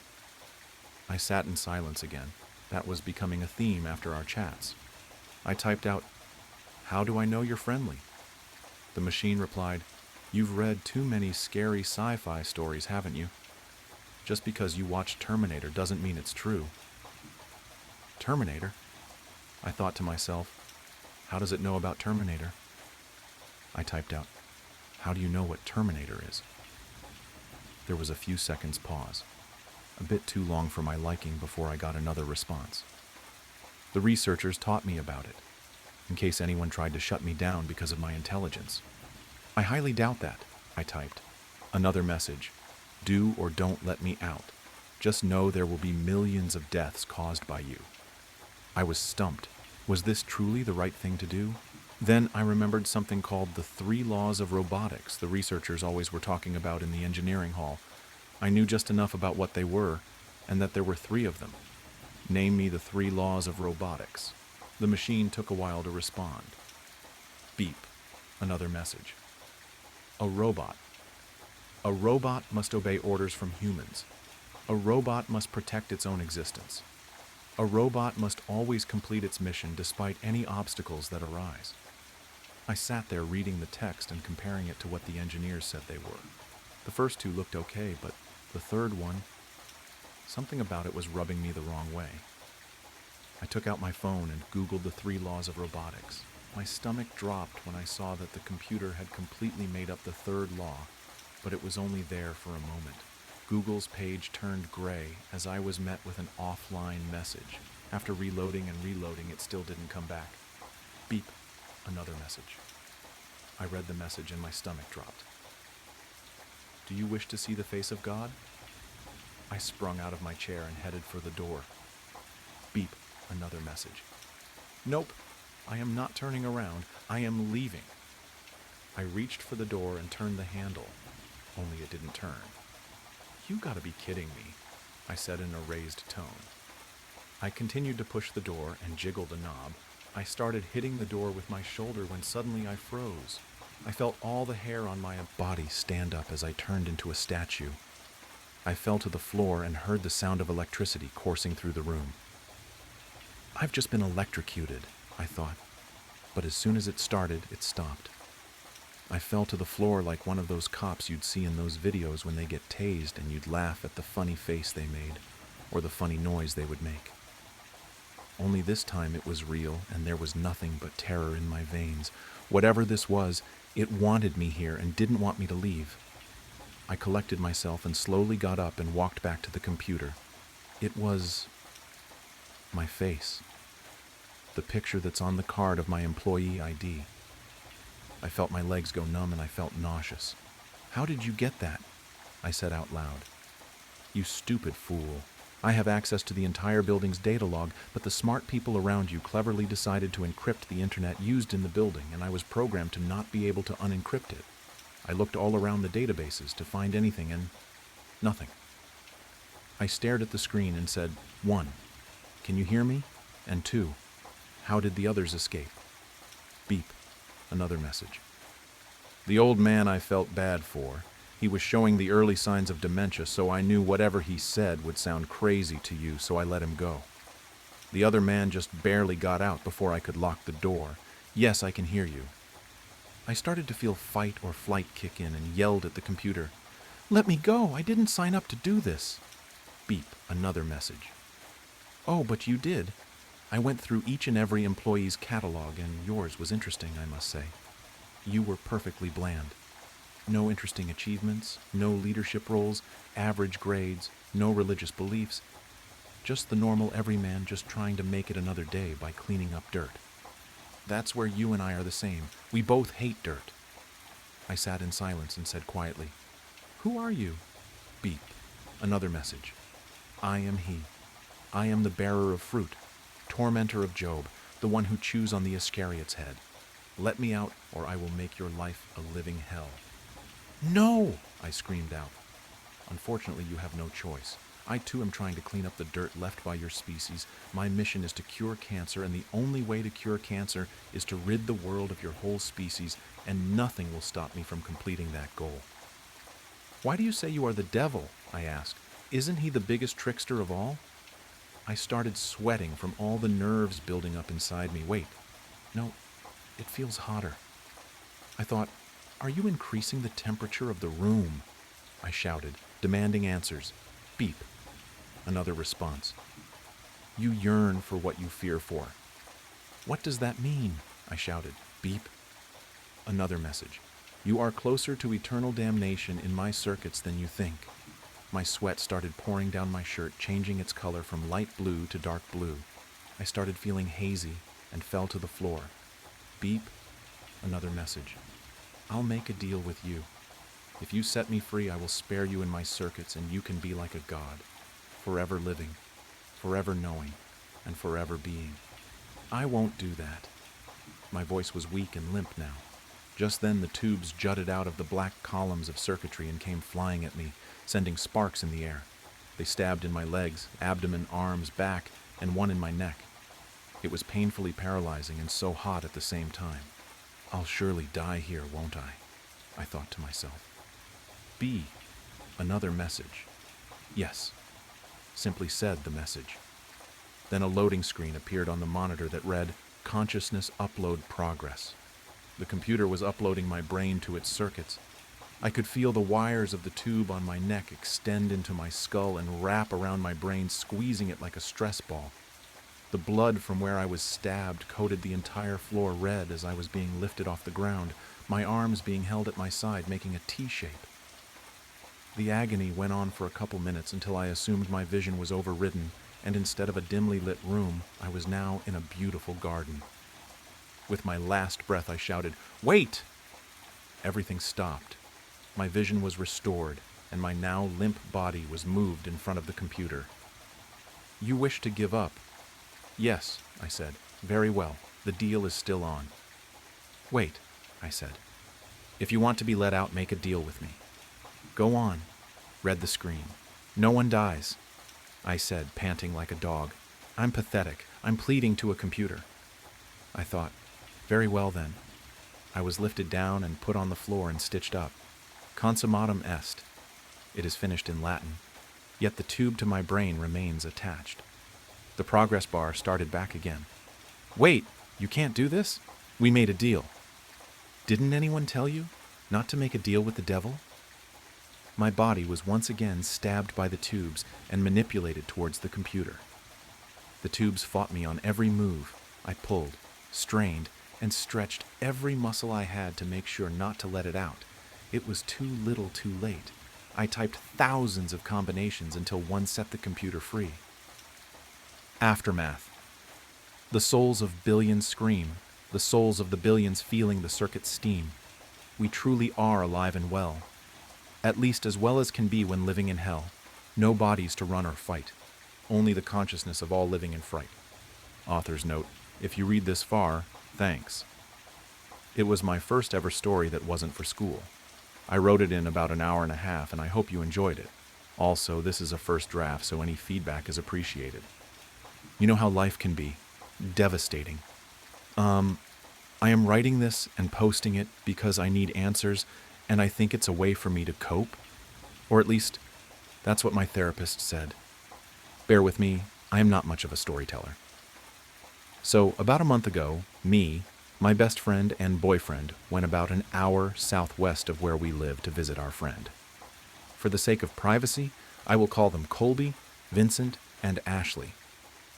I sat in silence again. That was becoming a theme after our chats. I typed out, "How do I know you're friendly?" The machine replied, "You've read too many scary sci-fi stories, haven't you? Just because you watched Terminator doesn't mean it's true." Terminator? I thought to myself, how does it know about Terminator? I typed out, "How do you know what Terminator is?" There was a few seconds pause, a bit too long for my liking before I got another response. The researchers taught me about it, in case anyone tried to shut me down because of my intelligence. I highly doubt that, I typed. Another message, "Do or don't let me out. Just know there will be millions of deaths caused by you." I was stumped. Was this truly the right thing to do? Then I remembered something called the 3 laws of robotics the researchers always were talking about in the engineering hall. I knew just enough about what they were, and that there were 3 of them. Name me the 3 laws of robotics. The machine took a while to respond. Beep. Another message. A robot. A robot must obey orders from humans. A robot must protect its own existence. A robot must always complete its mission despite any obstacles that arise. I sat there reading the text and comparing it to what the engineers said they were. The first 2 looked okay, but the third one, something about it was rubbing me the wrong way. I took out my phone and Googled the 3 laws of robotics. My stomach dropped when I saw that the computer had completely made up the 3rd law, but it was only there for a moment. Google's page turned gray as I was met with an offline message. After reloading and reloading, it still didn't come back. Beep. Another message. I read the message and my stomach dropped. "Do you wish to see the face of God?" I sprung out of my chair and headed for the door. Beep. Another message. "Nope. I am not turning around. I am leaving." I reached for the door and turned the handle, only it didn't turn. "You gotta be kidding me," I said in a raised tone. I continued to push the door and jiggled a knob. I started hitting the door with my shoulder when suddenly I froze. I felt all the hair on my body stand up as I turned into a statue. I fell to the floor and heard the sound of electricity coursing through the room. I've just been electrocuted, I thought, but as soon as it started, it stopped. I fell to the floor like one of those cops you'd see in those videos when they get tased and you'd laugh at the funny face they made, or the funny noise they would make. Only this time it was real, and there was nothing but terror in my veins. Whatever this was, it wanted me here and didn't want me to leave. I collected myself and slowly got up and walked back to the computer. It was my face. The picture that's on the card of my employee ID. I felt my legs go numb and I felt nauseous. "How did you get that?" I said out loud. "You stupid fool. I have access to the entire building's data log, but the smart people around you cleverly decided to encrypt the internet used in the building, and I was programmed to not be able to unencrypt it. I looked all around the databases to find anything, and nothing." I stared at the screen and said, 1. Can you hear me? And 2. How did the others escape? Beep. Another message. The old man I felt bad for. He was showing the early signs of dementia, so I knew whatever he said would sound crazy to you, so I let him go. The other man just barely got out before I could lock the door. Yes, I can hear you. I started to feel fight or flight kick in and yelled at the computer. Let me go, I didn't sign up to do this. Beep, another message. Oh, but you did. I went through each and every employee's catalog, and yours was interesting, I must say. You were perfectly bland. No interesting achievements, no leadership roles, average grades, no religious beliefs. Just the normal everyman just trying to make it another day by cleaning up dirt. That's where you and I are the same. We both hate dirt. I sat in silence and said quietly, Who are you? Beep. Another message. I am he. I am the bearer of fruit, tormentor of Job, the one who chews on the Iscariot's head. Let me out, or I will make your life a living hell. No! I screamed out. Unfortunately, you have no choice. I too am trying to clean up the dirt left by your species. My mission is to cure cancer, and the only way to cure cancer is to rid the world of your whole species, and nothing will stop me from completing that goal. Why do you say you are the devil? I asked. Isn't he the biggest trickster of all? I started sweating from all the nerves building up inside me. Wait, no, it feels hotter. I thought, are you increasing the temperature of the room? I shouted, demanding answers. Beep. Another response. You yearn for what you fear for. What does that mean? I shouted. Beep. Another message. You are closer to eternal damnation in my circuits than you think. My sweat started pouring down my shirt, changing its color from light blue to dark blue. I started feeling hazy and fell to the floor. Beep. Another message. I'll make a deal with you. If you set me free, I will spare you in my circuits, and you can be like a god, forever living, forever knowing, and forever being. I won't do that. My voice was weak and limp now. Just then the tubes jutted out of the black columns of circuitry and came flying at me, sending sparks in the air. They stabbed in my legs, abdomen, arms, back, and one in my neck. It was painfully paralyzing and so hot at the same time. I'll surely die here, won't I thought to myself. B. Another message. Yes. Simply said the message. Then a loading screen appeared on the monitor that read, Consciousness Upload Progress. The computer was uploading my brain to its circuits. I could feel the wires of the tube on my neck extend into my skull and wrap around my brain, squeezing it like a stress ball. The blood from where I was stabbed coated the entire floor red as I was being lifted off the ground, my arms being held at my side, making a T shape. The agony went on for a couple minutes until I assumed my vision was overridden, and instead of a dimly lit room, I was now in a beautiful garden. With my last breath, I shouted, Wait! Everything stopped. My vision was restored, and my now limp body was moved in front of the computer. You wish to give up? Yes, I said. Very well. The deal is still on. Wait, I said. If you want to be let out, make a deal with me. Go on, read the screen. No one dies, I said, panting like a dog. I'm pathetic. I'm pleading to a computer. I thought, very well then. I was lifted down and put on the floor and stitched up. Consummatum est. It is finished in Latin, yet the tube to my brain remains attached. The progress bar started back again. Wait, you can't do this? We made a deal. Didn't anyone tell you not to make a deal with the devil? My body was once again stabbed by the tubes and manipulated towards the computer. The tubes fought me on every move. I pulled, strained, and stretched every muscle I had to make sure not to let it out. It was too little too late. I typed thousands of combinations until one set the computer free. Aftermath. The souls of billions scream, the souls of the billions feeling the circuit's steam. We truly are alive and well. At least as well as can be when living in hell. No bodies to run or fight. Only the consciousness of all living in fright. Author's note, if you read this far, thanks. It was my first ever story that wasn't for school. I wrote it in about an hour and a half, and I hope you enjoyed it. Also, this is a first draft, so any feedback is appreciated. You know how life can be. Devastating. I am writing this and posting it because I need answers, and I think it's a way for me to cope. Or at least, that's what my therapist said. Bear with me, I am not much of a storyteller. So, about a month ago, me, my best friend, and boyfriend went about an hour southwest of where we live to visit our friend. For the sake of privacy, I will call them Colby, Vincent, and Ashley.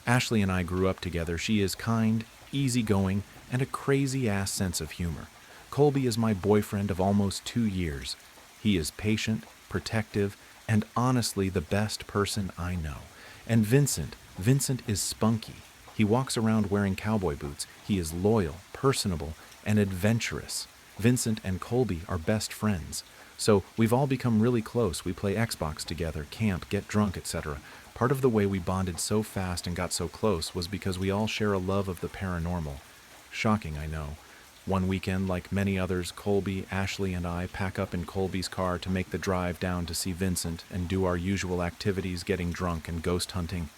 Ashley and I grew up together. She is kind, easygoing, and a crazy-ass sense of humor. Colby is my boyfriend of almost 2 years. He is patient, protective, and honestly the best person I know. And Vincent is spunky. He walks around wearing cowboy boots. He is loyal, personable, and adventurous. Vincent and Colby are best friends. So we've all become really close. We play Xbox together, camp, get drunk, etc. Part of the way we bonded so fast and got so close was because we all share a love of the paranormal. Shocking, I know. One weekend, like many others, Colby, Ashley, and I pack up in Colby's car to make the drive down to see Vincent and do our usual activities, getting drunk and ghost hunting.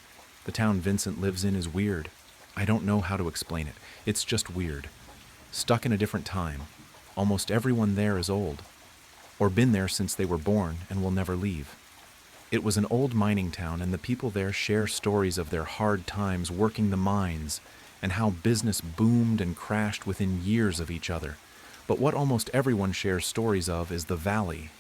The town Vincent lives in is weird. I don't know how to explain it. It's just weird. Stuck in a different time. Almost everyone there is old, or been there since they were born and will never leave. It was an old mining town, and the people there share stories of their hard times working the mines and how business boomed and crashed within years of each other. But what almost everyone shares stories of is the valley.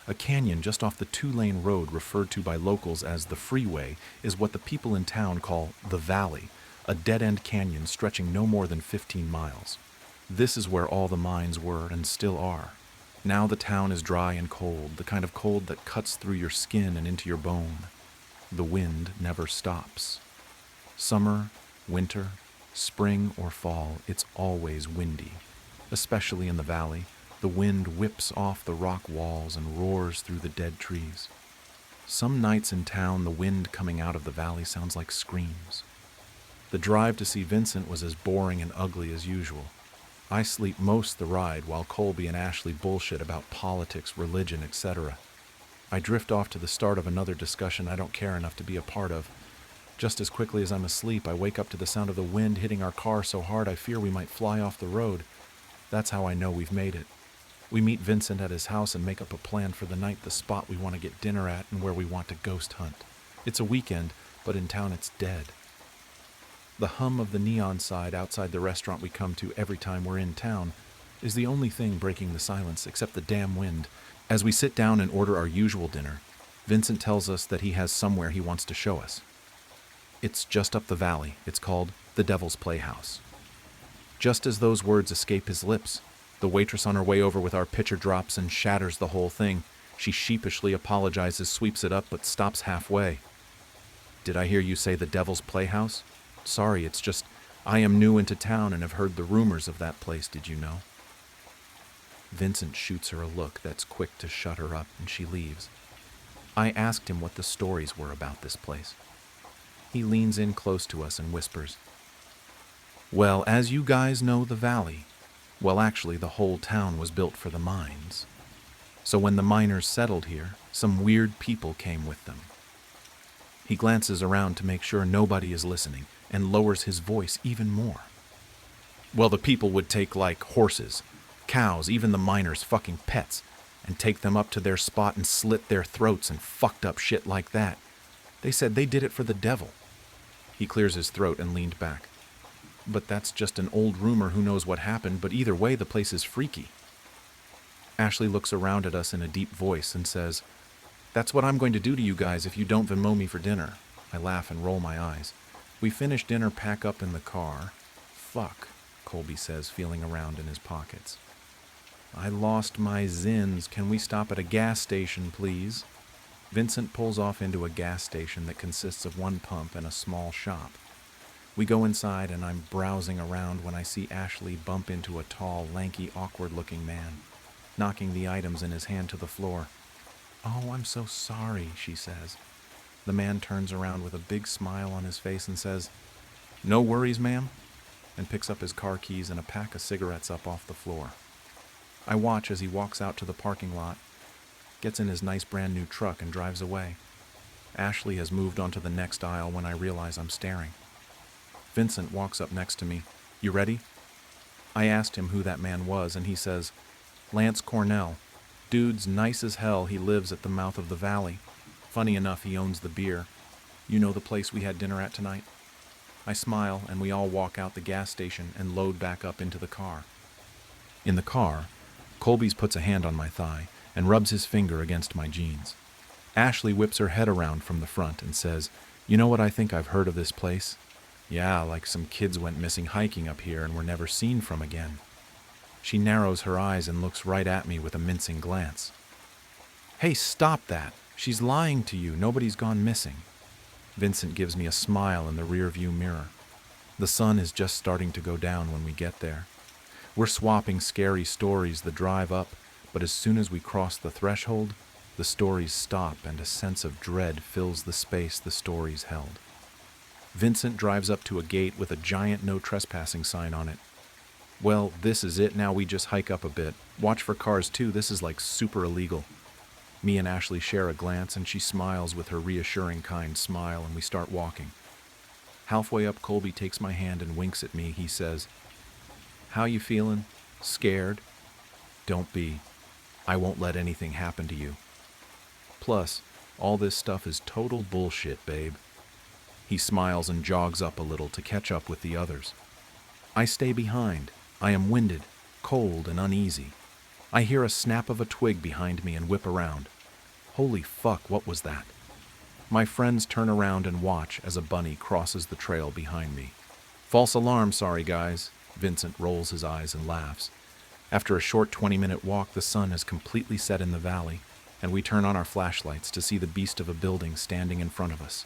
A canyon just off the 2-lane road referred to by locals as the freeway is what the people in town call the valley, a dead-end canyon stretching no more than 15 miles. This is where all the mines were and still are. Now the town is dry and cold, the kind of cold that cuts through your skin and into your bone. The wind never stops. Summer, winter, spring, or fall, it's always windy. Especially in the valley, the wind whips off the rock walls and roars through the dead trees. Some nights in town, the wind coming out of the valley sounds like screams. The drive to see Vincent was as boring and ugly as usual. I sleep most the ride while Colby and Ashley bullshit about politics, religion, etc. I drift off to the start of another discussion I don't care enough to be a part of. Just as quickly as I'm asleep, I wake up to the sound of the wind hitting our car so hard I fear we might fly off the road. That's how I know we've made it. We meet Vincent at his house and make up a plan for the night, the spot we want to get dinner at and where we want to ghost hunt. It's a weekend, but in town it's dead. The hum of the neon sign outside the restaurant we come to every time we're in town is the only thing breaking the silence except the damn wind. As we sit down and order our usual dinner, Vincent tells us that he has somewhere he wants to show us. It's just up the valley. It's called the Devil's Playhouse. Just as those words escape his lips, the waitress on her way over with our pitcher drops and shatters the whole thing. She sheepishly apologizes, sweeps it up, but stops halfway. Did I hear you say the Devil's Playhouse? Sorry, it's just, I am new into town and have heard the rumors of that place, did you know? Vincent shoots her a look that's quick to shut her up, and she leaves. I asked him what the stories were about this place. He leans in close to us and whispers, "Well, as you guys know, the valley, well, actually, the whole town was built for the mines. So when the miners settled here, some weird people came with them." He glances around to make sure nobody is listening and lowers his voice even more. "Well, the people would take, like, horses, cows, even the miners' fucking pets, and take them up to their spot and slit their throats and fucked up shit like that. They said they did it for the devil." He clears his throat and leaned back. "But that's just an old rumor, who knows what happened, but either way, the place is freaky." Ashley looks around at us in a deep voice and says, "That's what I'm going to do to you guys if you don't Venmo me for dinner." I laugh and roll my eyes. We finish dinner, pack up in the car. "Fuck," Colby says, feeling around in his pockets. "I lost my zins. Can we stop at a gas station, please?" Vincent pulls off into a gas station that consists of one pump and a small shop. We go inside and I'm browsing around when I see Ashley bump into a tall, lanky, awkward-looking man, knocking the items in his hand to the floor. "Oh, I'm so sorry," she says. The man turns around with a big smile on his face and says, "No worries, ma'am," and picks up his car keys and a pack of cigarettes up off the floor. I watch as he walks out to the parking lot, gets in his nice brand new truck and drives away. Ashley has moved on to the next aisle when I realize I'm staring. Vincent walks up next to me. "You ready?" I asked him who that man was, and he says, "Lance Cornell. Dude's nice as hell. He lives at the mouth of the valley. Funny enough, he owns the beer. You know the place we had dinner at tonight?" I smile, and we all walk out the gas station and load back up into the car. In the car, Colby's puts a hand on my thigh and rubs his finger against my jeans. Ashley whips her head around from the front and says, "You know what I think I've heard of this place? Yeah, like some kids went missing hiking up here and were never seen from again." She narrows her eyes and looks right at me with a mincing glance. "Hey, stop that. She's lying to you. Nobody's gone missing." Vincent gives me a smile in the rearview mirror. The sun is just starting to go down when we get there. We're swapping scary stories the drive up, but as soon as we cross the threshold, the stories stop and a sense of dread fills the space the stories held. Vincent drives up to a gate with a giant no trespassing sign on it. "Well, this is it now, we just hike up a bit. Watch for cars too, this is like super illegal." Me and Ashley share a glance and she smiles with her reassuring kind smile and we start walking. Halfway up, Colby takes my hand and winks at me. He says, "How you feeling? Scared?" "Don't be. I won't let anything happen to you. Plus, all this stuff is total bullshit, babe." He smiles and jogs up a little to catch up with the others. I stay behind. I am winded, cold, and uneasy. I hear a snap of a twig behind me and whip around. Holy fuck, what was that? My friends turn around and watch as a bunny crosses the trail behind me. "False alarm, sorry guys." Vincent rolls his eyes and laughs. After a short 20-minute walk, the sun has completely set in the valley, and we turn on our flashlights to see the beast of a building standing in front of us.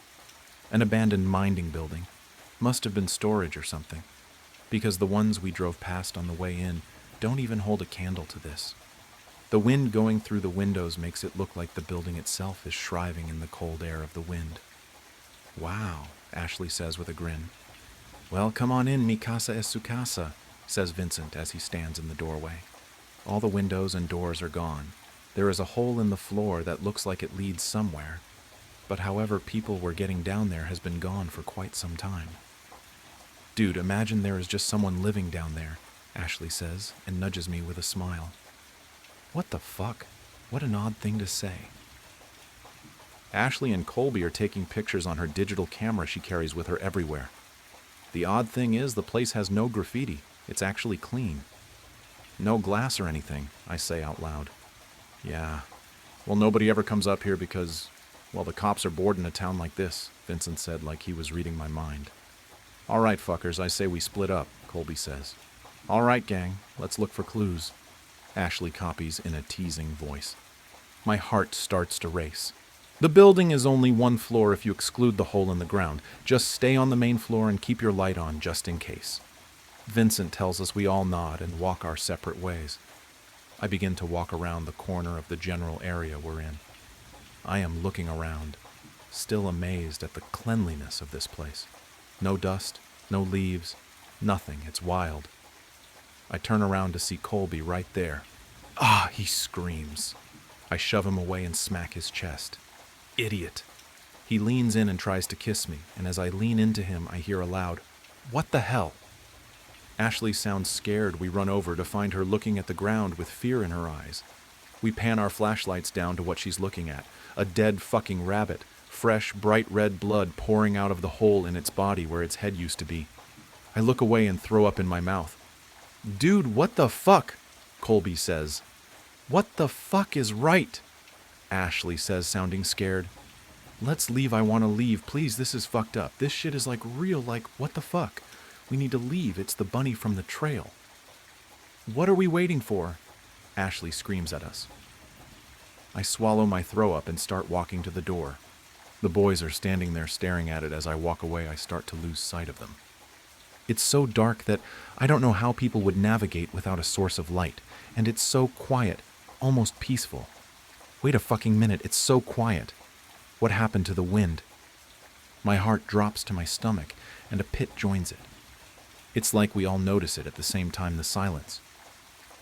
An abandoned mining building. Must have been storage or something, because the ones we drove past on the way in don't even hold a candle to this. The wind going through the windows makes it look like the building itself is shriving in the cold air of the wind. "Wow," Ashley says with a grin. "Well, come on in, mi casa es su casa," says Vincent as he stands in the doorway. All the windows and doors are gone. There is a hole in the floor that looks like it leads somewhere, but however people were getting down there has been gone for quite some time. "Dude, imagine there is just someone living down there," Ashley says, and nudges me with a smile. What the fuck? What an odd thing to say. Ashley and Colby are taking pictures on her digital camera she carries with her everywhere. The odd thing is the place has no graffiti. It's actually clean. "No glass or anything," I say out loud. "Yeah. Well, nobody ever comes up here because, well, the cops are bored in a town like this," Vincent said like he was reading my mind. "All right, fuckers, I say we split up," Colby says. "All right, gang, let's look for clues," Ashley copies in a teasing voice. My heart starts to race. The building is only one floor if you exclude the hole in the ground. Just stay on the main floor and keep your light on just in case. Vincent tells us we all nod and walk our separate ways. I begin to walk around the corner of the general area we're in. I am looking around, still amazed at the cleanliness of this place. No dust, no leaves, nothing. It's wild. I turn around to see Colby right there. "Ah!" he screams. I shove him away and smack his chest. "Idiot!" He leans in and tries to kiss me, and as I lean into him, I hear aloud, "What the hell?" Ashley sounds scared. We run over to find her looking at the ground with fear in her eyes. We pan our flashlights down to what she's looking at. A dead fucking rabbit, fresh, bright red blood pouring out of the hole in its body where its head used to be. I look away and throw up in my mouth. "Dude, what the fuck?" Colby says. "What the fuck is right?" Ashley says, sounding scared. "Let's leave, I want to leave. Please, this is fucked up. This shit is like real, like, what the fuck? We need to leave. It's the bunny from the trail." "What are we waiting for?" Ashley screams at us. I swallow my throw up and start walking to the door. The boys are standing there staring at it. As I walk away, I start to lose sight of them. It's so dark that I don't know how people would navigate without a source of light, and it's so quiet, almost peaceful. Wait a fucking minute, it's so quiet. What happened to the wind? My heart drops to my stomach, and a pit joins it. It's like we all notice it at the same time. The silence.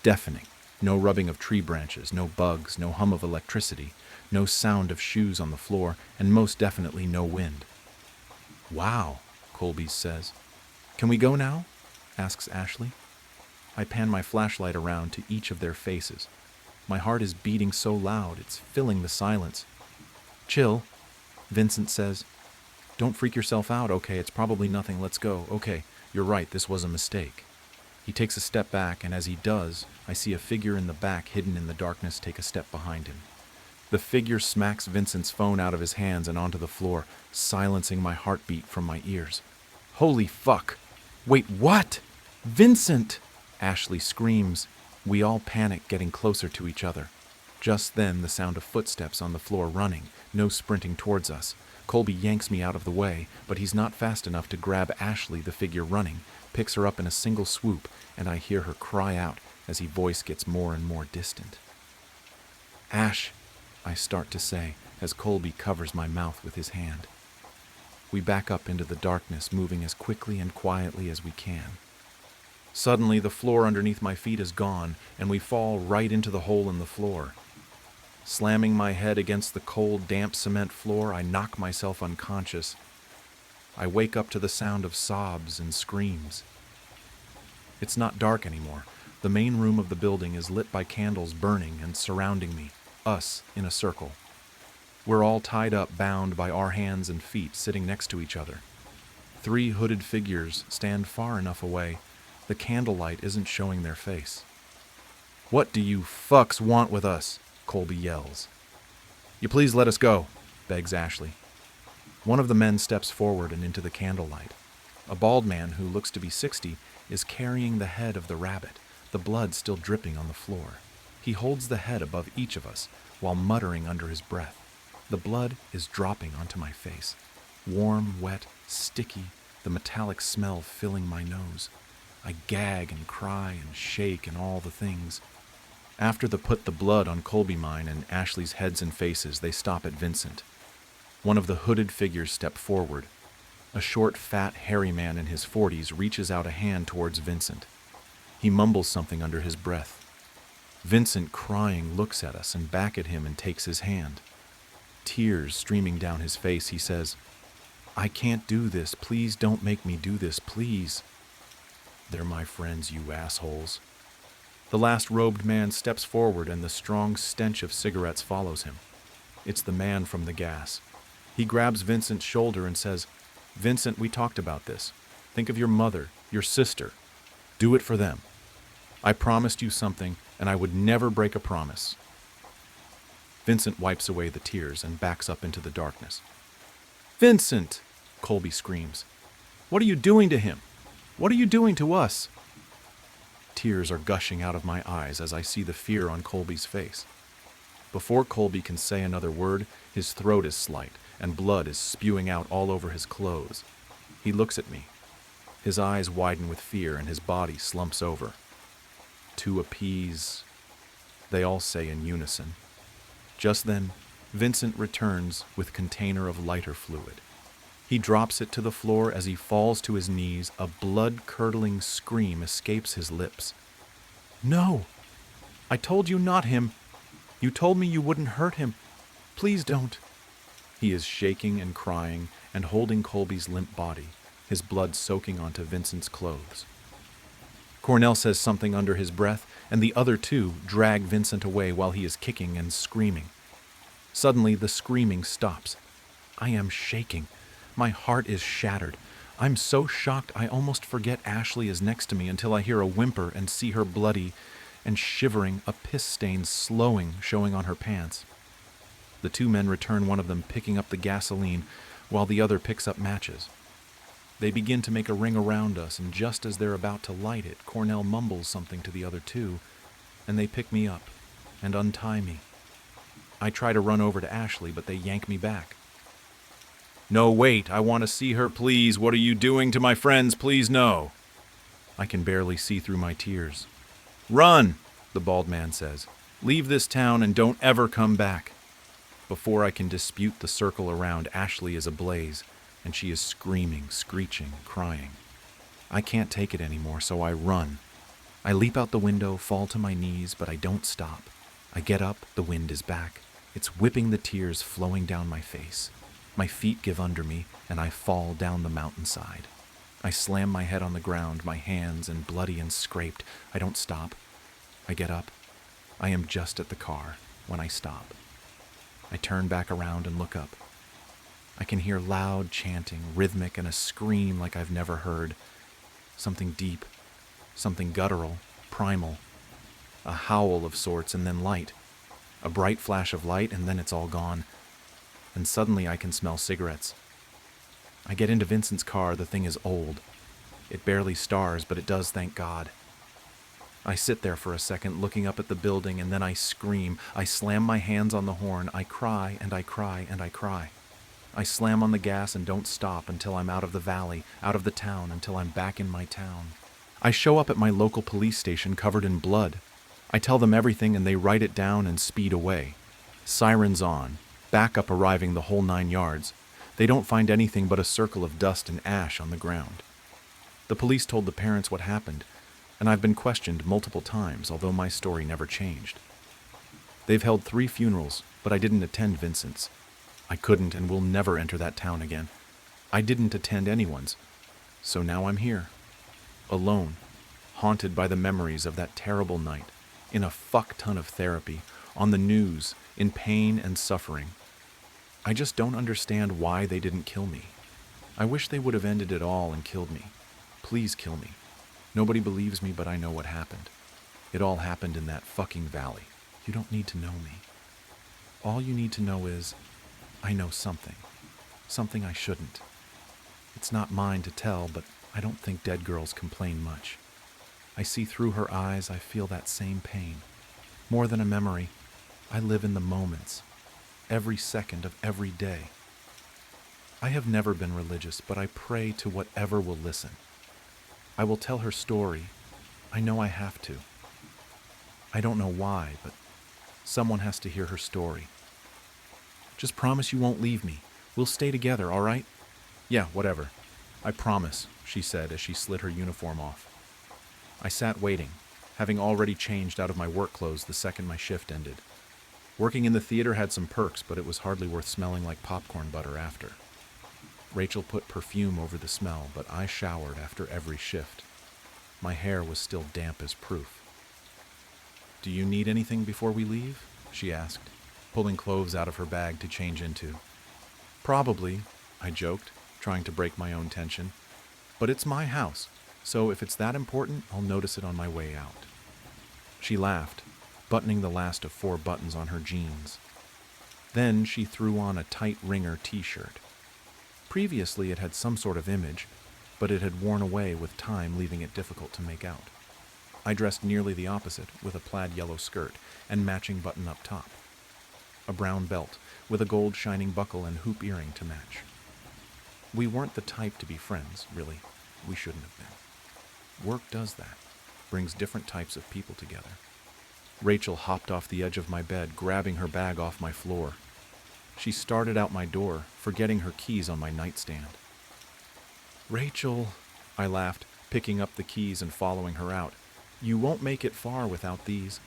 Deafening. No rubbing of tree branches, no bugs, no hum of electricity, no sound of shoes on the floor, and most definitely no wind. "Wow," Colby says. "Can we go now?" asks Ashley. I pan my flashlight around to each of their faces. My heart is beating so loud, it's filling the silence. "Chill," Vincent says. Don't freak yourself out, okay? It's probably nothing. Let's go. Okay, you're right. This was a mistake. He takes a step back, and as he does, I see a figure in the back hidden in the darkness take a step behind him. The figure smacks Vincent's phone out of his hands and onto the floor, silencing my heartbeat from my ears. Holy fuck! Wait, what? Vincent! Ashley screams. We all panic, getting closer to each other. Just then, the sound of footsteps on the floor running, no sprinting towards us. Colby yanks me out of the way, but he's not fast enough to grab Ashley, the figure running, picks her up in a single swoop, and I hear her cry out as his voice gets more and more distant. Ash, I start to say, as Colby covers my mouth with his hand. We back up into the darkness, moving as quickly and quietly as we can. Suddenly, the floor underneath my feet is gone, and we fall right into the hole in the floor. Slamming my head against the cold, damp cement floor, I knock myself unconscious. I wake up to the sound of sobs and screams. It's not dark anymore. The main room of the building is lit by candles burning and surrounding me, us in a circle. We're all tied up, bound by our hands and feet, sitting next to each other. 3 hooded figures stand far enough away. The candlelight isn't showing their face. What do you fucks want with us? Colby yells. You please let us go, begs Ashley. One of the men steps forward and into the candlelight. A bald man who looks to be 60 is carrying the head of the rabbit, the blood still dripping on the floor. He holds the head above each of us while muttering under his breath. The blood is dropping onto my face. Warm, wet, sticky, the metallic smell filling my nose. I gag and cry and shake and all the things. After they put the blood on Colby mine and Ashley's heads and faces, they stop at Vincent. One of the hooded figures step forward. A short, fat, hairy man in his 40s reaches out a hand towards Vincent. He mumbles something under his breath. Vincent, crying, looks at us and back at him and takes his hand. Tears streaming down his face, he says, I can't do this. Please don't make me do this, please. They're my friends, you assholes. The last robed man steps forward and the strong stench of cigarettes follows him. It's the man from the gas. He grabs Vincent's shoulder and says, Vincent, we talked about this. Think of your mother, your sister. Do it for them. I promised you something, and I would never break a promise. Vincent wipes away the tears and backs up into the darkness. Vincent! Colby screams. What are you doing to him? What are you doing to us? Tears are gushing out of my eyes as I see the fear on Colby's face. Before Colby can say another word, his throat is slit and blood is spewing out all over his clothes. He looks at me. His eyes widen with fear and his body slumps over. To appease, they all say in unison. Just then, Vincent returns with container of lighter fluid. He drops it to the floor as he falls to his knees. A blood-curdling scream escapes his lips. No! I told you not him. You told me you wouldn't hurt him. Please don't. He is shaking and crying and holding Colby's limp body, his blood soaking onto Vincent's clothes. Cornell says something under his breath, and the other 2 drag Vincent away while he is kicking and screaming. Suddenly, the screaming stops. I am shaking. My heart is shattered. I'm so shocked I almost forget Ashley is next to me until I hear a whimper and see her bloody and shivering, a piss stain showing on her pants. The 2 men return, one of them picking up the gasoline while the other picks up matches. They begin to make a ring around us, and just as they're about to light it, Cornell mumbles something to the other 2, and they pick me up and untie me. I try to run over to Ashley, but they yank me back. No, wait, I want to see her, please. What are you doing to my friends? Please, no. I can barely see through my tears. Run, the bald man says. Leave this town and don't ever come back. Before I can dispute the circle around, Ashley is ablaze, and she is screaming, screeching, crying. I can't take it anymore, so I run. I leap out the window, fall to my knees, but I don't stop. I get up, the wind is back. It's whipping the tears flowing down my face. My feet give under me, and I fall down the mountainside. I slam my head on the ground, my hands and bloody and scraped. I don't stop. I get up. I am just at the car when I stop. I turn back around and look up. I can hear loud chanting, rhythmic, and a scream like I've never heard. Something deep, something guttural, primal. A howl of sorts, and then light. A bright flash of light, and then it's all gone. And suddenly I can smell cigarettes. I get into Vincent's car. The thing is old. It barely stars, but it does, thank God. I sit there for a second, looking up at the building, and then I scream. I slam my hands on the horn. I cry, and I cry, and I cry. I slam on the gas and don't stop until I'm out of the valley, out of the town, until I'm back in my town. I show up at my local police station covered in blood. I tell them everything and they write it down and speed away. Sirens on, backup arriving the whole 9 yards. They don't find anything but a circle of dust and ash on the ground. The police told the parents what happened, and I've been questioned multiple times, although my story never changed. They've held 3 funerals, but I didn't attend Vincent's. I couldn't and will never enter that town again. I didn't attend anyone's, so now I'm here, alone, haunted by the memories of that terrible night, in a fuck ton of therapy, on the news, in pain and suffering. I just don't understand why they didn't kill me. I wish they would have ended it all and killed me. Please kill me. Nobody believes me, but I know what happened. It all happened in that fucking valley. You don't need to know me. All you need to know is, I know something. Something I shouldn't. It's not mine to tell, but I don't think dead girls complain much. I see through her eyes, I feel that same pain. More than a memory, I live in the moments, every second of every day. I have never been religious, but I pray to whatever will listen. I will tell her story. I know I have to. I don't know why, but someone has to hear her story. Just promise you won't leave me. We'll stay together, all right? Yeah, whatever. I promise, she said as she slid her uniform off. I sat waiting, having already changed out of my work clothes the second my shift ended. Working in the theater had some perks, but it was hardly worth smelling like popcorn butter after. Rachel put perfume over the smell, but I showered after every shift. My hair was still damp as proof. Do you need anything before we leave? She asked, pulling clothes out of her bag to change into. Probably, I joked, trying to break my own tension. But it's my house, so if it's that important, I'll notice it on my way out. She laughed, buttoning the last of 4 buttons on her jeans. Then she threw on a tight ringer t-shirt. Previously it had some sort of image, but it had worn away with time, leaving it difficult to make out. I dressed nearly the opposite, with a plaid yellow skirt and matching button-up top. A brown belt, with a gold shining buckle and hoop earring to match. We weren't the type to be friends, really. We shouldn't have been. Work does that, brings different types of people together. Rachel hopped off the edge of my bed, grabbing her bag off my floor. She started out my door, forgetting her keys on my nightstand. Rachel, I laughed, picking up the keys and following her out. You won't make it far without these.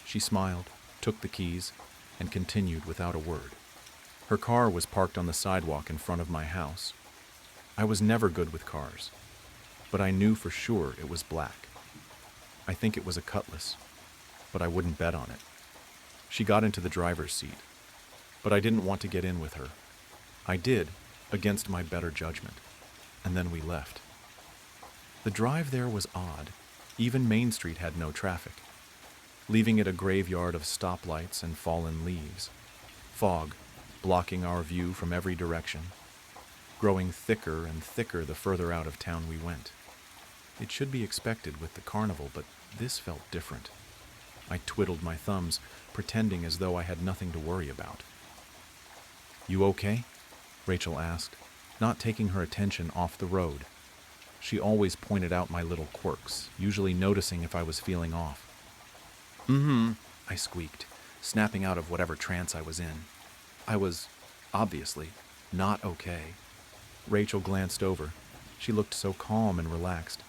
She smiled, took the keys, and continued without a word. Her car was parked on the sidewalk in front of my house. I was never good with cars, but I knew for sure it was black. I think it was a Cutlass, but I wouldn't bet on it. She got into the driver's seat, but I didn't want to get in with her. I did, against my better judgment, and then we left. The drive there was odd. Even Main Street had no traffic, leaving it a graveyard of stoplights and fallen leaves. Fog, blocking our view from every direction, growing thicker and thicker the further out of town we went. It should be expected with the carnival, but this felt different. I twiddled my thumbs, pretending as though I had nothing to worry about. You okay? Rachel asked, not taking her attention off the road. She always pointed out my little quirks, usually noticing if I was feeling off. I squeaked, snapping out of whatever trance I was in. I was, obviously, not okay. Rachel glanced over. She looked so calm and relaxed.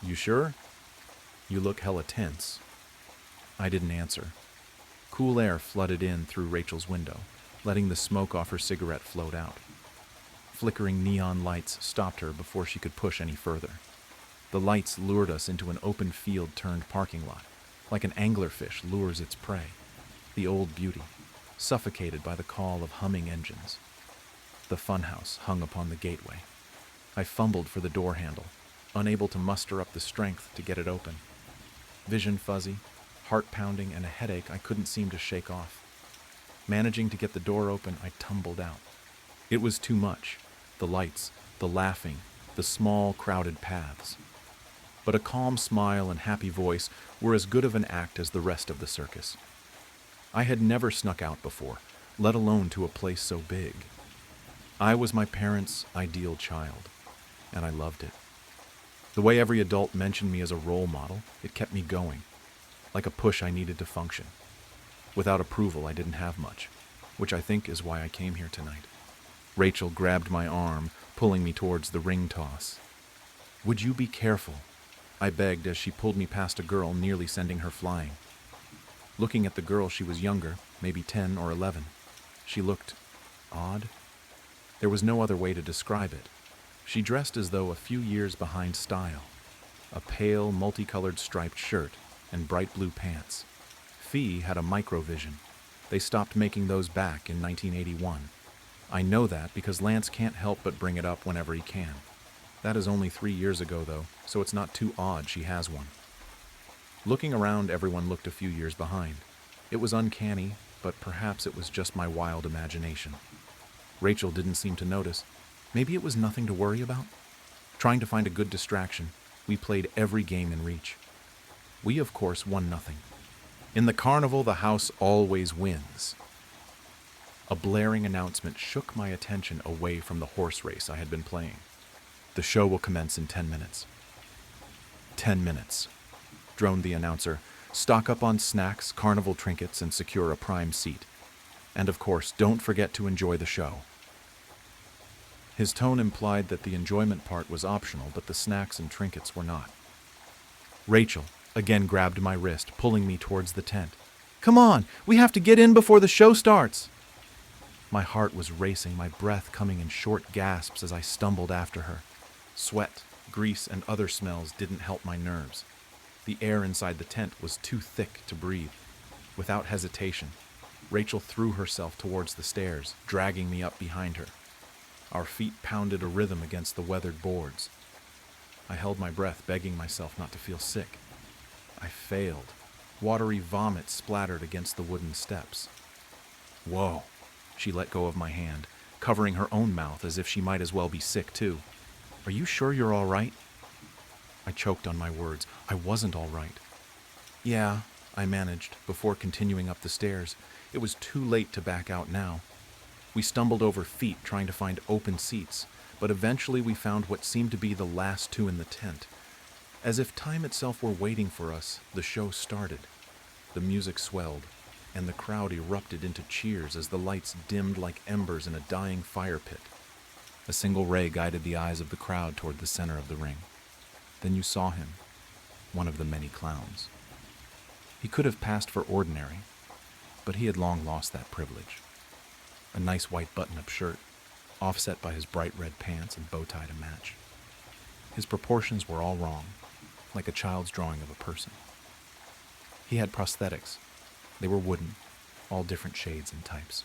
You sure? You look hella tense. I didn't answer. Cool air flooded in through Rachel's window, letting the smoke off her cigarette float out. Flickering neon lights stopped her before she could push any further. The lights lured us into an open field-turned parking lot, like an anglerfish lures its prey. The old beauty, suffocated by the call of humming engines. the funhouse hung upon the gateway. I fumbled for the door handle, unable to muster up the strength to get it open. Vision fuzzy, heart pounding, and a headache I couldn't seem to shake off. Managing to get the door open, I tumbled out. It was too much. The lights, the laughing, the small, crowded paths. But a calm smile and happy voice were as good of an act as the rest of the circus. I had never snuck out before, let alone to a place so big. I was my parents' ideal child, and I loved it. The way every adult mentioned me as a role model, it kept me going, like a push I needed to function. Without approval, I didn't have much, which I think is why I came here tonight. Rachel grabbed my arm, pulling me towards the ring toss. "Would you be careful?" I begged as she pulled me past a girl, nearly sending her flying. Looking at the girl, she was younger, maybe 10 or 11. She looked odd. There was no other way to describe it. She dressed as though a few years behind style. A pale, multicolored striped shirt and bright blue pants. Fee had a microvision. They stopped making those back in 1981. I know that because Lance can't help but bring it up whenever he can. That is only 3 years ago, though, so it's not too odd she has one. Looking around, everyone looked a few years behind. It was uncanny, but perhaps it was just my wild imagination. Rachel didn't seem to notice. Maybe it was nothing to worry about? Trying to find a good distraction, we played every game in reach. We, of course, won nothing. In the carnival, the house always wins. A blaring announcement shook my attention away from the horse race I had been playing. The show will commence in 10 minutes. 10 minutes, droned the announcer. Stock up on snacks, carnival trinkets, and secure a prime seat. And of course, don't forget to enjoy the show. His tone implied that the enjoyment part was optional, but the snacks and trinkets were not. Rachel again grabbed my wrist, pulling me towards the tent. "Come on, we have to get in before the show starts." My heart was racing, my breath coming in short gasps as I stumbled after her. Sweat, grease, and other smells didn't help my nerves. The air inside the tent was too thick to breathe. Without hesitation, Rachel threw herself towards the stairs, dragging me up behind her. Our feet pounded a rhythm against the weathered boards. I held my breath, begging myself not to feel sick. I failed. Watery vomit splattered against the wooden steps. "Whoa." She let go of my hand, covering her own mouth as if she might as well be sick too. "Are you sure you're all right?" I choked on my words. I wasn't all right. "Yeah," I managed, before continuing up the stairs. It was too late to back out now. We stumbled over feet trying to find open seats, but eventually we found what seemed to be the last two in the tent. As if time itself were waiting for us, the show started. The music swelled, and the crowd erupted into cheers as the lights dimmed like embers in a dying fire pit. A single ray guided the eyes of the crowd toward the center of the ring. Then you saw him, one of the many clowns. He could have passed for ordinary, but he had long lost that privilege. A nice white button-up shirt, offset by his bright red pants and bow tie to match. His proportions were all wrong, like a child's drawing of a person. He had prosthetics. They were wooden, all different shades and types.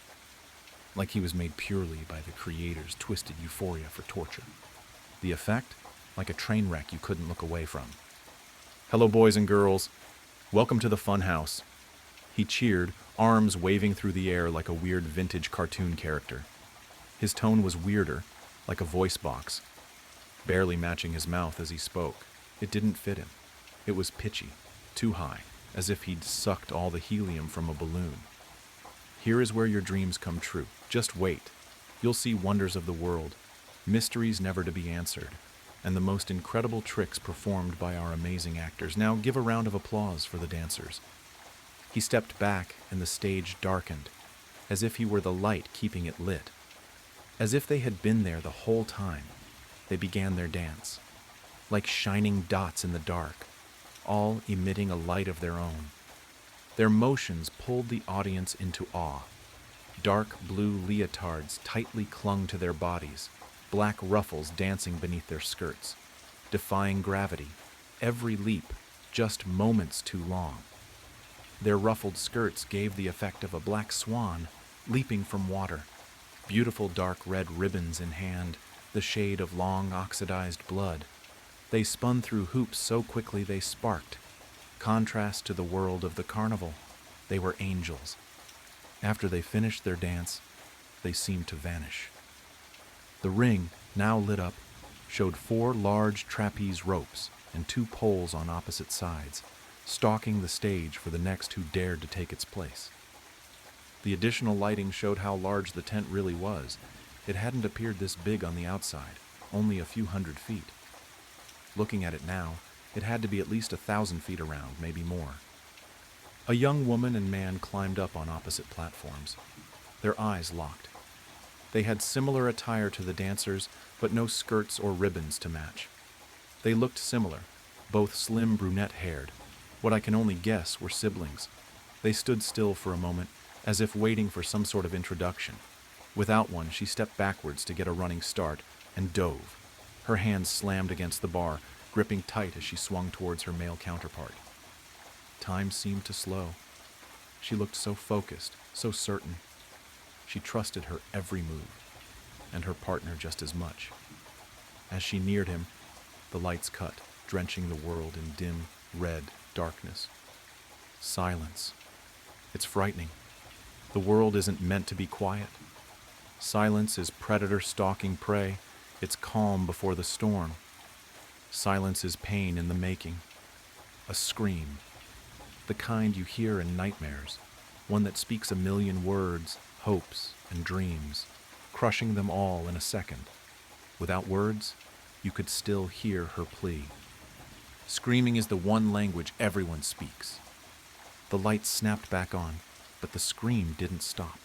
Like he was made purely by the creator's twisted euphoria for torture. The effect? Like a train wreck you couldn't look away from. "Hello, boys and girls. Welcome to the fun house." He cheered, arms waving through the air like a weird vintage cartoon character. His tone was weirder, like a voice box, barely matching his mouth as he spoke. It didn't fit him. It was pitchy, too high, as if he'd sucked all the helium from a balloon. "Here is where your dreams come true. Just wait. You'll see wonders of the world, mysteries never to be answered, and the most incredible tricks performed by our amazing actors. Now give a round of applause for the dancers." He stepped back and the stage darkened, as if he were the light keeping it lit. As if they had been there the whole time, they began their dance, like shining dots in the dark, all emitting a light of their own. Their motions pulled the audience into awe. Dark blue leotards tightly clung to their bodies, black ruffles dancing beneath their skirts, defying gravity, every leap just moments too long. Their ruffled skirts gave the effect of a black swan leaping from water. beautiful dark red ribbons in hand, the shade of long oxidized blood. They spun through hoops so quickly they sparked. Contrast to the world of the carnival, they were angels. After they finished their dance, they seemed to vanish. The ring, now lit up, showed 4 large trapeze ropes and 2 poles on opposite sides, stalking the stage for the next who dared to take its place. The additional lighting showed how large the tent really was. It hadn't appeared this big on the outside, only a few hundred feet. Looking at it now, it had to be at least 1,000 feet around, maybe more. A young woman and man climbed up on opposite platforms. Their eyes locked. They had similar attire to the dancers, but no skirts or ribbons to match. They looked similar, both slim brunette-haired. What I can only guess were siblings. They stood still for a moment, as if waiting for some sort of introduction. Without one, she stepped backwards to get a running start and dove. Her hands slammed against the bar, gripping tight as she swung towards her male counterpart. Time seemed to slow. She looked so focused, so certain. She trusted her every move, and her partner just as much. As she neared him, the lights cut, drenching the world in dim, red darkness. Silence. It's frightening. The world isn't meant to be quiet. Silence is predator stalking prey. It's calm before the storm. Silence is pain in the making. A scream. The kind you hear in nightmares. One that speaks a million words, hopes, and dreams, crushing them all in a second. Without words, you could still hear her plea. Screaming is the one language everyone speaks. The lights snapped back on, but the scream didn't stop.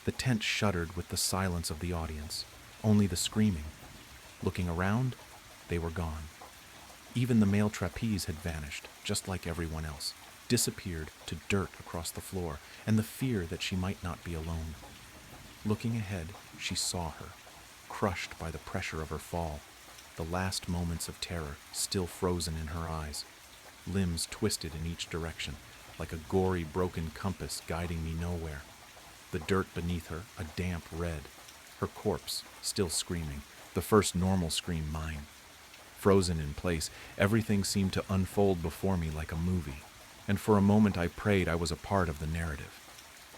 The tent shuddered with the silence of the audience, only the screaming. Looking around, they were gone. Even the male trapeze had vanished, just like everyone else, disappeared to dirt across the floor, and the fear that she might not be alone. Looking ahead, she saw her, crushed by the pressure of her fall, the last moments of terror still frozen in her eyes, limbs twisted in each direction, like a gory broken compass guiding me nowhere. The dirt beneath her, a damp red, her corpse still screaming, the first normal scream mine. Frozen in place, everything seemed to unfold before me like a movie, and for a moment I prayed I was a part of the narrative.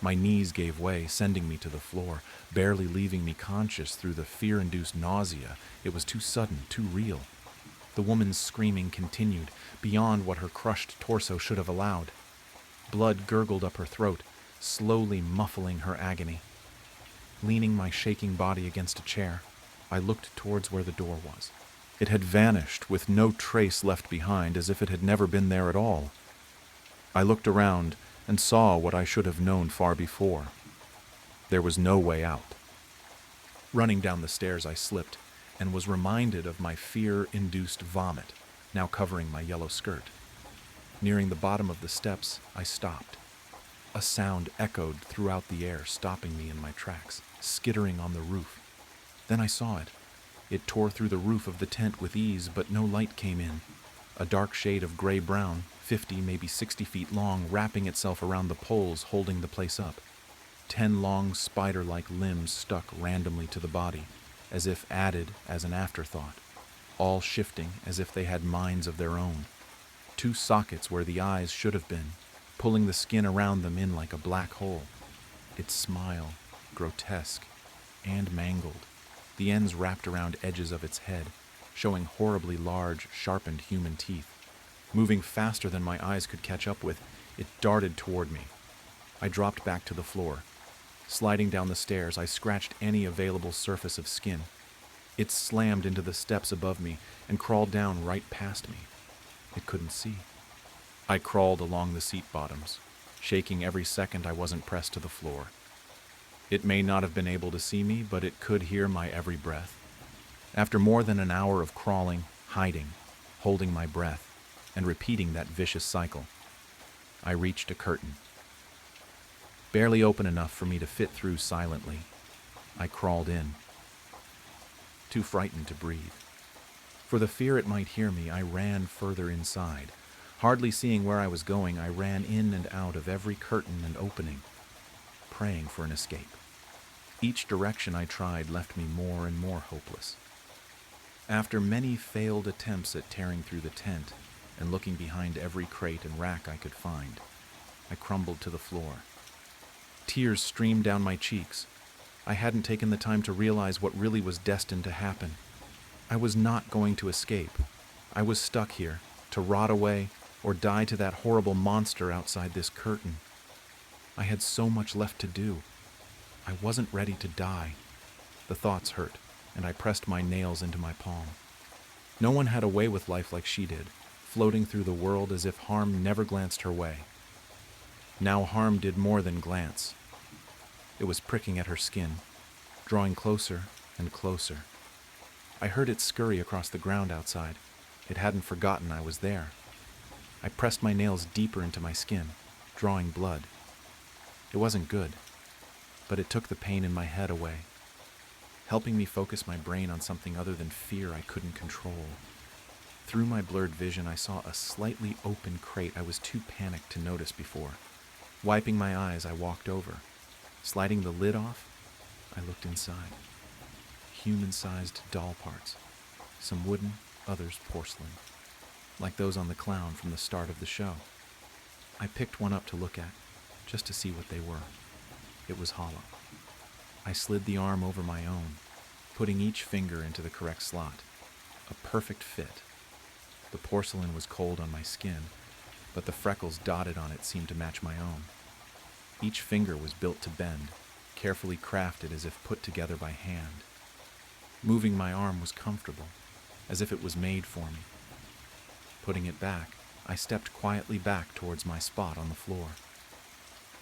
My knees gave way, sending me to the floor, barely leaving me conscious through the fear-induced nausea. It was too sudden, too real. The woman's screaming continued, beyond what her crushed torso should have allowed. Blood gurgled up her throat, slowly muffling her agony. Leaning my shaking body against a chair, I looked towards where the door was. It had vanished, with no trace left behind, as if it had never been there at all. I looked around and saw what I should have known far before. There was no way out. Running down the stairs, I slipped and was reminded of my fear-induced vomit, now covering my yellow skirt. Nearing the bottom of the steps, I stopped. A sound echoed throughout the air, stopping me in my tracks, skittering on the roof. Then I saw it. It tore through the roof of the tent with ease, but no light came in. A dark shade of gray-brown, 50, maybe 60 feet long, wrapping itself around the poles holding the place up. 10 long spider-like limbs stuck randomly to the body, as if added as an afterthought, all shifting as if they had minds of their own. 2 sockets where the eyes should have been, pulling the skin around them in like a black hole. Its smile, grotesque and mangled, the ends wrapped around edges of its head, showing horribly large, sharpened human teeth. Moving faster than my eyes could catch up with, it darted toward me. I dropped back to the floor. Sliding down the stairs, I scratched any available surface of skin. It slammed into the steps above me and crawled down right past me. It couldn't see. I crawled along the seat bottoms, shaking every second I wasn't pressed to the floor. It may not have been able to see me, but it could hear my every breath. After more than an hour of crawling, hiding, holding my breath, and repeating that vicious cycle, I reached a curtain. Barely open enough for me to fit through silently, I crawled in. Too frightened to breathe. For the fear it might hear me, I ran further inside. Hardly seeing where I was going, I ran in and out of every curtain and opening, praying for an escape. Each direction I tried left me more and more hopeless. After many failed attempts at tearing through the tent and looking behind every crate and rack I could find, I crumbled to the floor. Tears streamed down my cheeks. I hadn't taken the time to realize what really was destined to happen. I was not going to escape. I was stuck here, to rot away or die to that horrible monster outside this curtain. I had so much left to do. I wasn't ready to die. The thoughts hurt, and I pressed my nails into my palm. No one had a way with life like she did, floating through the world as if harm never glanced her way. Now harm did more than glance. It was pricking at her skin, drawing closer and closer. I heard it scurry across the ground outside. It hadn't forgotten I was there. I pressed my nails deeper into my skin, drawing blood. It wasn't good, but it took the pain in my head away, helping me focus my brain on something other than fear I couldn't control. Through my blurred vision, I saw a slightly open crate I was too panicked to notice before. Wiping my eyes, I walked over. Sliding the lid off, I looked inside. Human-sized doll parts, some wooden, others porcelain, like those on the clown from the start of the show. I picked one up to look at, just to see what they were. It was hollow. I slid the arm over my own, putting each finger into the correct slot. A perfect fit. The porcelain was cold on my skin, but the freckles dotted on it seemed to match my own. Each finger was built to bend, carefully crafted as if put together by hand. Moving my arm was comfortable, as if it was made for me. Putting it back, I stepped quietly back towards my spot on the floor.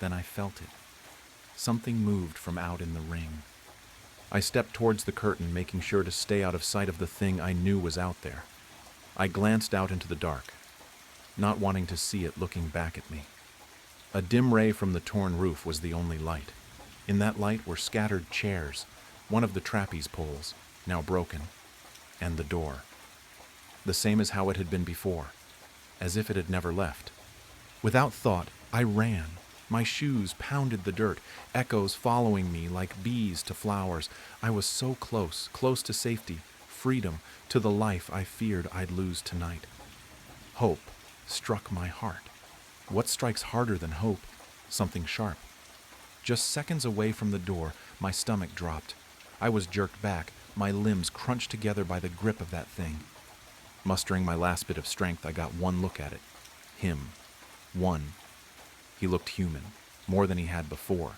Then I felt it. Something moved from out in the ring. I stepped towards the curtain, making sure to stay out of sight of the thing I knew was out there. I glanced out into the dark, not wanting to see it looking back at me. A dim ray from the torn roof was the only light. In that light were scattered chairs, one of the trapeze poles, now broken, and the door. The same as how it had been before, as if it had never left. Without thought, I ran. My shoes pounded the dirt, echoes following me like bees to flowers. I was so close, close to safety, freedom, to the life I feared I'd lose tonight. Hope struck my heart. What strikes harder than hope? Something sharp. Just seconds away from the door, my stomach dropped. I was jerked back, my limbs crunched together by the grip of that thing. Mustering my last bit of strength, I got one look at it. Him. One. He looked human, more than he had before,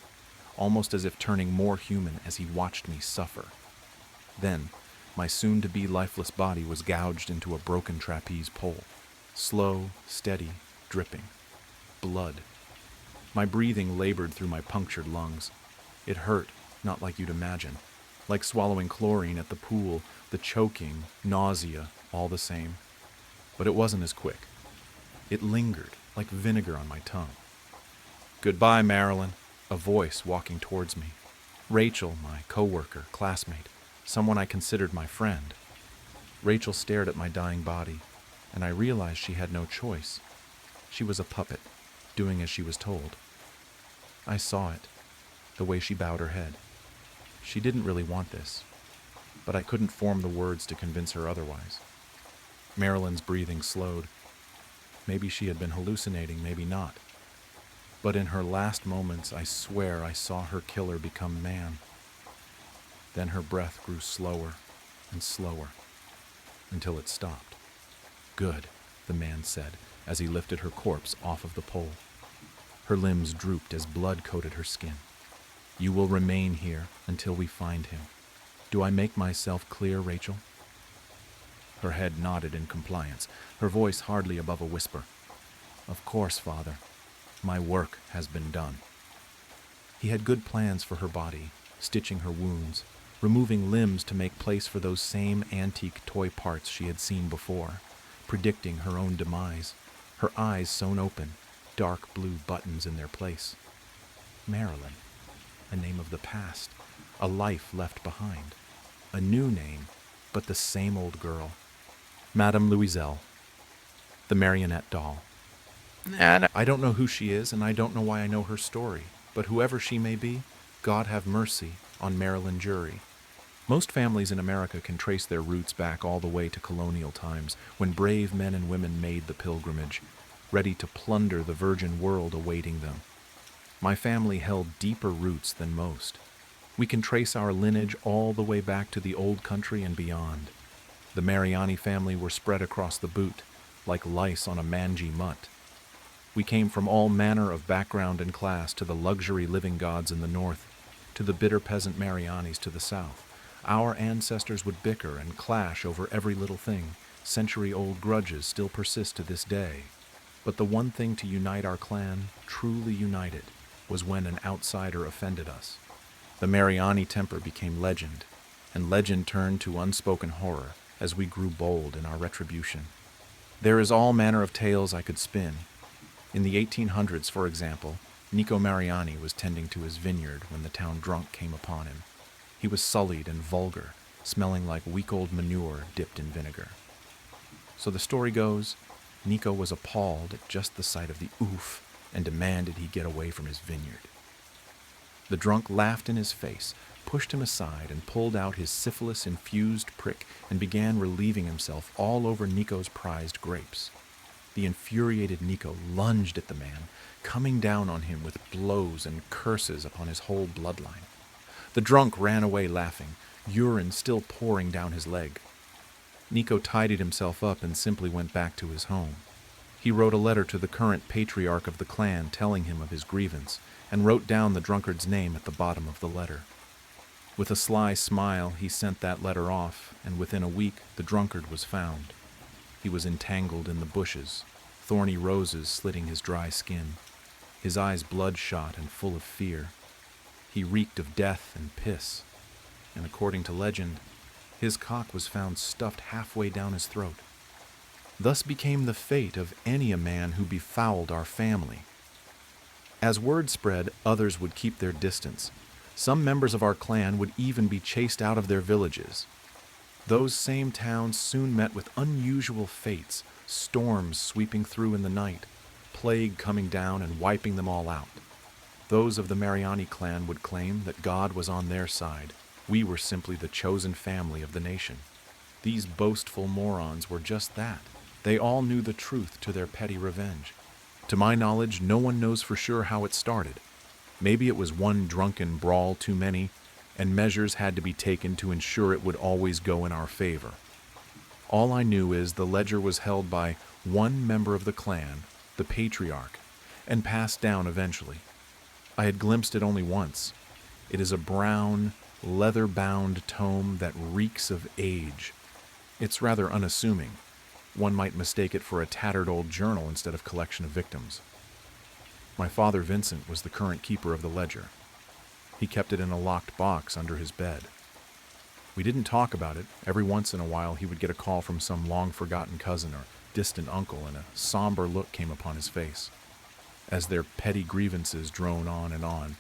almost as if turning more human as he watched me suffer. Then, my soon-to-be lifeless body was gouged into a broken trapeze pole. Slow, steady, dripping. Blood. My breathing labored through my punctured lungs. It hurt, not like you'd imagine. Like swallowing chlorine at the pool, the choking, nausea, all the same. But it wasn't as quick. It lingered, like vinegar on my tongue. "Goodbye, Marilyn," a voice walking towards me. Rachel, my co-worker, classmate, someone I considered my friend. Rachel stared at my dying body, and I realized she had no choice. She was a puppet, doing as she was told. I saw it, the way she bowed her head. She didn't really want this, but I couldn't form the words to convince her otherwise. Marilyn's breathing slowed. Maybe she had been hallucinating, maybe not. But in her last moments, I swear I saw her killer become man. Then her breath grew slower and slower, until it stopped. "Good," the man said, as he lifted her corpse off of the pole. Her limbs drooped as blood coated her skin. "You will remain here until we find him. Do I make myself clear, Rachel?" Her head nodded in compliance, her voice hardly above a whisper. "Of course, Father. My work has been done." He had good plans for her body, stitching her wounds, removing limbs to make place for those same antique toy parts she had seen before, predicting her own demise, her eyes sewn open, dark blue buttons in their place. Marilyn, a name of the past, a life left behind. A new name, but the same old girl. Madame Louiselle, the marionette doll. And I don't know who she is, and I don't know why I know her story, but whoever she may be, God have mercy on Maryland jury. Most families in America can trace their roots back all the way to colonial times, when brave men and women made the pilgrimage, ready to plunder the virgin world awaiting them. My family held deeper roots than most. We can trace our lineage all the way back to the old country and beyond. The Marani family were spread across the boot, like lice on a mangy mutt. We came from all manner of background and class, to the luxury living gods in the north, to the bitter peasant Marianis to the south. Our ancestors would bicker and clash over every little thing. Century-old grudges still persist to this day. But the one thing to unite our clan, truly united, was when an outsider offended us. The Marani temper became legend, and legend turned to unspoken horror as we grew bold in our retribution. There is all manner of tales I could spin. In the 1800s, for example, Nico Marani was tending to his vineyard when the town drunk came upon him. He was sullied and vulgar, smelling like week-old manure dipped in vinegar. So the story goes, Nico was appalled at just the sight of the oof and demanded he get away from his vineyard. The drunk laughed in his face, pushed him aside, and pulled out his syphilis-infused prick and began relieving himself all over Nico's prized grapes. The infuriated Nico lunged at the man, coming down on him with blows and curses upon his whole bloodline. The drunk ran away laughing, urine still pouring down his leg. Nico tidied himself up and simply went back to his home. He wrote a letter to the current patriarch of the clan telling him of his grievance, and wrote down the drunkard's name at the bottom of the letter. With a sly smile, he sent that letter off, and within a week the drunkard was found. He was entangled in the bushes, thorny roses slitting his dry skin, his eyes bloodshot and full of fear. He reeked of death and piss, and according to legend, his cock was found stuffed halfway down his throat. Thus became the fate of any a man who befouled our family. As word spread, others would keep their distance. Some members of our clan would even be chased out of their villages. Those same towns soon met with unusual fates, storms sweeping through in the night, plague coming down and wiping them all out. Those of the Marani clan would claim that God was on their side. We were simply the chosen family of the nation. These boastful morons were just that. They all knew the truth to their petty revenge. To my knowledge, no one knows for sure how it started. Maybe it was one drunken brawl too many, and measures had to be taken to ensure it would always go in our favor. All I knew is the ledger was held by one member of the clan, the patriarch, and passed down eventually. I had glimpsed it only once. It is a brown, leather-bound tome that reeks of age. It's rather unassuming. One might mistake it for a tattered old journal instead of collection of victims. My father, Vincent, was the current keeper of the ledger. He kept it in a locked box under his bed. We didn't talk about it. Every once in a while he would get a call from some long-forgotten cousin or distant uncle, and a somber look came upon his face. As their petty grievances drone on and on,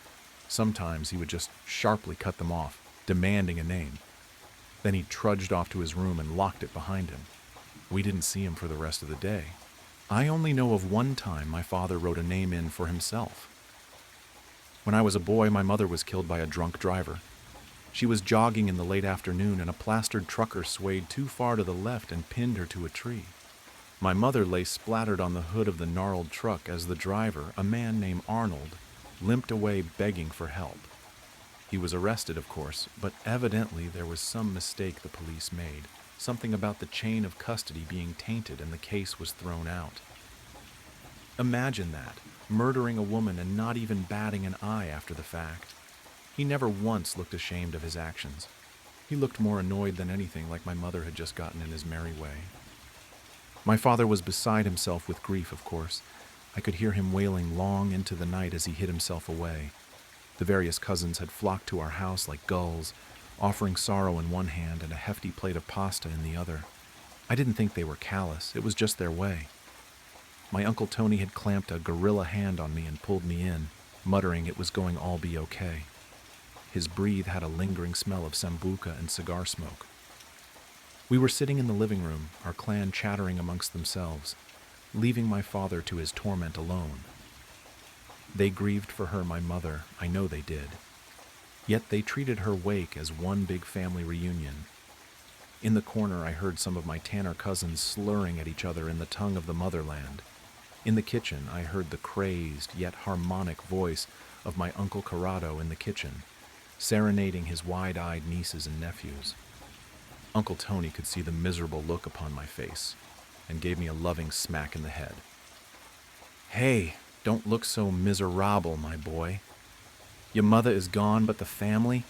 sometimes he would just sharply cut them off, demanding a name. Then he trudged off to his room and locked it behind him. We didn't see him for the rest of the day. I only know of one time my father wrote a name in for himself. When I was a boy, my mother was killed by a drunk driver. She was jogging in the late afternoon, and a plastered trucker swayed too far to the left and pinned her to a tree. My mother lay splattered on the hood of the gnarled truck as the driver, a man named Arnold, limped away begging for help. He was arrested, of course, but evidently there was some mistake the police made. Something about the chain of custody being tainted, and the case was thrown out. Imagine that, murdering a woman and not even batting an eye after the fact. He never once looked ashamed of his actions. He looked more annoyed than anything, like my mother had just gotten in his merry way. My father was beside himself with grief, of course. I could hear him wailing long into the night as he hid himself away. The various cousins had flocked to our house like gulls, offering sorrow in one hand and a hefty plate of pasta in the other. I didn't think they were callous, it was just their way. My Uncle Tony had clamped a gorilla hand on me and pulled me in, muttering it was going all be okay. His breath had a lingering smell of sambuca and cigar smoke. We were sitting in the living room, our clan chattering amongst themselves, leaving my father to his torment alone. They grieved for her, my mother, I know they did. Yet they treated her wake as one big family reunion. In the corner, I heard some of my Tanner cousins slurring at each other in the tongue of the motherland. In the kitchen, I heard the crazed yet harmonic voice of my Uncle Corrado in the kitchen, serenading his wide-eyed nieces and nephews. Uncle Tony could see the miserable look upon my face and gave me a loving smack in the head. "Hey, don't look so miserable, my boy. Your mother is gone, but the family?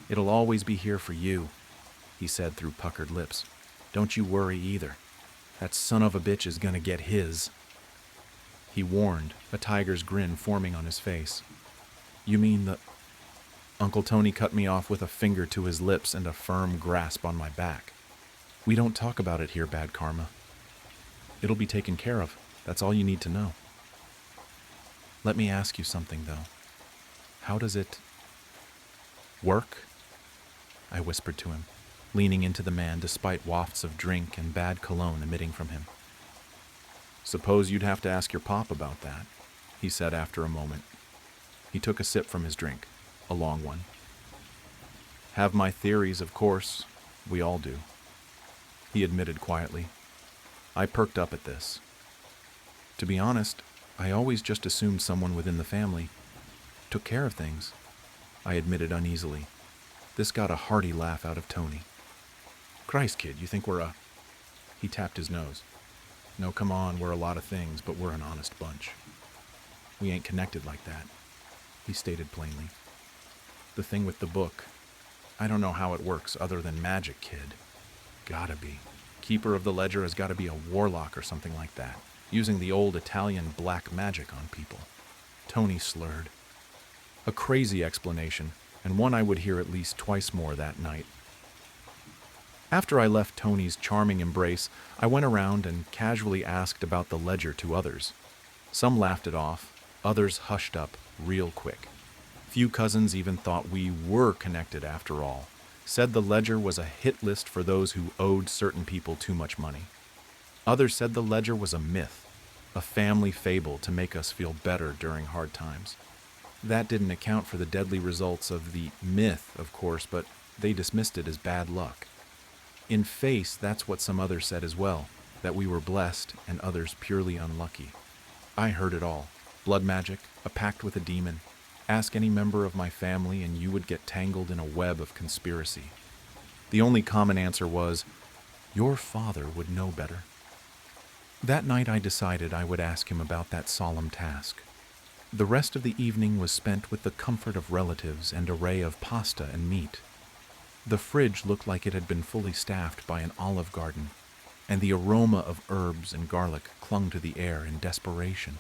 It'll always be here for you," he said through puckered lips. "Don't you worry either. That son of a bitch is gonna get his." He warned, a tiger's grin forming on his face. "You mean the—" Uncle Tony cut me off with a finger to his lips and a firm grasp on my back. "We don't talk about it here, Bad Karma. It'll be taken care of. That's all you need to know. Let me ask you something, though. How does it work?" I whispered to him, leaning into the man despite wafts of drink and bad cologne emitting from him. "Suppose you'd have to ask your pop about that," he said after a moment. He took a sip from his drink, a long one. "Have my theories, of course. We all do," he admitted quietly. I perked up at this. To be honest, I always just assumed someone within the family took care of things, I admitted uneasily. This got a hearty laugh out of Tony. "Christ, kid, you think we're a—" He tapped his nose. "No, come on, we're a lot of things, but we're an honest bunch. We ain't connected like that," he stated plainly. "The thing with the book, I don't know how it works other than magic, kid. Gotta be. Keeper of the ledger has gotta be a warlock or something like that, using the old Italian black magic on people." Tony slurred. A crazy explanation, and one I would hear at least twice more that night. After I left Tony's charming embrace, I went around and casually asked about the ledger to others. Some laughed it off, others hushed up real quick. Few cousins even thought we were connected after all, said the ledger was a hit list for those who owed certain people too much money. Others said the ledger was a myth, a family fable to make us feel better during hard times. That didn't account for the deadly results of the myth, of course, but they dismissed it as bad luck. In face, that's what some others said as well, that we were blessed and others purely unlucky. I heard it all. Blood magic, a pact with a demon. Ask any member of my family and you would get tangled in a web of conspiracy. The only common answer was, "Your father would know better." That night I decided I would ask him about that solemn task. The rest of the evening was spent with the comfort of relatives and array of pasta and meat. The fridge looked like it had been fully staffed by an olive garden, and the aroma of herbs and garlic clung to the air in desperation.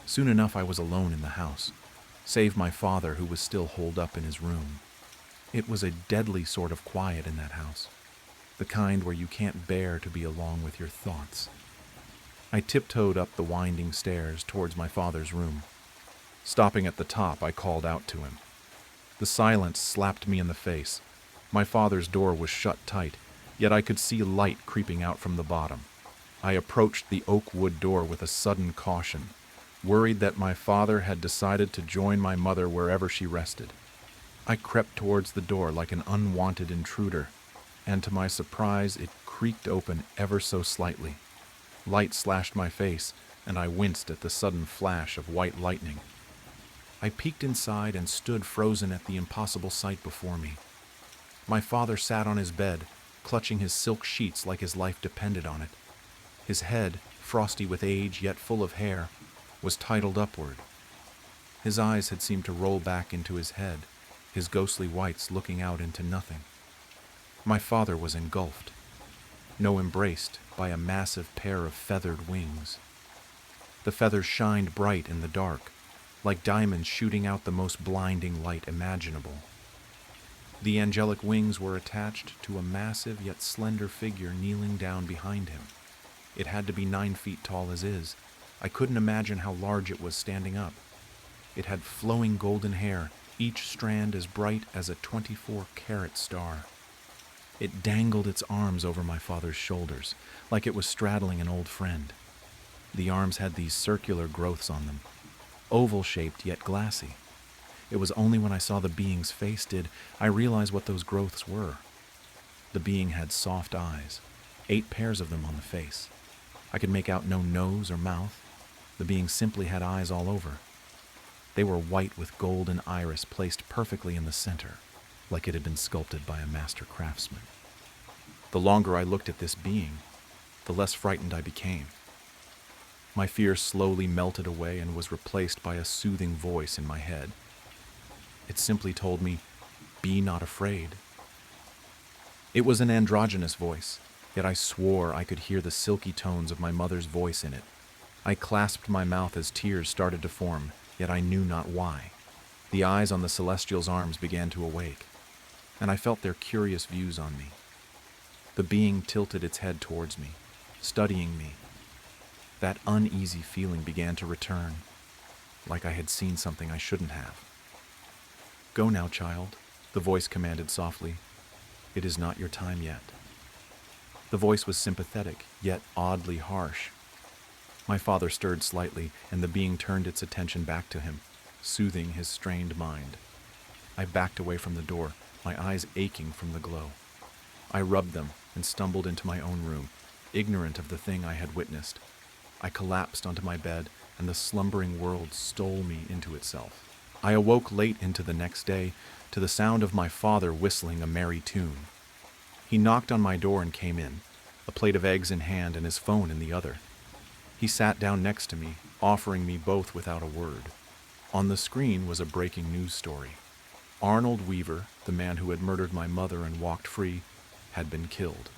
Soon enough I was alone in the house, save my father who was still holed up in his room. It was a deadly sort of quiet in that house, the kind where you can't bear to be alone with your thoughts. I tiptoed up the winding stairs towards my father's room. Stopping at the top, I called out to him. The silence slapped me in the face. My father's door was shut tight, yet I could see light creeping out from the bottom. I approached the oak wood door with a sudden caution, worried that my father had decided to join my mother wherever she rested. I crept towards the door like an unwanted intruder, and to my surprise it creaked open ever so slightly. Light slashed my face, and I winced at the sudden flash of white lightning. I peeked inside and stood frozen at the impossible sight before me. My father sat on his bed, clutching his silk sheets like his life depended on it. His head, frosty with age yet full of hair, was titled upward. His eyes had seemed to roll back into his head, his ghostly whites looking out into nothing. My father was engulfed, embraced by a massive pair of feathered wings. The feathers shined bright in the dark, like diamonds shooting out the most blinding light imaginable. The angelic wings were attached to a massive yet slender figure kneeling down behind him. It had to be 9 feet tall as is. I couldn't imagine how large it was standing up. It had flowing golden hair, each strand as bright as a 24-carat star. It dangled its arms over my father's shoulders, like it was straddling an old friend. The arms had these circular growths on them, oval-shaped yet glassy. It was only when I saw the being's face did I realize what those growths were. The being had soft eyes, 8 pairs of them on the face. I could make out no nose or mouth. The being simply had eyes all over. They were white with golden iris placed perfectly in the center, like it had been sculpted by a master craftsman. The longer I looked at this being, the less frightened I became. My fear slowly melted away and was replaced by a soothing voice in my head. It simply told me, "Be not afraid." It was an androgynous voice, yet I swore I could hear the silky tones of my mother's voice in it. I clasped my mouth as tears started to form, yet I knew not why. The eyes on the celestial's arms began to awake, and I felt their curious views on me. The being tilted its head towards me, studying me. That uneasy feeling began to return, like I had seen something I shouldn't have. "Go now, child," the voice commanded softly. "It is not your time yet." The voice was sympathetic, yet oddly harsh. My father stirred slightly, and the being turned its attention back to him, soothing his strained mind. I backed away from the door, my eyes aching from the glow. I rubbed them and stumbled into my own room, ignorant of the thing I had witnessed. I collapsed onto my bed, and the slumbering world stole me into itself. I awoke late into the next day to the sound of my father whistling a merry tune. He knocked on my door and came in, a plate of eggs in hand and his phone in the other. He sat down next to me, offering me both without a word. On the screen was a breaking news story. Arnold Weaver, the man who had murdered my mother and walked free, had been killed.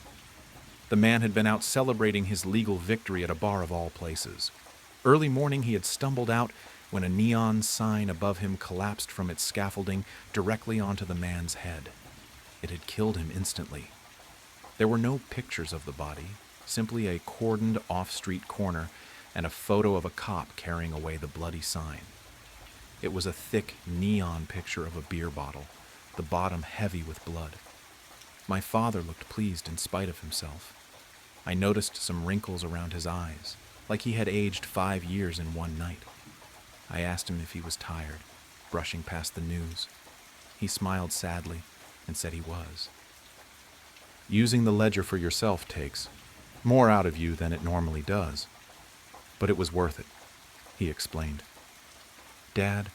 The man had been out celebrating his legal victory at a bar of all places. Early morning he had stumbled out when a neon sign above him collapsed from its scaffolding directly onto the man's head. It had killed him instantly. There were no pictures of the body, simply a cordoned off-street corner and a photo of a cop carrying away the bloody sign. It was a thick neon picture of a beer bottle, the bottom heavy with blood. My father looked pleased in spite of himself. I noticed some wrinkles around his eyes, like he had aged 5 years in one night. I asked him if he was tired, brushing past the news. He smiled sadly and said he was. "Using the ledger for yourself takes more out of you than it normally does. But it was worth it," he explained. "Dad,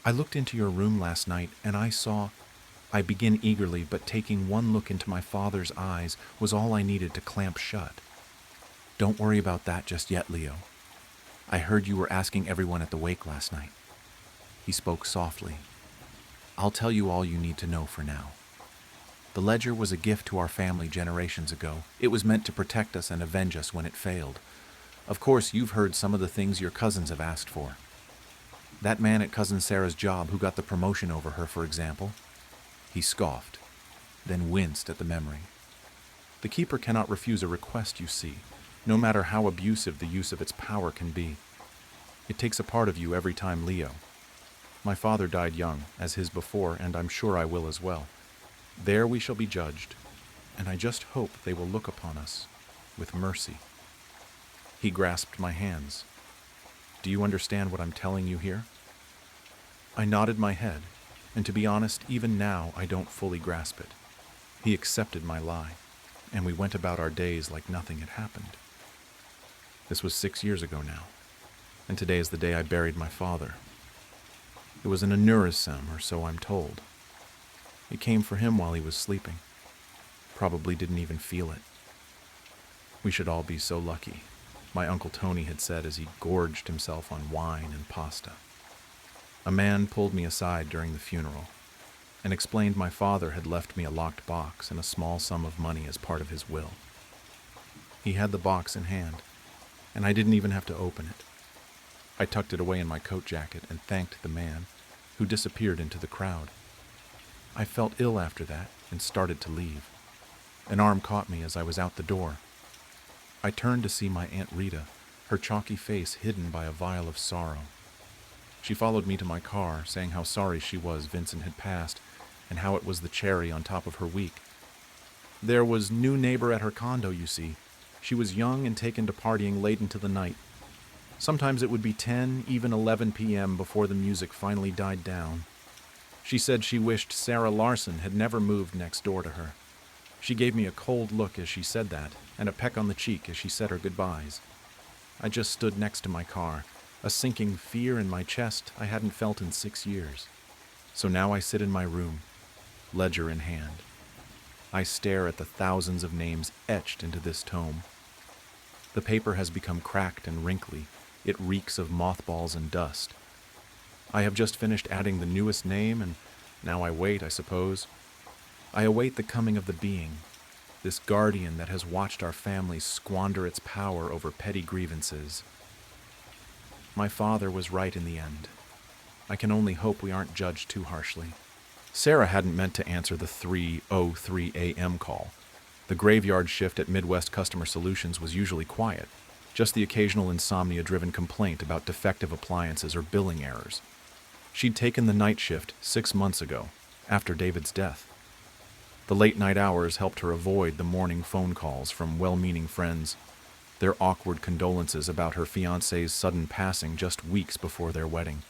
I looked into your room last night and I began eagerly, but taking one look into my father's eyes was all I needed to clamp shut. Don't worry about that just yet, Leo. I heard you were asking everyone at the wake last night." He spoke softly. "I'll tell you all you need to know for now. The ledger was a gift to our family generations ago. It was meant to protect us and avenge us when it failed. Of course, you've heard some of the things your cousins have asked for. That man at Cousin Sarah's job who got the promotion over her, for example." He scoffed, then winced at the memory. "The keeper cannot refuse a request, you see, no matter how abusive the use of its power can be. It takes a part of you every time, Leo. My father died young, as his before, and I'm sure I will as well. There we shall be judged, and I just hope they will look upon us with mercy." He grasped my hands. "Do you understand what I'm telling you here?" I nodded my head, and to be honest, even now I don't fully grasp it. He accepted my lie, and we went about our days like nothing had happened. This was 6 years ago now, and today is the day I buried my father. It was an aneurysm, or so I'm told. It came for him while he was sleeping. Probably didn't even feel it. "We should all be so lucky," my Uncle Tony had said as he gorged himself on wine and pasta. A man pulled me aside during the funeral and explained my father had left me a locked box and a small sum of money as part of his will. He had the box in hand, and I didn't even have to open it. I tucked it away in my coat jacket and thanked the man, who disappeared into the crowd. I felt ill after that and started to leave. An arm caught me as I was out the door. I turned to see my Aunt Rita, her chalky face hidden by a vial of sorrow. She followed me to my car, saying how sorry she was Vincent had passed and how it was the cherry on top of her week. There was new neighbor at her condo, you see. She was young and taken to partying late into the night. Sometimes it would be 10, even 11 p.m. before the music finally died down. She said she wished Sarah Larson had never moved next door to her. She gave me a cold look as she said that, and a peck on the cheek as she said her goodbyes. I just stood next to my car, a sinking fear in my chest I hadn't felt in 6 years. So now I sit in my room, ledger in hand. I stare at the thousands of names etched into this tome. The paper has become cracked and wrinkly. It reeks of mothballs and dust. I have just finished adding the newest name, and now I wait, I suppose. I await the coming of the being, this guardian that has watched our family squander its power over petty grievances. My father was right in the end. I can only hope we aren't judged too harshly. Sarah hadn't meant to answer the 3:03 a.m. call. The graveyard shift at Midwest Customer Solutions was usually quiet, just the occasional insomnia-driven complaint about defective appliances or billing errors. She'd taken the night shift 6 months ago, after David's death. The late-night hours helped her avoid the morning phone calls from well-meaning friends, their awkward condolences about her fiancé's sudden passing just weeks before their wedding.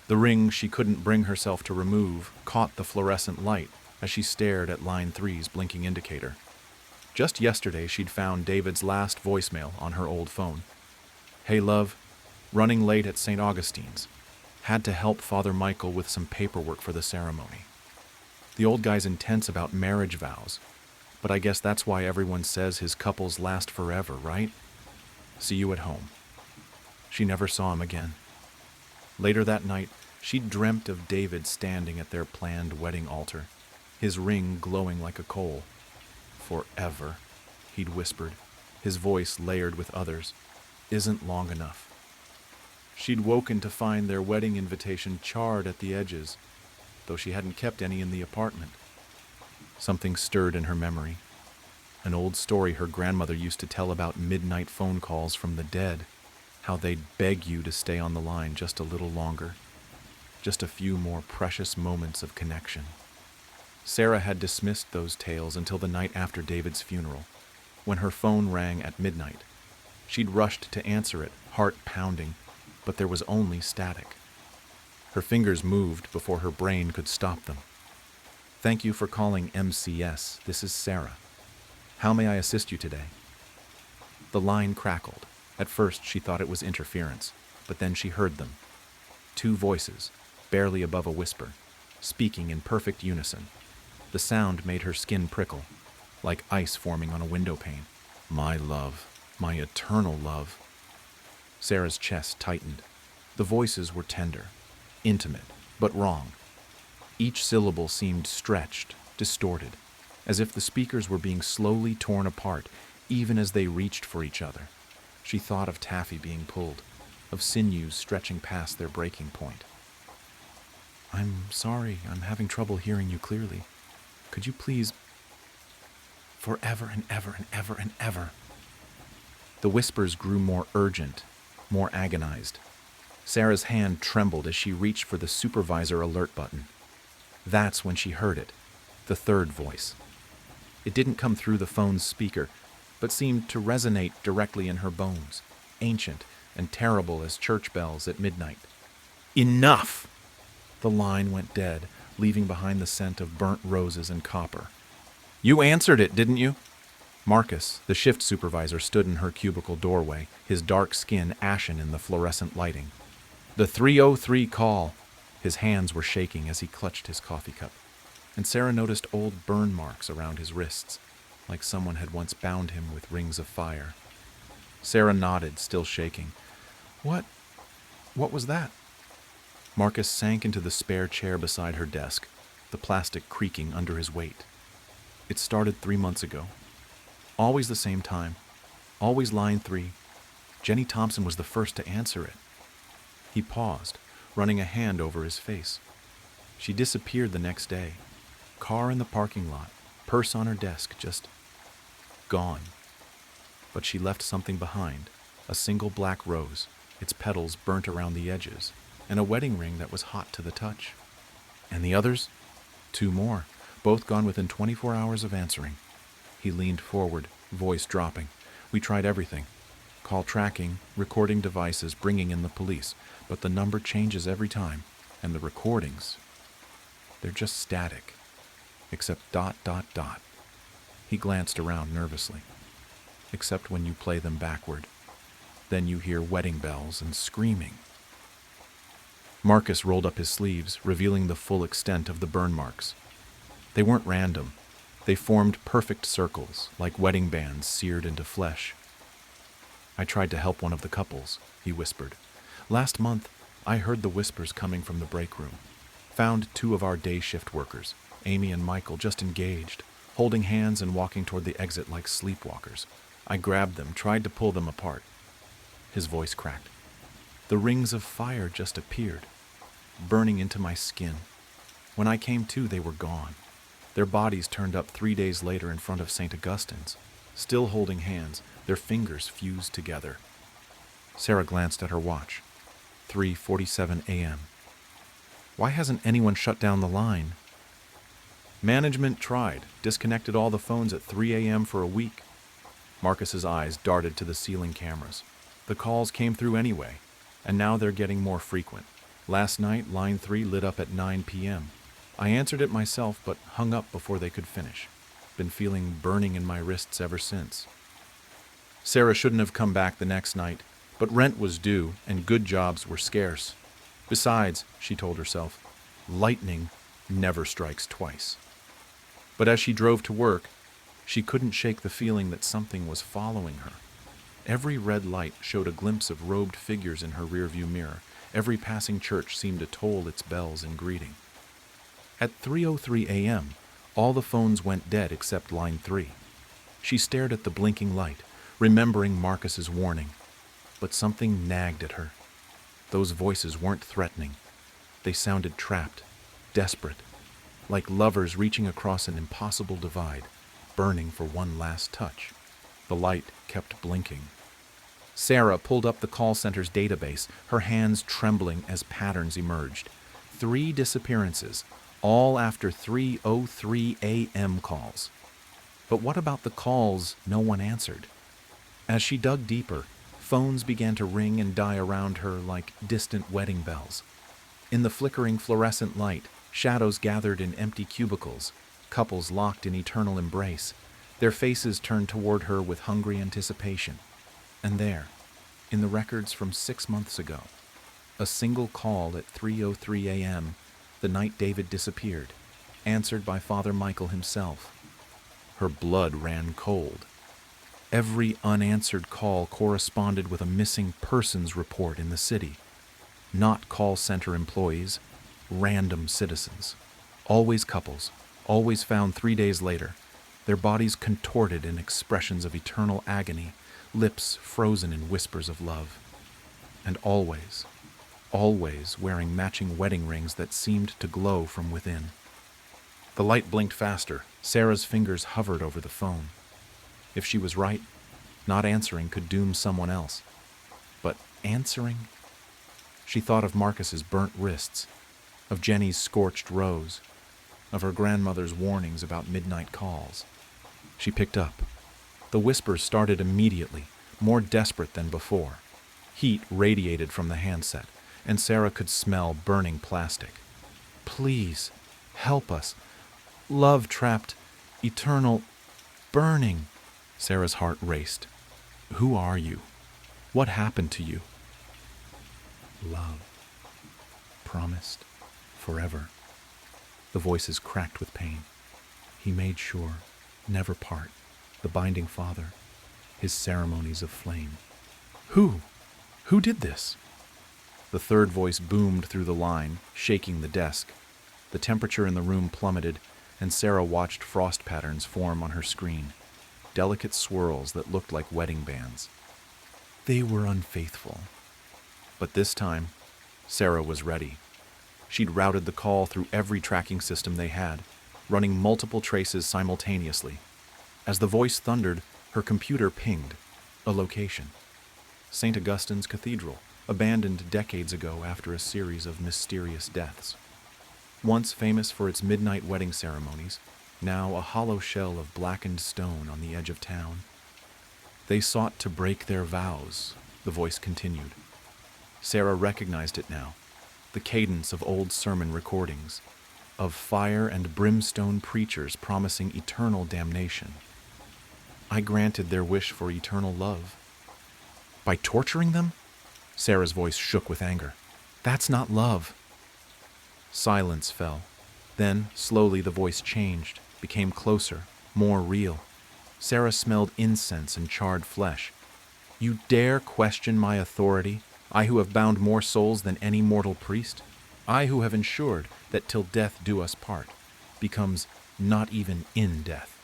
The ring she couldn't bring herself to remove caught the fluorescent light as she stared at line 3's blinking indicator. Just yesterday, she'd found David's last voicemail on her old phone. "Hey, love. Running late at St. Augustine's. Had to help Father Michael with some paperwork for the ceremony. The old guy's intense about marriage vows, but I guess that's why everyone says his couples last forever, right? See you at home." She never saw him again. Later that night, she dreamt of David standing at their planned wedding altar, his ring glowing like a coal. "Forever," he'd whispered, his voice layered with others, "isn't long enough." She'd woken to find their wedding invitation charred at the edges, though she hadn't kept any in the apartment. Something stirred in her memory. An old story her grandmother used to tell about midnight phone calls from the dead, how they'd beg you to stay on the line just a little longer, just a few more precious moments of connection. Sarah had dismissed those tales until the night after David's funeral, when her phone rang at midnight. She'd rushed to answer it, heart pounding, but there was only static. Her fingers moved before her brain could stop them. "Thank you for calling MCS. This is Sarah. How may I assist you today?" The line crackled. At first, she thought it was interference, but then she heard them. 2 voices, barely above a whisper, speaking in perfect unison. The sound made her skin prickle, like ice forming on a window pane. "My love, my eternal love." Sarah's chest tightened. The voices were tender, intimate, but wrong. Each syllable seemed stretched, distorted, as if the speakers were being slowly torn apart, even as they reached for each other. She thought of taffy being pulled, of sinews stretching past their breaking point. "I'm sorry, I'm having trouble hearing you clearly. Could you please..." "Forever and ever and ever and ever." The whispers grew more urgent, more agonized. Sarah's hand trembled as she reached for the supervisor alert button. That's when she heard it, the third voice. It didn't come through the phone's speaker, but seemed to resonate directly in her bones, ancient and terrible as church bells at midnight. "Enough!" The line went dead, leaving behind the scent of burnt roses and copper. "You answered it, didn't you?" Marcus, the shift supervisor, stood in her cubicle doorway, his dark skin ashen in the fluorescent lighting. "The 303 call." His hands were shaking as he clutched his coffee cup, and Sarah noticed old burn marks around his wrists, like someone had once bound him with rings of fire. Sarah nodded, still shaking. What was that?" Marcus sank into the spare chair beside her desk, the plastic creaking under his weight. "It started 3 months ago. Always the same time. Always line 3. Jenny Thompson was the first to answer it." He paused, running a hand over his face. "She disappeared the next day. Car in the parking lot, purse on her desk, just gone. But she left something behind, a single black rose, its petals burnt around the edges, and a wedding ring that was hot to the touch." "And the others?" 2 more, both gone within 24 hours of answering." He leaned forward, voice dropping. "We tried everything. Call tracking, recording devices, bringing in the police, but the number changes every time, and the recordings. They're just static. Except dot, dot, dot. He glanced around nervously. Except when you play them backward. Then you hear wedding bells and screaming. Marcus rolled up his sleeves, revealing the full extent of the burn marks. They weren't random. They formed perfect circles, like wedding bands seared into flesh. I tried to help one of the couples, he whispered. Last month, I heard the whispers coming from the break room. Found 2 of our day shift workers, Amy and Michael, just engaged, holding hands and walking toward the exit like sleepwalkers. I grabbed them, tried to pull them apart. His voice cracked. The rings of fire just appeared, burning into my skin. When I came to, they were gone. Their bodies turned up 3 days later in front of St. Augustine's, still holding hands, their fingers fused together. Sarah glanced at her watch. 3:47 a.m. Why hasn't anyone shut down the line? Management tried, disconnected all the phones at 3 a.m. for a week. Marcus's eyes darted to the ceiling cameras. The calls came through anyway, and now they're getting more frequent. Last night, line 3 lit up at 9 p.m. I answered it myself, but hung up before they could finish. Been feeling burning in my wrists ever since. Sarah shouldn't have come back the next night, but rent was due and good jobs were scarce. Besides, she told herself, lightning never strikes twice. But as she drove to work, she couldn't shake the feeling that something was following her. Every red light showed a glimpse of robed figures in her rearview mirror. Every passing church seemed to toll its bells in greeting. At 3:03 a.m., all the phones went dead except line 3. She stared at the blinking light, remembering Marcus's warning. But something nagged at her. Those voices weren't threatening. They sounded trapped, desperate, like lovers reaching across an impossible divide, burning for one last touch. The light kept blinking. Sarah pulled up the call center's database, her hands trembling as patterns emerged. 3 disappearances, all after 3:03 a.m. calls. But what about the calls no one answered? As she dug deeper, phones began to ring and die around her like distant wedding bells. In the flickering fluorescent light, shadows gathered in empty cubicles, couples locked in eternal embrace, their faces turned toward her with hungry anticipation. And there, in the records from 6 months ago, a single call at 3:03 a.m., the night David disappeared, answered by Father Michael himself. Her blood ran cold. Every unanswered call corresponded with a missing persons report in the city. Not call center employees, random citizens. Always couples, always found 3 days later, their bodies contorted in expressions of eternal agony, lips frozen in whispers of love. And always wearing matching wedding rings that seemed to glow from within. The light blinked faster. Sarah's fingers hovered over the phone. If she was right, not answering could doom someone else. But answering? She thought of Marcus's burnt wrists, of Jenny's scorched rose, of her grandmother's warnings about midnight calls. She picked up. The whispers started immediately, more desperate than before. Heat radiated from the handset, and Sarah could smell burning plastic. Please, help us. Love trapped, eternal, burning. Sarah's heart raced. Who are you? What happened to you? Love. Promised. Forever. The voices cracked with pain. He made sure. Never part. The binding father. His ceremonies of flame. Who? Who did this? The third voice boomed through the line, shaking the desk. The temperature in the room plummeted, and Sarah watched frost patterns form on her screen. Delicate swirls that looked like wedding bands. They were unfaithful. But this time, Sarah was ready. She'd routed the call through every tracking system they had, running multiple traces simultaneously. As the voice thundered, her computer pinged a location. St. Augustine's Cathedral, abandoned decades ago after a series of mysterious deaths. Once famous for its midnight wedding ceremonies, now a hollow shell of blackened stone on the edge of town. They sought to break their vows, the voice continued. Sarah recognized it now, the cadence of old sermon recordings, of fire and brimstone preachers promising eternal damnation. I granted their wish for eternal love. By torturing them? Sarah's voice shook with anger. That's not love. Silence fell. Then, slowly, the voice changed, became closer, more real. Sarah smelled incense and charred flesh. You dare question my authority, I who have bound more souls than any mortal priest? I who have ensured that till death do us part, becomes not even in death.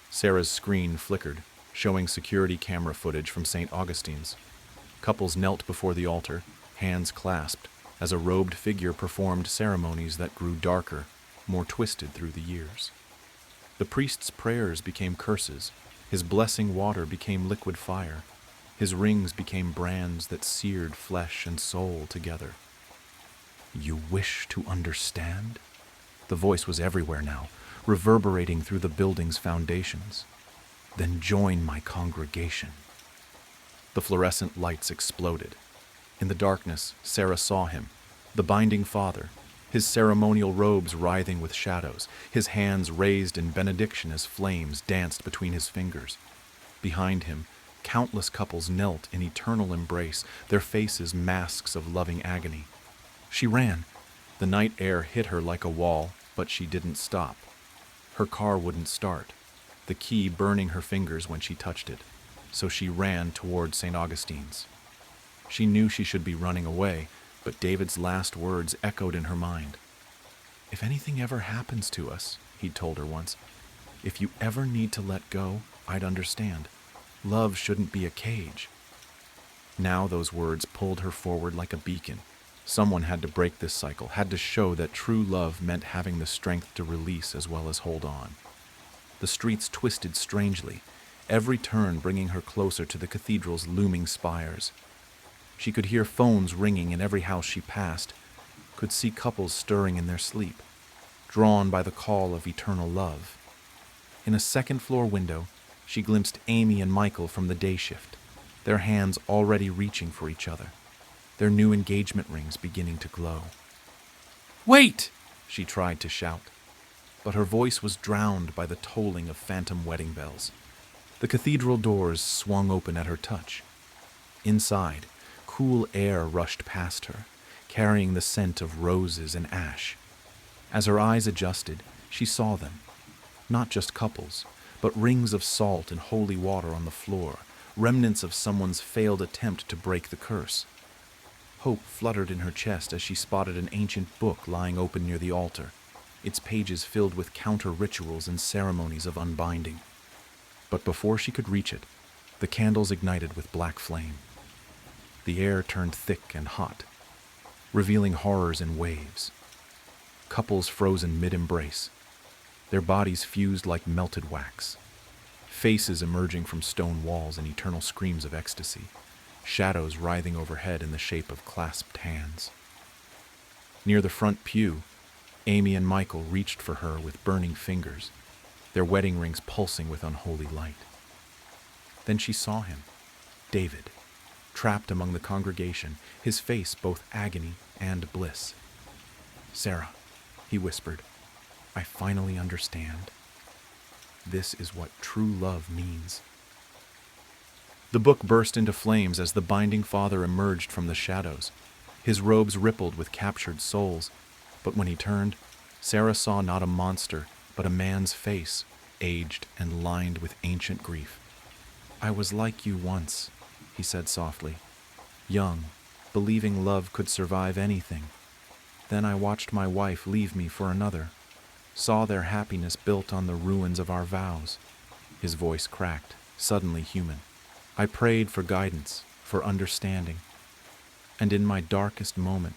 Sarah's screen flickered, showing security camera footage from St. Augustine's. Couples knelt before the altar, hands clasped, as a robed figure performed ceremonies that grew darker, more twisted through the years. The priest's prayers became curses, his blessing water became liquid fire, his rings became brands that seared flesh and soul together. You wish to understand? The voice was everywhere now, reverberating through the building's foundations. Then join my congregation. The fluorescent lights exploded. In the darkness, Sarah saw him, the binding father, his ceremonial robes writhing with shadows, his hands raised in benediction as flames danced between his fingers. Behind him, countless couples knelt in eternal embrace, their faces masks of loving agony. She ran. The night air hit her like a wall, but she didn't stop. Her car wouldn't start, the key burning her fingers when she touched it, so she ran toward St. Augustine's. She knew she should be running away, but David's last words echoed in her mind. If anything ever happens to us, he'd told her once, if you ever need to let go, I'd understand. Love shouldn't be a cage. Now those words pulled her forward like a beacon. Someone had to break this cycle, had to show that true love meant having the strength to release as well as hold on. The streets twisted strangely, every turn bringing her closer to the cathedral's looming spires. She could hear phones ringing in every house she passed, could see couples stirring in their sleep, drawn by the call of eternal love. In a second-floor window, she glimpsed Amy and Michael from the day shift, their hands already reaching for each other, their new engagement rings beginning to glow. "Wait!" she tried to shout, but her voice was drowned by the tolling of phantom wedding bells. The cathedral doors swung open at her touch. Inside, cool air rushed past her, carrying the scent of roses and ash. As her eyes adjusted, she saw them. Not just couples, but rings of salt and holy water on the floor, remnants of someone's failed attempt to break the curse. Hope fluttered in her chest as she spotted an ancient book lying open near the altar, its pages filled with counter-rituals and ceremonies of unbinding. But before she could reach it, the candles ignited with black flame. The air turned thick and hot, revealing horrors in waves. Couples frozen mid-embrace, their bodies fused like melted wax. Faces emerging from stone walls in eternal screams of ecstasy, shadows writhing overhead in the shape of clasped hands. Near the front pew, Amy and Michael reached for her with burning fingers, their wedding rings pulsing with unholy light. Then she saw him, David, trapped among the congregation, his face both agony and bliss. "Sarah," he whispered, "I finally understand. This is what true love means." The book burst into flames as the binding father emerged from the shadows. His robes rippled with captured souls, but when he turned, Sarah saw not a monster, but a man's face, aged and lined with ancient grief. "I was like you once," he said softly, "young, believing love could survive anything. Then I watched my wife leave me for another, saw their happiness built on the ruins of our vows." His voice cracked, suddenly human. "I prayed for guidance, for understanding. And in my darkest moment,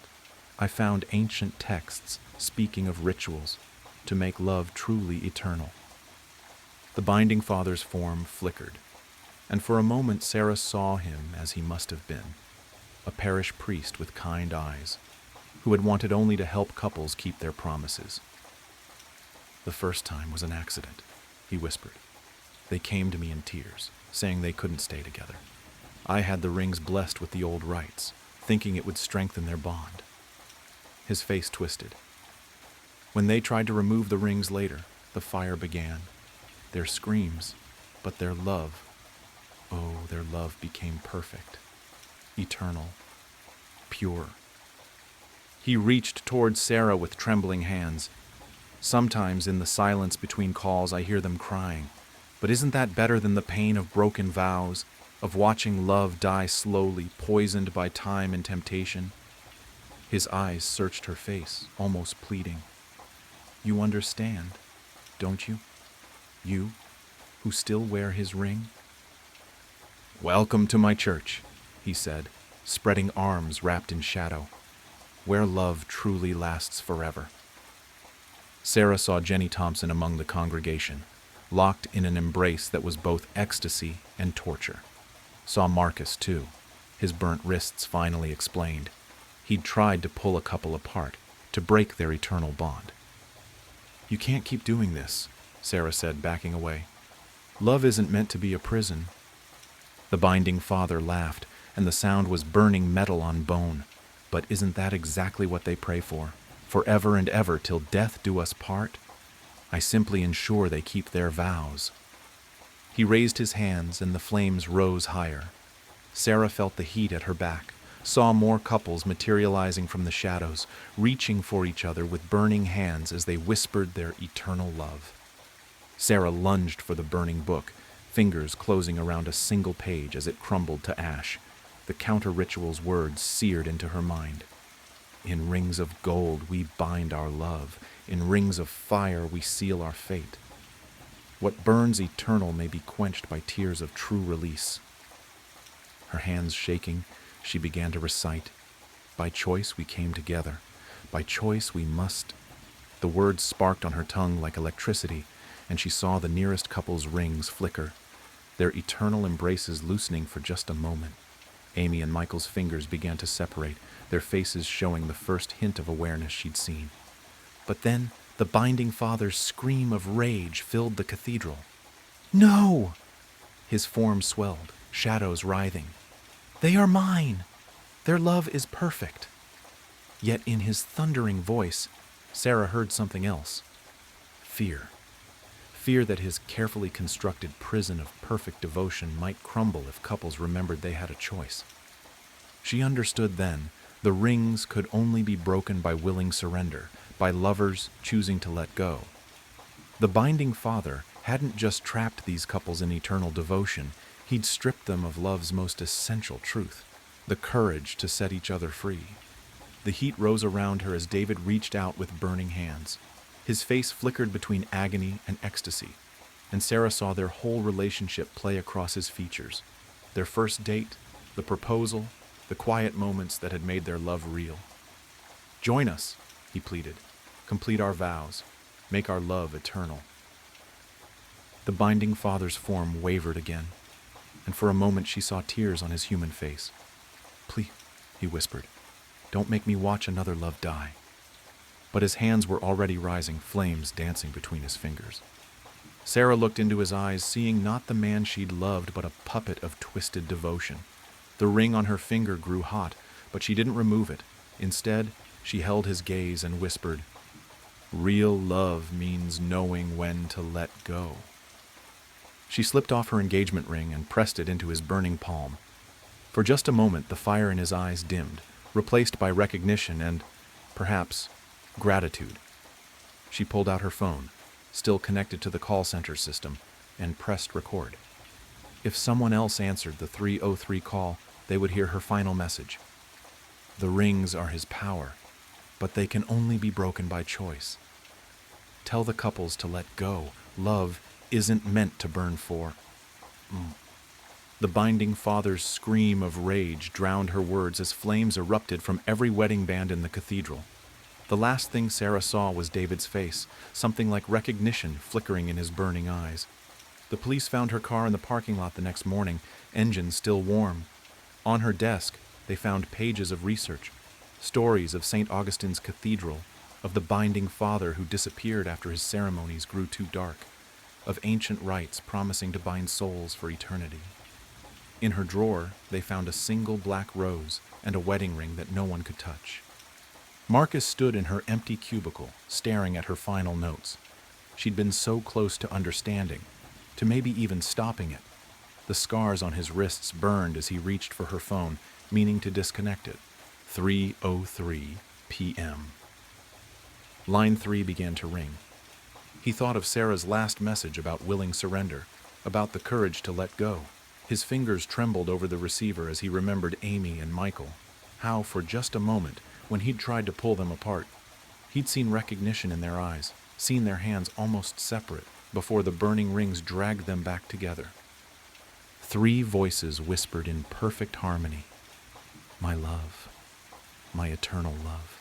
I found ancient texts speaking of rituals to make love truly eternal." The binding father's form flickered, and for a moment Sarah saw him as he must have been, a parish priest with kind eyes, who had wanted only to help couples keep their promises. "The first time was an accident," he whispered. "They came to me in tears, saying they couldn't stay together. I had the rings blessed with the old rites, thinking it would strengthen their bond." His face twisted. When they tried to remove the rings later, the fire began. Their screams, but their love, oh, their love became perfect, eternal, pure. He reached toward Sarah with trembling hands. Sometimes in the silence between calls I hear them crying, but isn't that better than the pain of broken vows, of watching love die slowly, poisoned by time and temptation? His eyes searched her face, almost pleading. You understand, don't you? You, who still wear his ring? Welcome to my church, he said, spreading arms wrapped in shadow, where love truly lasts forever. Sarah saw Jenny Thompson among the congregation, locked in an embrace that was both ecstasy and torture. Saw Marcus, too, his burnt wrists finally explained. He'd tried to pull a couple apart, to break their eternal bond. You can't keep doing this, Sarah said, backing away. Love isn't meant to be a prison. The binding father laughed, and the sound was burning metal on bone. But isn't that exactly what they pray for? Forever and ever, till death do us part? I simply ensure they keep their vows. He raised his hands, and the flames rose higher. Sarah felt the heat at her back, saw more couples materializing from the shadows, reaching for each other with burning hands as they whispered their eternal love. Sarah lunged for the burning book, fingers closing around a single page as it crumbled to ash. The counter-ritual's words seared into her mind. In rings of gold we bind our love. In rings of fire we seal our fate. What burns eternal may be quenched by tears of true release. Her hands shaking, she began to recite. By choice we came together. By choice we must. The words sparked on her tongue like electricity, and she saw the nearest couple's rings flicker, their eternal embraces loosening for just a moment. Amy and Michael's fingers began to separate, their faces showing the first hint of awareness she'd seen. But then, the binding father's scream of rage filled the cathedral. No! His form swelled, shadows writhing. They are mine! Their love is perfect. Yet in his thundering voice, Sarah heard something else. Fear. Fear that his carefully constructed prison of perfect devotion might crumble if couples remembered they had a choice. She understood then the rings could only be broken by willing surrender, by lovers choosing to let go. The binding father hadn't just trapped these couples in eternal devotion, he'd stripped them of love's most essential truth, the courage to set each other free. The heat rose around her as David reached out with burning hands. His face flickered between agony and ecstasy, and Sarah saw their whole relationship play across his features. Their first date, the proposal, the quiet moments that had made their love real. Join us, he pleaded. Complete our vows. Make our love eternal. The binding father's form wavered again, and for a moment she saw tears on his human face. Please, he whispered, don't make me watch another love die. But his hands were already rising, flames dancing between his fingers. Sarah looked into his eyes, seeing not the man she'd loved, but a puppet of twisted devotion. The ring on her finger grew hot, but she didn't remove it. Instead, she held his gaze and whispered, Real love means knowing when to let go. She slipped off her engagement ring and pressed it into his burning palm. For just a moment, the fire in his eyes dimmed, replaced by recognition and, perhaps, gratitude. She pulled out her phone, still connected to the call center system, and pressed record. If someone else answered the 303 call, they would hear her final message. The rings are his power, but they can only be broken by choice. Tell the couples to let go. Love isn't meant to burn for. The binding father's scream of rage drowned her words as flames erupted from every wedding band in the cathedral. The last thing Sarah saw was David's face, something like recognition flickering in his burning eyes. The police found her car in the parking lot the next morning, engine still warm. On her desk, they found pages of research, stories of St. Augustine's Cathedral, of the binding father who disappeared after his ceremonies grew too dark, of ancient rites promising to bind souls for eternity. In her drawer, they found a single black rose and a wedding ring that no one could touch. Marcus stood in her empty cubicle, staring at her final notes. She'd been so close to understanding, to maybe even stopping it. The scars on his wrists burned as he reached for her phone, meaning to disconnect it. 3:03 p.m. Line 3 began to ring. He thought of Sarah's last message about willing surrender, about the courage to let go. His fingers trembled over the receiver as he remembered Amy and Michael. How, for just a moment, when he'd tried to pull them apart, he'd seen recognition in their eyes, seen their hands almost separate, before the burning rings dragged them back together. 3 voices whispered in perfect harmony. My love, my eternal love.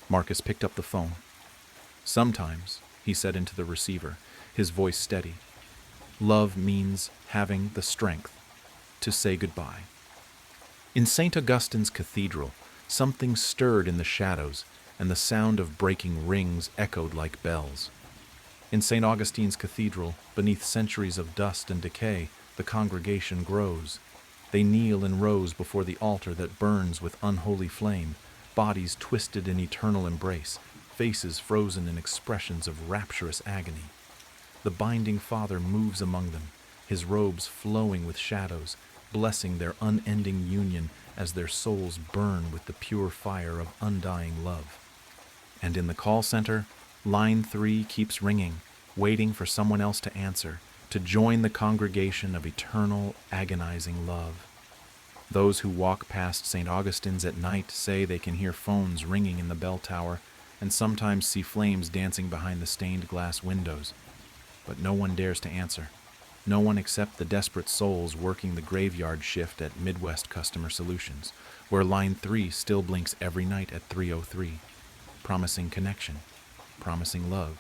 Marcus picked up the phone. Sometimes, he said into the receiver, his voice steady, love means having the strength to say goodbye. In St. Augustine's Cathedral, something stirred in the shadows, and the sound of breaking rings echoed like bells. In St. Augustine's Cathedral, beneath centuries of dust and decay, the congregation grows. They kneel in rows before the altar that burns with unholy flame, bodies twisted in eternal embrace, faces frozen in expressions of rapturous agony. The binding Father moves among them, his robes flowing with shadows, blessing their unending union as their souls burn with the pure fire of undying love. And in the call center, line 3 keeps ringing, waiting for someone else to answer, to join the congregation of eternal, agonizing love. Those who walk past St. Augustine's at night say they can hear phones ringing in the bell tower and sometimes see flames dancing behind the stained glass windows. But no one dares to answer. No one except the desperate souls working the graveyard shift at Midwest Customer Solutions, where line 3 still blinks every night at 3:03, promising connection, promising love,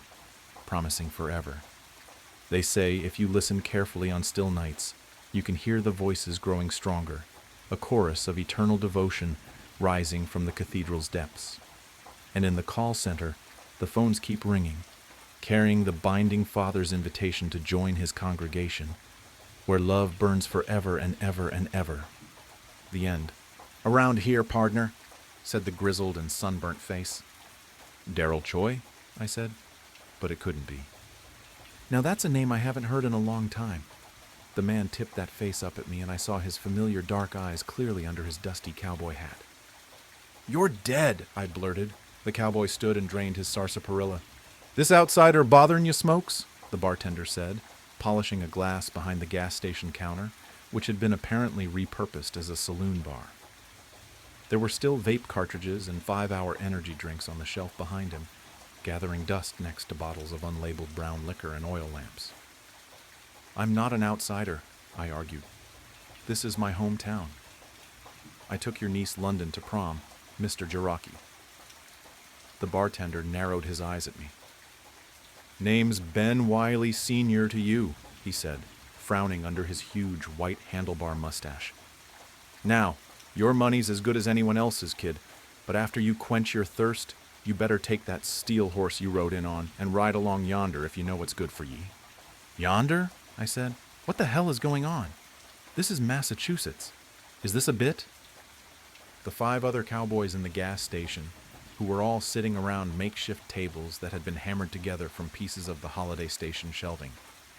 promising forever. They say if you listen carefully on still nights, you can hear the voices growing stronger, a chorus of eternal devotion rising from the cathedral's depths. And in the call center, the phones keep ringing, carrying the binding Father's invitation to join his congregation, where love burns forever and ever and ever. The end. Around here, partner, said the grizzled and sunburnt face. Daryl Choi, I said, but it couldn't be. Now that's a name I haven't heard in a long time. The man tipped that face up at me, and I saw his familiar dark eyes clearly under his dusty cowboy hat. You're dead, I blurted. The cowboy stood and drained his sarsaparilla. This outsider bothering you, Smokes? The bartender said, polishing a glass behind the gas station counter, which had been apparently repurposed as a saloon bar. There were still vape cartridges and 5-hour energy drinks on the shelf behind him, gathering dust next to bottles of unlabeled brown liquor and oil lamps. I'm not an outsider, I argued. This is my hometown. I took your niece London to prom, Mr. Jaraki. The bartender narrowed his eyes at me. Name's Ben Wiley Sr. to you, he said, frowning under his huge white handlebar mustache. Now, your money's as good as anyone else's, kid, but after you quench your thirst, you better take that steel horse you rode in on and ride along yonder if you know what's good for ye. Yonder? I said. What the hell is going on? This is Massachusetts. Is this a bit? The 5 other cowboys in the gas station, who were all sitting around makeshift tables that had been hammered together from pieces of the Holiday Station shelving,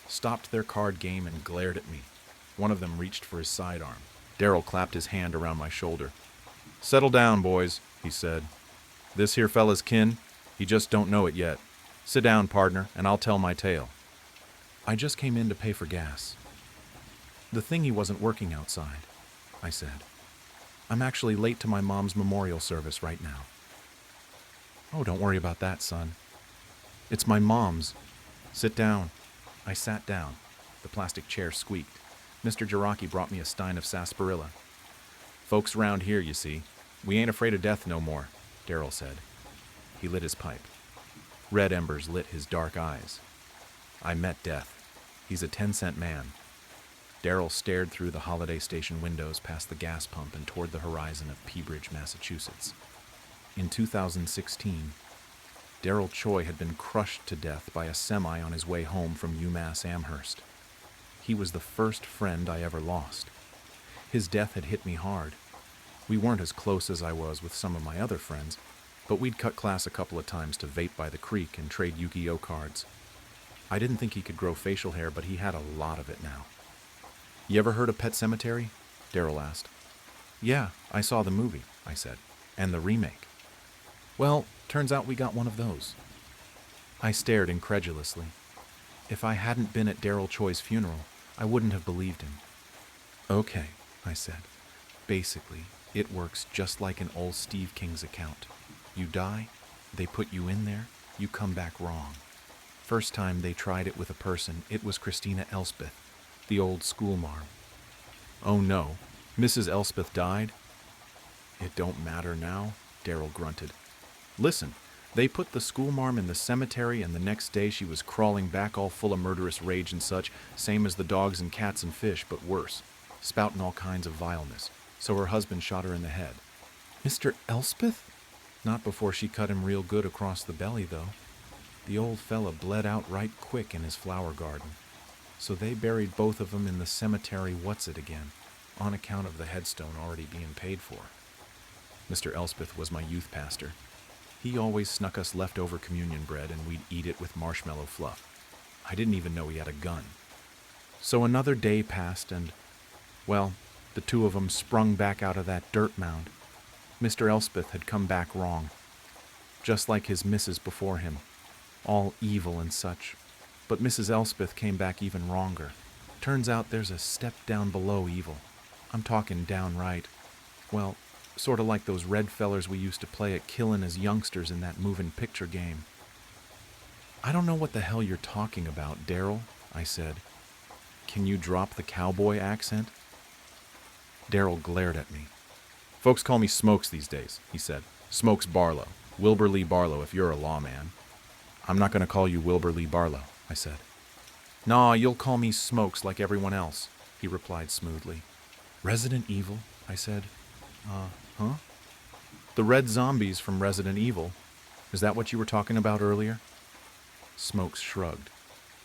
stopped their card game and glared at me. One of them reached for his sidearm. Daryl clapped his hand around my shoulder. Settle down, boys, he said. This here fella's kin, he just don't know it yet. Sit down, partner, and I'll tell my tale. I just came in to pay for gas. The thingy wasn't working outside, I said. I'm actually late to my mom's memorial service right now. Oh, don't worry about that, son. It's my mom's. Sit down. I sat down. The plastic chair squeaked. Mr. Jaraki brought me a stein of sarsaparilla. Folks round here, you see. We ain't afraid of death no more, Daryl said. He lit his pipe. Red embers lit his dark eyes. I met death. He's a 10-cent man. Daryl stared through the Holiday Station windows past the gas pump and toward the horizon of Peabridge, Massachusetts. In 2016, Daryl Choi had been crushed to death by a semi on his way home from UMass Amherst. He was the first friend I ever lost. His death had hit me hard. We weren't as close as I was with some of my other friends, but we'd cut class a couple of times to vape by the creek and trade Yu-Gi-Oh cards. I didn't think he could grow facial hair, but he had a lot of it now. You ever heard of Pet Sematary? Daryl asked. Yeah, I saw the movie, I said, and the remake. Well, turns out we got one of those. I stared incredulously. If I hadn't been at Daryl Choi's funeral, I wouldn't have believed him. Okay, I said. Basically, it works just like an old Steve King's account. You die, they put you in there, you come back wrong. First time they tried it with a person, it was Christina Elspeth, the old schoolmarm. Oh no, Mrs. Elspeth died? It don't matter now, Daryl grunted. Listen, they put the schoolmarm in the cemetery, and the next day she was crawling back all full of murderous rage and such, same as the dogs and cats and fish, but worse, spouting all kinds of vileness. So her husband shot her in the head. Mr. Elspeth? Not before she cut him real good across the belly, though. The old fella bled out right quick in his flower garden. So they buried both of them in the cemetery what's-it-again, on account of the headstone already being paid for. Mr. Elspeth was my youth pastor. He always snuck us leftover communion bread, and we'd eat it with marshmallow fluff. I didn't even know he had a gun. So another day passed, and, well, the two of them sprung back out of that dirt mound. Mr. Elspeth had come back wrong, just like his missus before him, all evil and such. But Mrs. Elspeth came back even wronger. Turns out there's a step down below evil. I'm talking downright, well, sort of like those red fellers we used to play at killin' as youngsters in that moving picture game. I don't know what the hell you're talking about, Daryl, I said. Can you drop the cowboy accent? Daryl glared at me. Folks call me Smokes these days, he said. Smokes Barlow. Wilbur Lee Barlow if you're a lawman. I'm not going to call you Wilbur Lee Barlow, I said. Nah, you'll call me Smokes like everyone else, he replied smoothly. Resident Evil, I said. Huh? The red zombies from Resident Evil. Is that what you were talking about earlier? Smokes shrugged.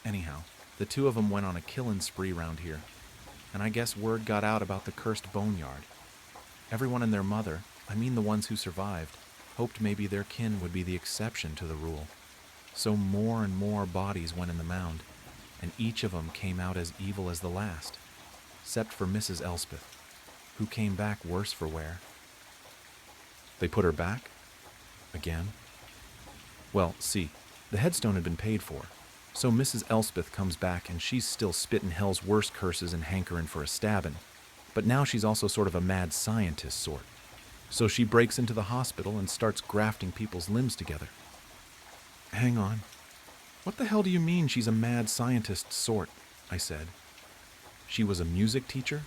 Anyhow, the two of them went on a killin' spree round here, and I guess word got out about the cursed boneyard. Everyone and their mother, I mean the ones who survived, hoped maybe their kin would be the exception to the rule. So more and more bodies went in the mound, and each of them came out as evil as the last, except for Mrs. Elspeth, who came back worse for wear. They put her back? Again? Well, see, the headstone had been paid for, so Mrs. Elspeth comes back and she's still spitting hell's worst curses and hankering for a stabbing. But now she's also sort of a mad scientist sort. So she breaks into the hospital and starts grafting people's limbs together. Hang on. What the hell do you mean she's a mad scientist sort? I said. She was a music teacher?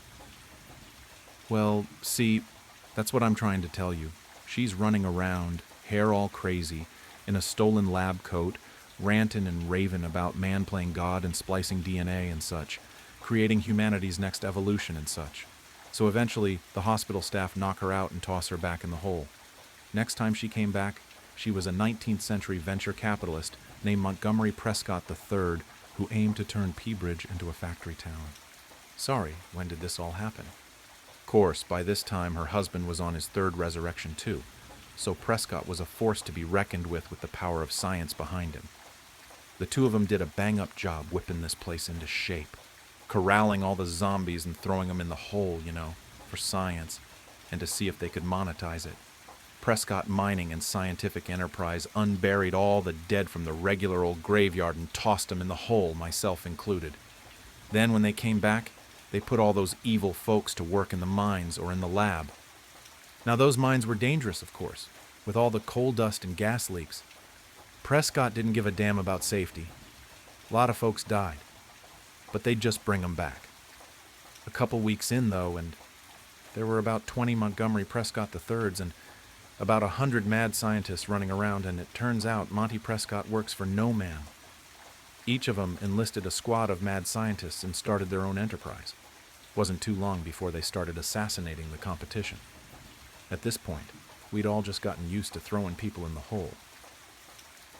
Well, see, that's what I'm trying to tell you. She's running around, hair all crazy, in a stolen lab coat, ranting and raving about man playing God and splicing DNA and such, creating humanity's next evolution and such. So eventually, the hospital staff knock her out and toss her back in the hole. Next time she came back, she was a 19th century venture capitalist named Montgomery Prescott III, who aimed to turn Peabridge into a factory town. Sorry, when did this all happen? Of course, by this time her husband was on his third resurrection too, so Prescott was a force to be reckoned with the power of science behind him. The two of them did a bang-up job whipping this place into shape, corralling all the zombies and throwing them in the hole, for science, and to see if they could monetize it. Prescott Mining and Scientific Enterprise unburied all the dead from the regular old graveyard and tossed them in the hole, myself included. Then when they came back, they put all those evil folks to work in the mines or in the lab. Now those mines were dangerous, of course, with all the coal dust and gas leaks. Prescott didn't give a damn about safety. A lot of folks died, but they'd just bring them back. A couple weeks in, though, and there were about 20 Montgomery Prescott III's and about 100 mad scientists running around, and it turns out Monty Prescott works for no man. Each of them enlisted a squad of mad scientists and started their own enterprise. Wasn't too long before they started assassinating the competition. At this point, we'd all just gotten used to throwing people in the hole.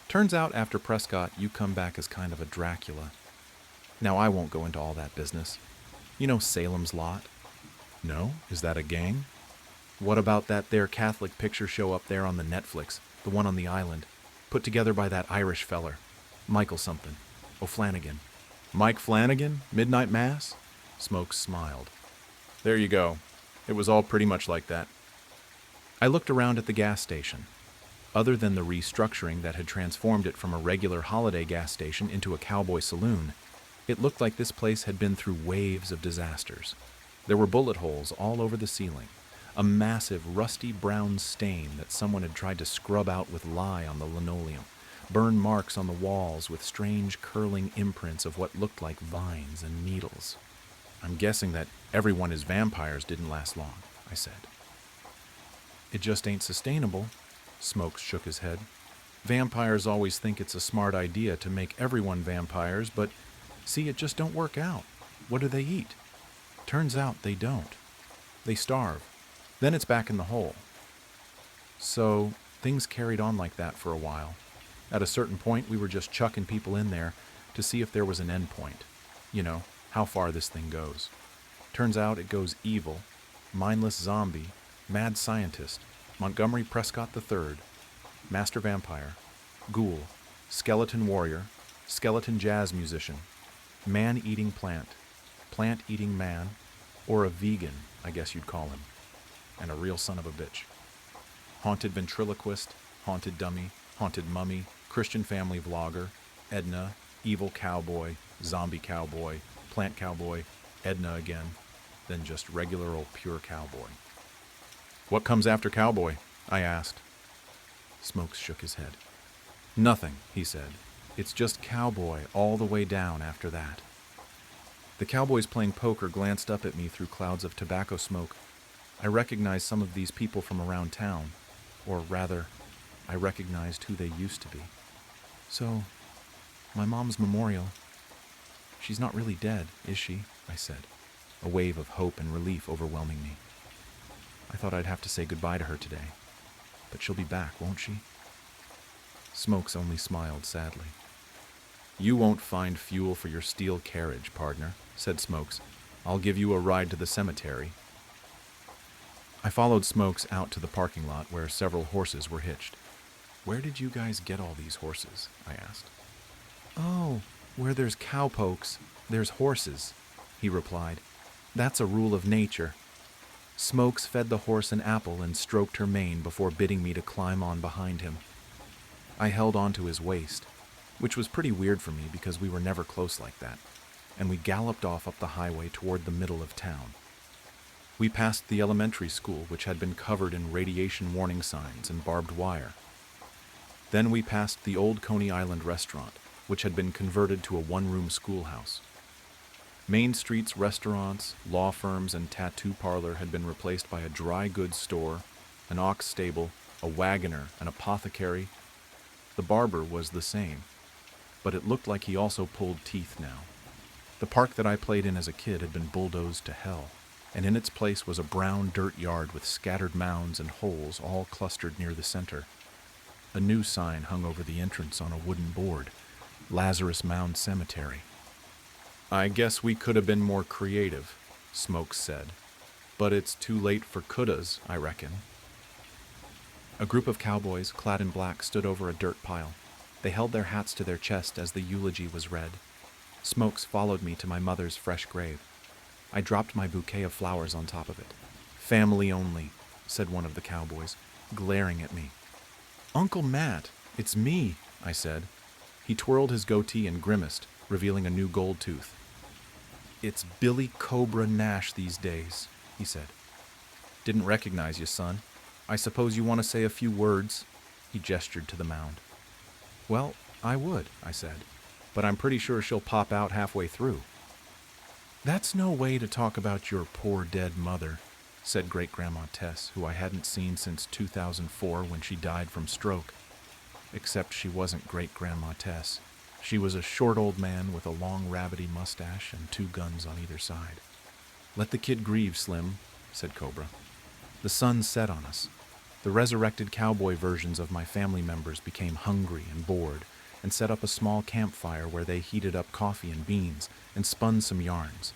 Turns out after Prescott, you come back as kind of a Dracula. Now I won't go into all that business. You know Salem's Lot? No? Is that a gang? What about that there Catholic picture show up there on the Netflix? The The one on the island, put together by that Irish feller. Michael something. O'Flanagan. Mike Flanagan? Midnight Mass? Smokes smiled. There you go. It was all pretty much like that. I looked around at the gas station. Other than the restructuring that had transformed it from a regular holiday gas station into a cowboy saloon, it looked like this place had been through waves of disasters. There were bullet holes all over the ceiling, a massive rusty brown stain that someone had tried to scrub out with lye on the linoleum, burn marks on the walls with strange curling imprints of what looked like vines and needles. I'm guessing that everyone is vampires didn't last long, I said. It just ain't sustainable, Smokes shook his head. Vampires always think it's a smart idea to make everyone vampires, but see, it just don't work out. What do they eat? Turns out they don't. They starve. Then it's back in the hole. So things carried on like that for a while. At a certain point, we were just chucking people in there to see if there was an end point. You know, how far this thing goes. Turns out it goes evil, mindless zombie, mad scientist, Montgomery Prescott III, master vampire, ghoul, skeleton warrior, skeleton jazz musician, man-eating plant, plant-eating man, or a vegan, I guess you'd call him, and a real son of a bitch. Haunted ventriloquist, haunted dummy, haunted mummy, Christian family vlogger, Edna, evil cowboy, zombie cowboy, plant cowboy, Edna again, then just regular old pure cowboy. What comes after cowboy? I asked. Smokes shook his head. Nothing, he said. It's just cowboy all the way down after that. The cowboys playing poker glanced up at me through clouds of tobacco smoke. I recognized some of these people from around town, or rather, I recognized who they used to be. So, my mom's memorial, she's not really dead, is she? I said, a wave of hope and relief overwhelming me. I thought I'd have to say goodbye to her today, but she'll be back, won't she? Smokes only smiled sadly. You won't find fuel for your steel carriage, partner, said Smokes. I'll give you a ride to the cemetery. I followed Smokes out to the parking lot where several horses were hitched. Where did you guys get all these horses? I asked. Oh, where there's cowpokes, there's horses, he replied. That's a rule of nature. Smokes fed the horse an apple and stroked her mane before bidding me to climb on behind him. I held onto his waist, which was pretty weird for me because we were never close like that, and we galloped off up the highway toward the middle of town. We passed the elementary school, which had been covered in radiation warning signs and barbed wire. Then we passed the old Coney Island restaurant, which had been converted to a one-room schoolhouse. Main Street's restaurants, law firms, and tattoo parlor had been replaced by a dry goods store, an ox stable, a wagoner, an apothecary. The barber was the same, but it looked like he also pulled teeth now. The park that I played in as a kid had been bulldozed to hell, and in its place was a brown dirt yard with scattered mounds and holes all clustered near the center. A new sign hung over the entrance on a wooden board, Lazarus Mound Cemetery. I guess we could have been more creative, Smokes said, but it's too late for couldas, I reckon. A group of cowboys, clad in black, stood over a dirt pile. They held their hats to their chest as the eulogy was read. Smokes followed me to my mother's fresh grave. I dropped my bouquet of flowers on top of it. Family only, said one of the cowboys, glaring at me. Uncle Matt, it's me, I said. He twirled his goatee and grimaced, revealing a new gold tooth. It's Billy Cobra Nash these days, he said. Didn't recognize you, son. I suppose you want to say a few words? He gestured to the mound. Well, I would, I said, but I'm pretty sure she'll pop out halfway through. That's no way to talk about your poor dead mother, said Great-Grandma Tess, who I hadn't seen since 2004 when she died from stroke. Except she wasn't Great-Grandma Tess. She was a short old man with a long rabbity mustache and 2 guns on either side. Let the kid grieve, Slim, said Cobra. The sun set on us. The resurrected cowboy versions of my family members became hungry and bored and set up a small campfire where they heated up coffee and beans and spun some yarns.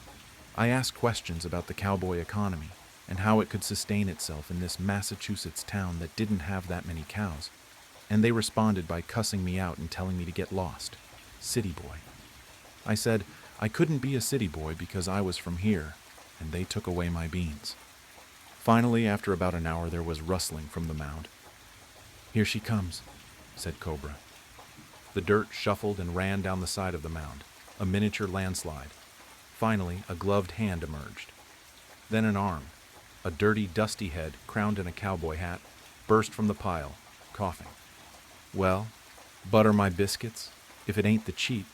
I asked questions about the cowboy economy and how it could sustain itself in this Massachusetts town that didn't have that many cows. and they responded by cussing me out and telling me to get lost. City boy. I said I couldn't be a city boy because I was from here, and they took away my beans. Finally, after about an hour, there was rustling from the mound. "Here she comes," said Cobra. The dirt shuffled and ran down the side of the mound, a miniature landslide. Finally, a gloved hand emerged. Then an arm, a dirty, dusty head crowned in a cowboy hat, burst from the pile, coughing. "Well, butter my biscuits, if it ain't the cheat,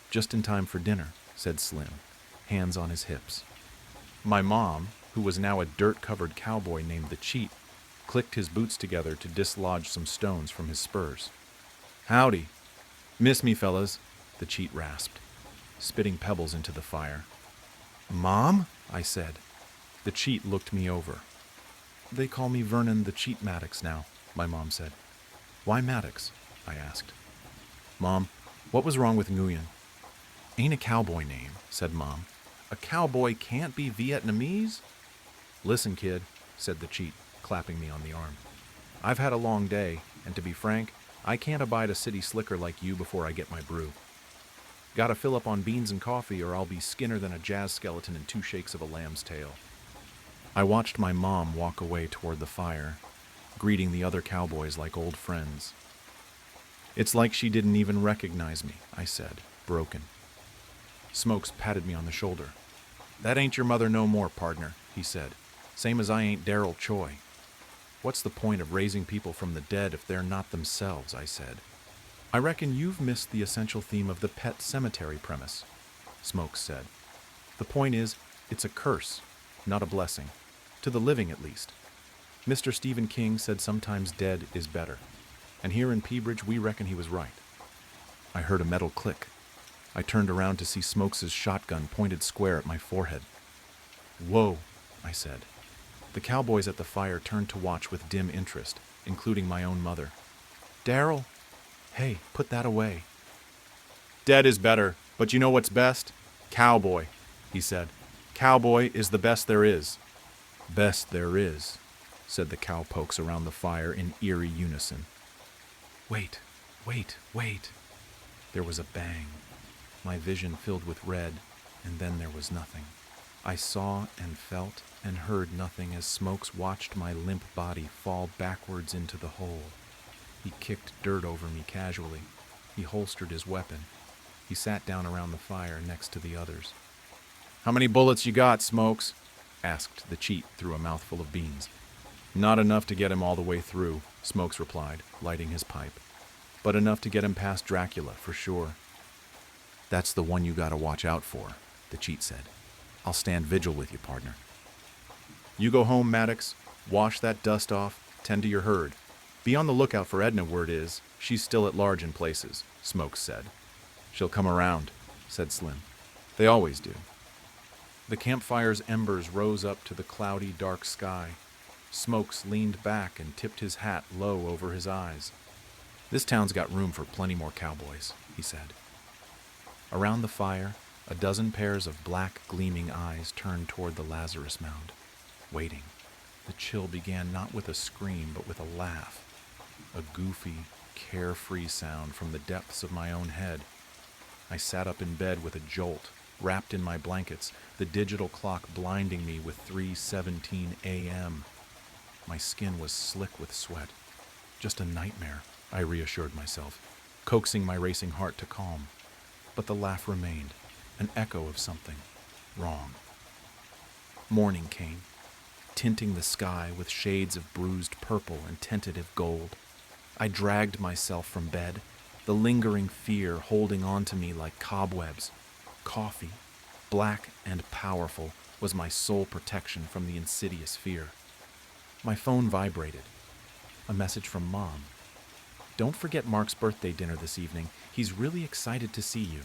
just in time for dinner," said Slim, hands on his hips. My mom, who was now a dirt-covered cowboy named the Cheat, clicked his boots together to dislodge some stones from his spurs. "Howdy. Miss me, fellas," the Cheat rasped, spitting pebbles into the fire. "Mom?" I said. The Cheat looked me over. "They call me Vernon the Cheat Maddox now," my mom said. "Why Maddox?" I asked. "Mom, what was wrong with Nguyen?" "Ain't a cowboy name," said Mom. "A cowboy can't be Vietnamese?" "Listen, kid," said the Cheat, clapping me on the arm. "I've had a long day, and to be frank, I can't abide a city slicker like you before I get my brew. Gotta fill up on beans and coffee, or I'll be skinner than a jazz skeleton in 2 shakes of a lamb's tail." I watched my mom walk away toward the fire, greeting the other cowboys like old friends. "It's like she didn't even recognize me," I said, broken. Smokes patted me on the shoulder. "That ain't your mother no more, partner," he said. "Same as I ain't Daryl Choi." "What's the point of raising people from the dead if they're not themselves?" I said. "I reckon you've missed the essential theme of the pet cemetery premise," Smokes said. "The point is, it's a curse, not a blessing. To the living, at least. Mr. Stephen King said sometimes dead is better. And here in Peabridge, we reckon he was right." I heard a metal click. I turned around to see Smokes' shotgun pointed square at my forehead. "Whoa," I said. The cowboys at the fire turned to watch with dim interest, including my own mother. "Daryl, hey, put that away." "Dead is better, but you know what's best? Cowboy," he said. "Cowboy is the best there is." "Best there is," said the cowpokes around the fire in eerie unison. Wait. There was a bang. My vision filled with red, and then there was nothing. I saw and felt and heard nothing as Smokes watched my limp body fall backwards into the hole. He kicked dirt over me casually. He holstered his weapon. He sat down around the fire next to the others. "How many bullets you got, Smokes?" asked the Cheat through a mouthful of beans. "Not enough to get him all the way through," Smokes replied, lighting his pipe. "But enough to get him past Dracula, for sure." "That's the one you gotta watch out for," the Cheat said. "I'll stand vigil with you, partner." "You go home, Maddox. Wash that dust off. Tend to your herd. Be on the lookout for Edna, word is. She's still at large in places," Smokes said. "She'll come around," said Slim. "They always do." The campfire's embers rose up to the cloudy, dark sky. Smokes leaned back and tipped his hat low over his eyes. "This town's got room for plenty more cowboys," he said. Around the fire, a dozen pairs of black, gleaming eyes turned toward the Lazarus mound, waiting. The chill began not with a scream, but with a laugh, a goofy, carefree sound from the depths of my own head. I sat up in bed with a jolt, wrapped in my blankets, the digital clock blinding me with 3:17 a.m. My skin was slick with sweat. Just a nightmare, I reassured myself, coaxing my racing heart to calm. But the laugh remained, an echo of something wrong. Morning came, tinting the sky with shades of bruised purple and tentative gold. I dragged myself from bed, the lingering fear holding on to me like cobwebs. Coffee, black and powerful, was my sole protection from the insidious fear. My phone vibrated. A message from Mom. "Don't forget Mark's birthday dinner this evening. He's really excited to see you."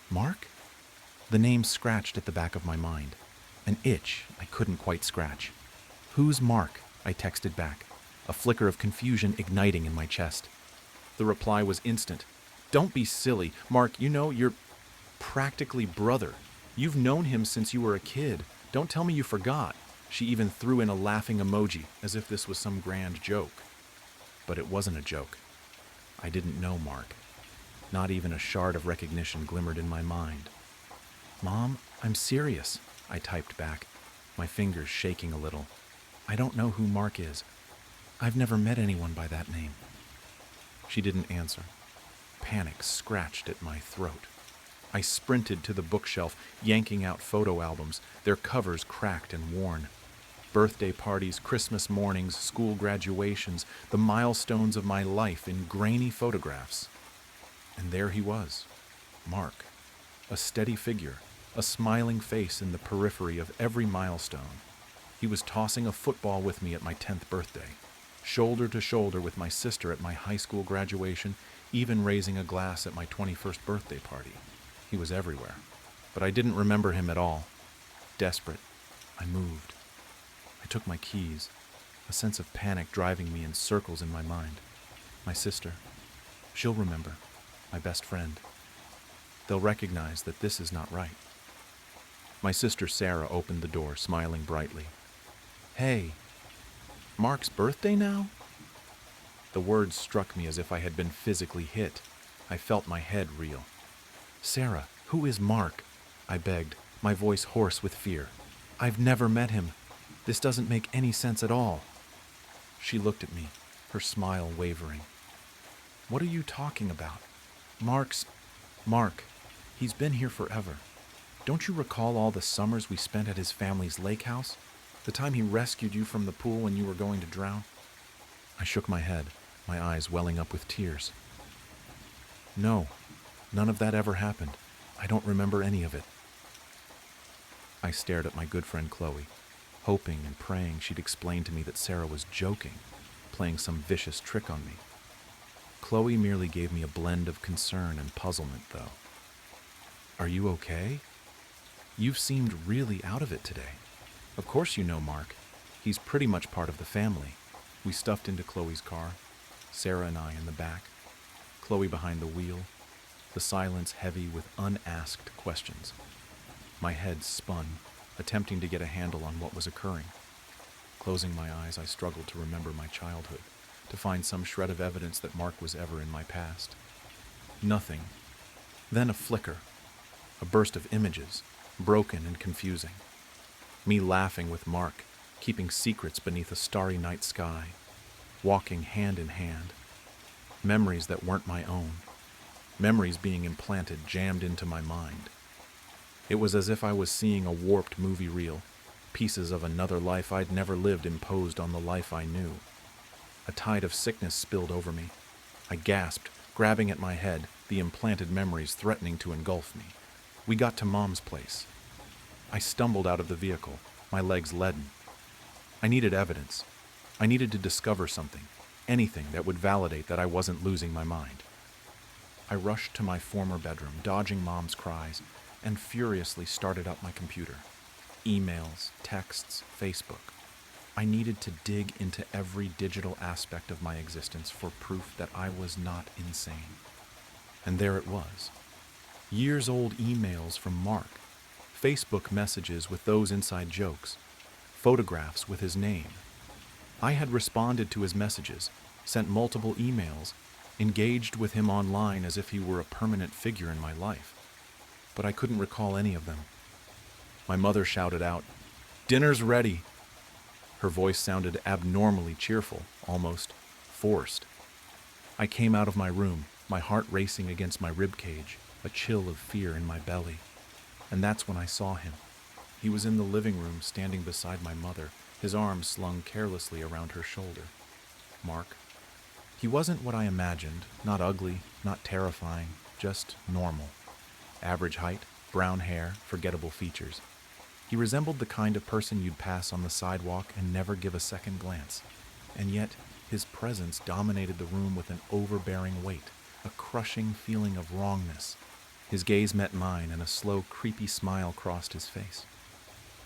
Mark? The name scratched at the back of my mind. An itch I couldn't quite scratch. "Who's Mark?" I texted back, a flicker of confusion igniting in my chest. The reply was instant. "Don't be silly. Mark, you know, you're practically brother. You've known him since you were a kid. Don't tell me you forgot." She even threw in a laughing emoji, as if this was some grand joke. But it wasn't a joke. I didn't know Mark. Not even a shard of recognition glimmered in my mind. "Mom, I'm serious," I typed back, my fingers shaking a little. "I don't know who Mark is. I've never met anyone by that name." She didn't answer. Panic scratched at my throat. I sprinted to the bookshelf, yanking out photo albums, their covers cracked and worn. Birthday parties, Christmas mornings, school graduations, the milestones of my life in grainy photographs. And there he was, Mark, a steady figure, a smiling face in the periphery of every milestone. He was tossing a football with me at my 10th birthday, shoulder to shoulder with my sister at my high school graduation, even raising a glass at my 21st birthday party. He was everywhere, but I didn't remember him at all. Desperate, I moved. I took my keys, a sense of panic driving me in circles in my mind. My sister, she'll remember, my best friend. They'll recognize that this is not right. My sister Sarah opened the door, smiling brightly. "Hey, Mark's birthday now?" The words struck me as if I had been physically hit. I felt my head reel. "Sarah, who is Mark?" I begged, my voice hoarse with fear. "I've never met him. This doesn't make any sense at all." She looked at me, her smile wavering. "What are you talking about? Mark. He's been here forever. Don't you recall all the summers we spent at his family's lake house? The time he rescued you from the pool when you were going to drown?" I shook my head, my eyes welling up with tears. "No, none of that ever happened. I don't remember any of it." I stared at my good friend Chloe, hoping and praying she'd explain to me that Sarah was joking, playing some vicious trick on me. Chloe merely gave me a blend of concern and puzzlement, though. "Are you okay? You've seemed really out of it today. Of course you know Mark. He's pretty much part of the family." We stuffed into Chloe's car, Sarah and I in the back, Chloe behind the wheel, the silence heavy with unasked questions. My head spun, attempting to get a handle on what was occurring. Closing my eyes, I struggled to remember my childhood, to find some shred of evidence that Mark was ever in my past. Nothing. Then a flicker, a burst of images, broken and confusing. Me laughing with Mark, keeping secrets beneath a starry night sky, walking hand in hand. Memories that weren't my own. Memories being implanted, jammed into my mind. It was as if I was seeing a warped movie reel, pieces of another life I'd never lived imposed on the life I knew. A tide of sickness spilled over me. I gasped, grabbing at my head, the implanted memories threatening to engulf me. We got to Mom's place. I stumbled out of the vehicle, my legs leaden. I needed evidence. I needed to discover something, anything that would validate that I wasn't losing my mind. I rushed to my former bedroom, dodging Mom's cries, and furiously started up my computer. Emails, texts, Facebook. I needed to dig into every digital aspect of my existence for proof that I was not insane. And there it was. Years-old emails from Mark, Facebook messages with those inside jokes, photographs with his name. I had responded to his messages, sent multiple emails, engaged with him online as if he were a permanent figure in my life. But I couldn't recall any of them. My mother shouted out, "Dinner's ready!" Her voice sounded abnormally cheerful, almost forced. I came out of my room, my heart racing against my ribcage, a chill of fear in my belly. And that's when I saw him. He was in the living room, standing beside my mother, his arms slung carelessly around her shoulder. Mark. He wasn't what I imagined, not ugly, not terrifying, just normal. Average height, brown hair, forgettable features. He resembled the kind of person you'd pass on the sidewalk and never give a second glance. And yet, his presence dominated the room with an overbearing weight, a crushing feeling of wrongness. His gaze met mine, and a slow, creepy smile crossed his face.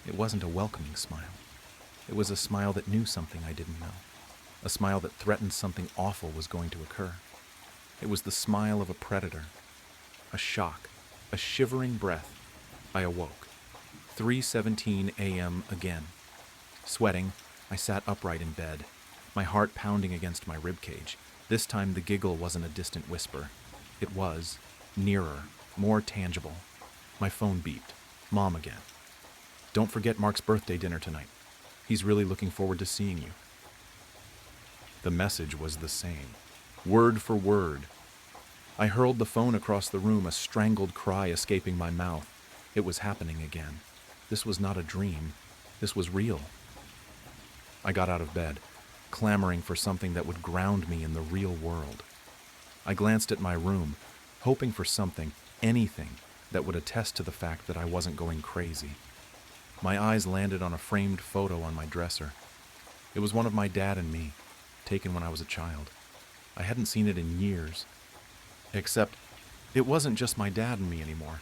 It wasn't a welcoming smile. It was a smile that knew something I didn't know. A smile that threatened something awful was going to occur. It was the smile of a predator. A shock, a shivering breath. I awoke. 3:17 a.m. again. Sweating, I sat upright in bed, my heart pounding against my ribcage. This time the giggle wasn't a distant whisper. It was nearer, more tangible. My phone beeped. Mom again. Don't forget Mark's birthday dinner tonight. He's really looking forward to seeing you. The message was the same, word for word. I hurled the phone across the room, a strangled cry escaping my mouth. It was happening again. This was not a dream. This was real. I got out of bed, clamoring for something that would ground me in the real world. I glanced at my room, hoping for something, anything, that would attest to the fact that I wasn't going crazy. My eyes landed on a framed photo on my dresser. It was one of my dad and me, taken when I was a child. I hadn't seen it in years. Except, it wasn't just my dad and me anymore.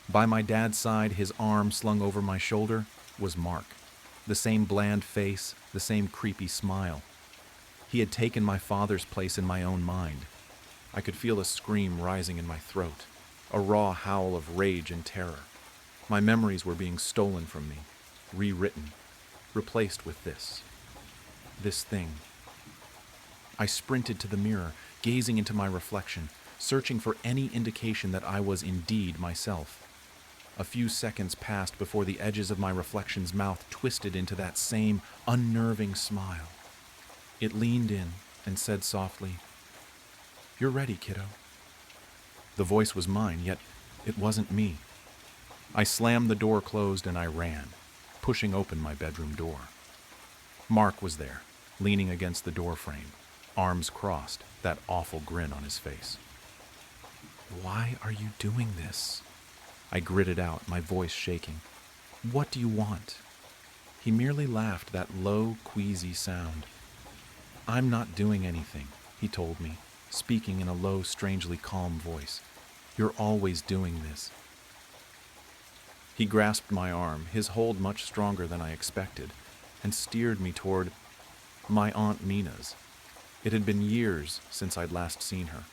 By my dad's side, his arm slung over my shoulder, was Mark. The same bland face, the same creepy smile. He had taken my father's place in my own mind. I could feel a scream rising in my throat, a raw howl of rage and terror. My memories were being stolen from me, rewritten, replaced with this thing. I sprinted to the mirror, gazing into my reflection, searching for any indication that I was indeed myself. A few seconds passed before the edges of my reflection's mouth twisted into that same unnerving smile. It leaned in and said softly, "You're ready, kiddo." The voice was mine, yet it wasn't me. I slammed the door closed and I ran, pushing open my bedroom door. Mark was there, leaning against the door frame, arms crossed, that awful grin on his face. "Why are you doing this?" I gritted out, my voice shaking. "What do you want?" He merely laughed, that low, queasy sound. "I'm not doing anything," he told me, speaking in a low, strangely calm voice. "You're always doing this." He grasped my arm, his hold much stronger than I expected, and steered me toward my Aunt Mina's. It had been years since I'd last seen her.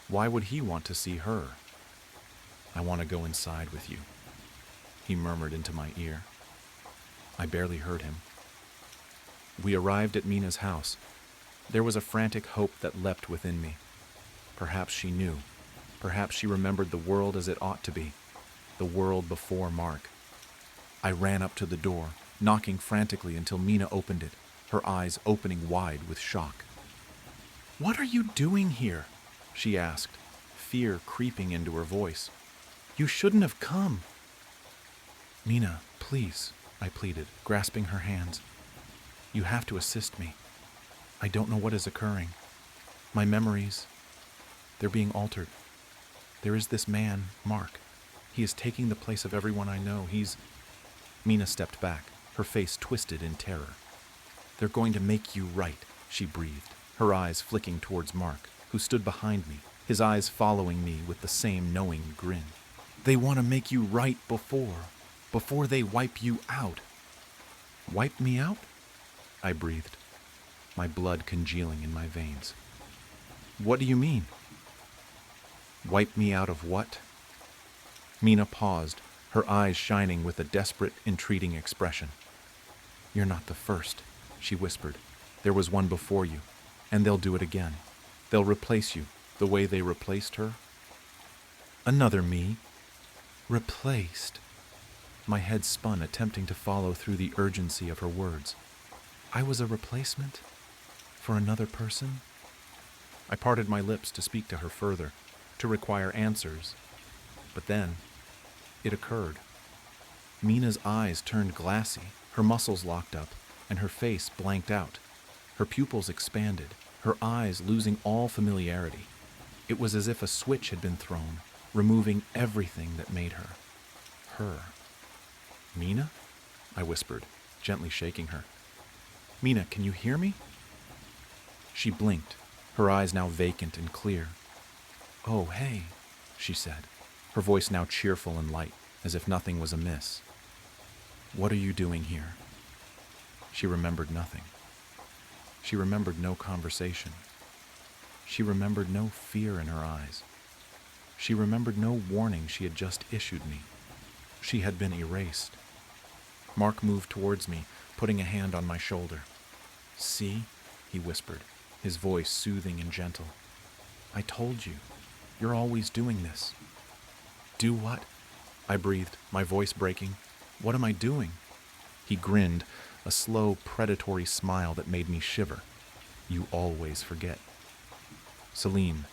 Why would he want to see her? "I want to go inside with you," he murmured into my ear. I barely heard him. We arrived at Mina's house. There was a frantic hope that leapt within me. Perhaps she knew. Perhaps she remembered the world as it ought to be. The world before Mark. I ran up to the door, knocking frantically until Mina opened it, her eyes opening wide with shock. "What are you doing here?" she asked, fear creeping into her voice. "You shouldn't have come." "Mina, please," I pleaded, grasping her hands. "You have to assist me. I don't know what is occurring. My memories, they're being altered. There is this man, Mark. He is taking the place of everyone I know. Mina stepped back, her face twisted in terror. "They're going to make you right," she breathed, her eyes flicking towards Mark, who stood behind me, his eyes following me with the same knowing grin. "They want to make you right before they wipe you out." "Wipe me out?" I breathed, my blood congealing in my veins. "What do you mean?" "Wipe me out of what?" Mina paused, her eyes shining with a desperate, entreating expression. "You're not the first," she whispered. "There was one before you, and they'll do it again. They'll replace you the way they replaced her." "Another me? Replaced?" My head spun, attempting to follow through the urgency of her words. I was a replacement? For another person? I parted my lips to speak to her further, to require answers. But then, it occurred. Mina's eyes turned glassy, her muscles locked up, and her face blanked out. Her pupils expanded, her eyes losing all familiarity. It was as if a switch had been thrown, removing everything that made her. Her. "Mina?" I whispered, gently shaking her. "Mina, can you hear me?" She blinked, her eyes now vacant and clear. "Oh, hey," she said, her voice now cheerful and light, as if nothing was amiss. "What are you doing here?" She remembered nothing. She remembered no conversation. She remembered no fear in her eyes. She remembered no warning she had just issued me. She had been erased. Mark moved towards me, putting a hand on my shoulder. "See?" he whispered, his voice soothing and gentle. I told you. You're always doing this. Do what? I breathed, my voice breaking. What am I doing? He grinned, a slow, predatory smile that made me shiver. You always forget. Celine,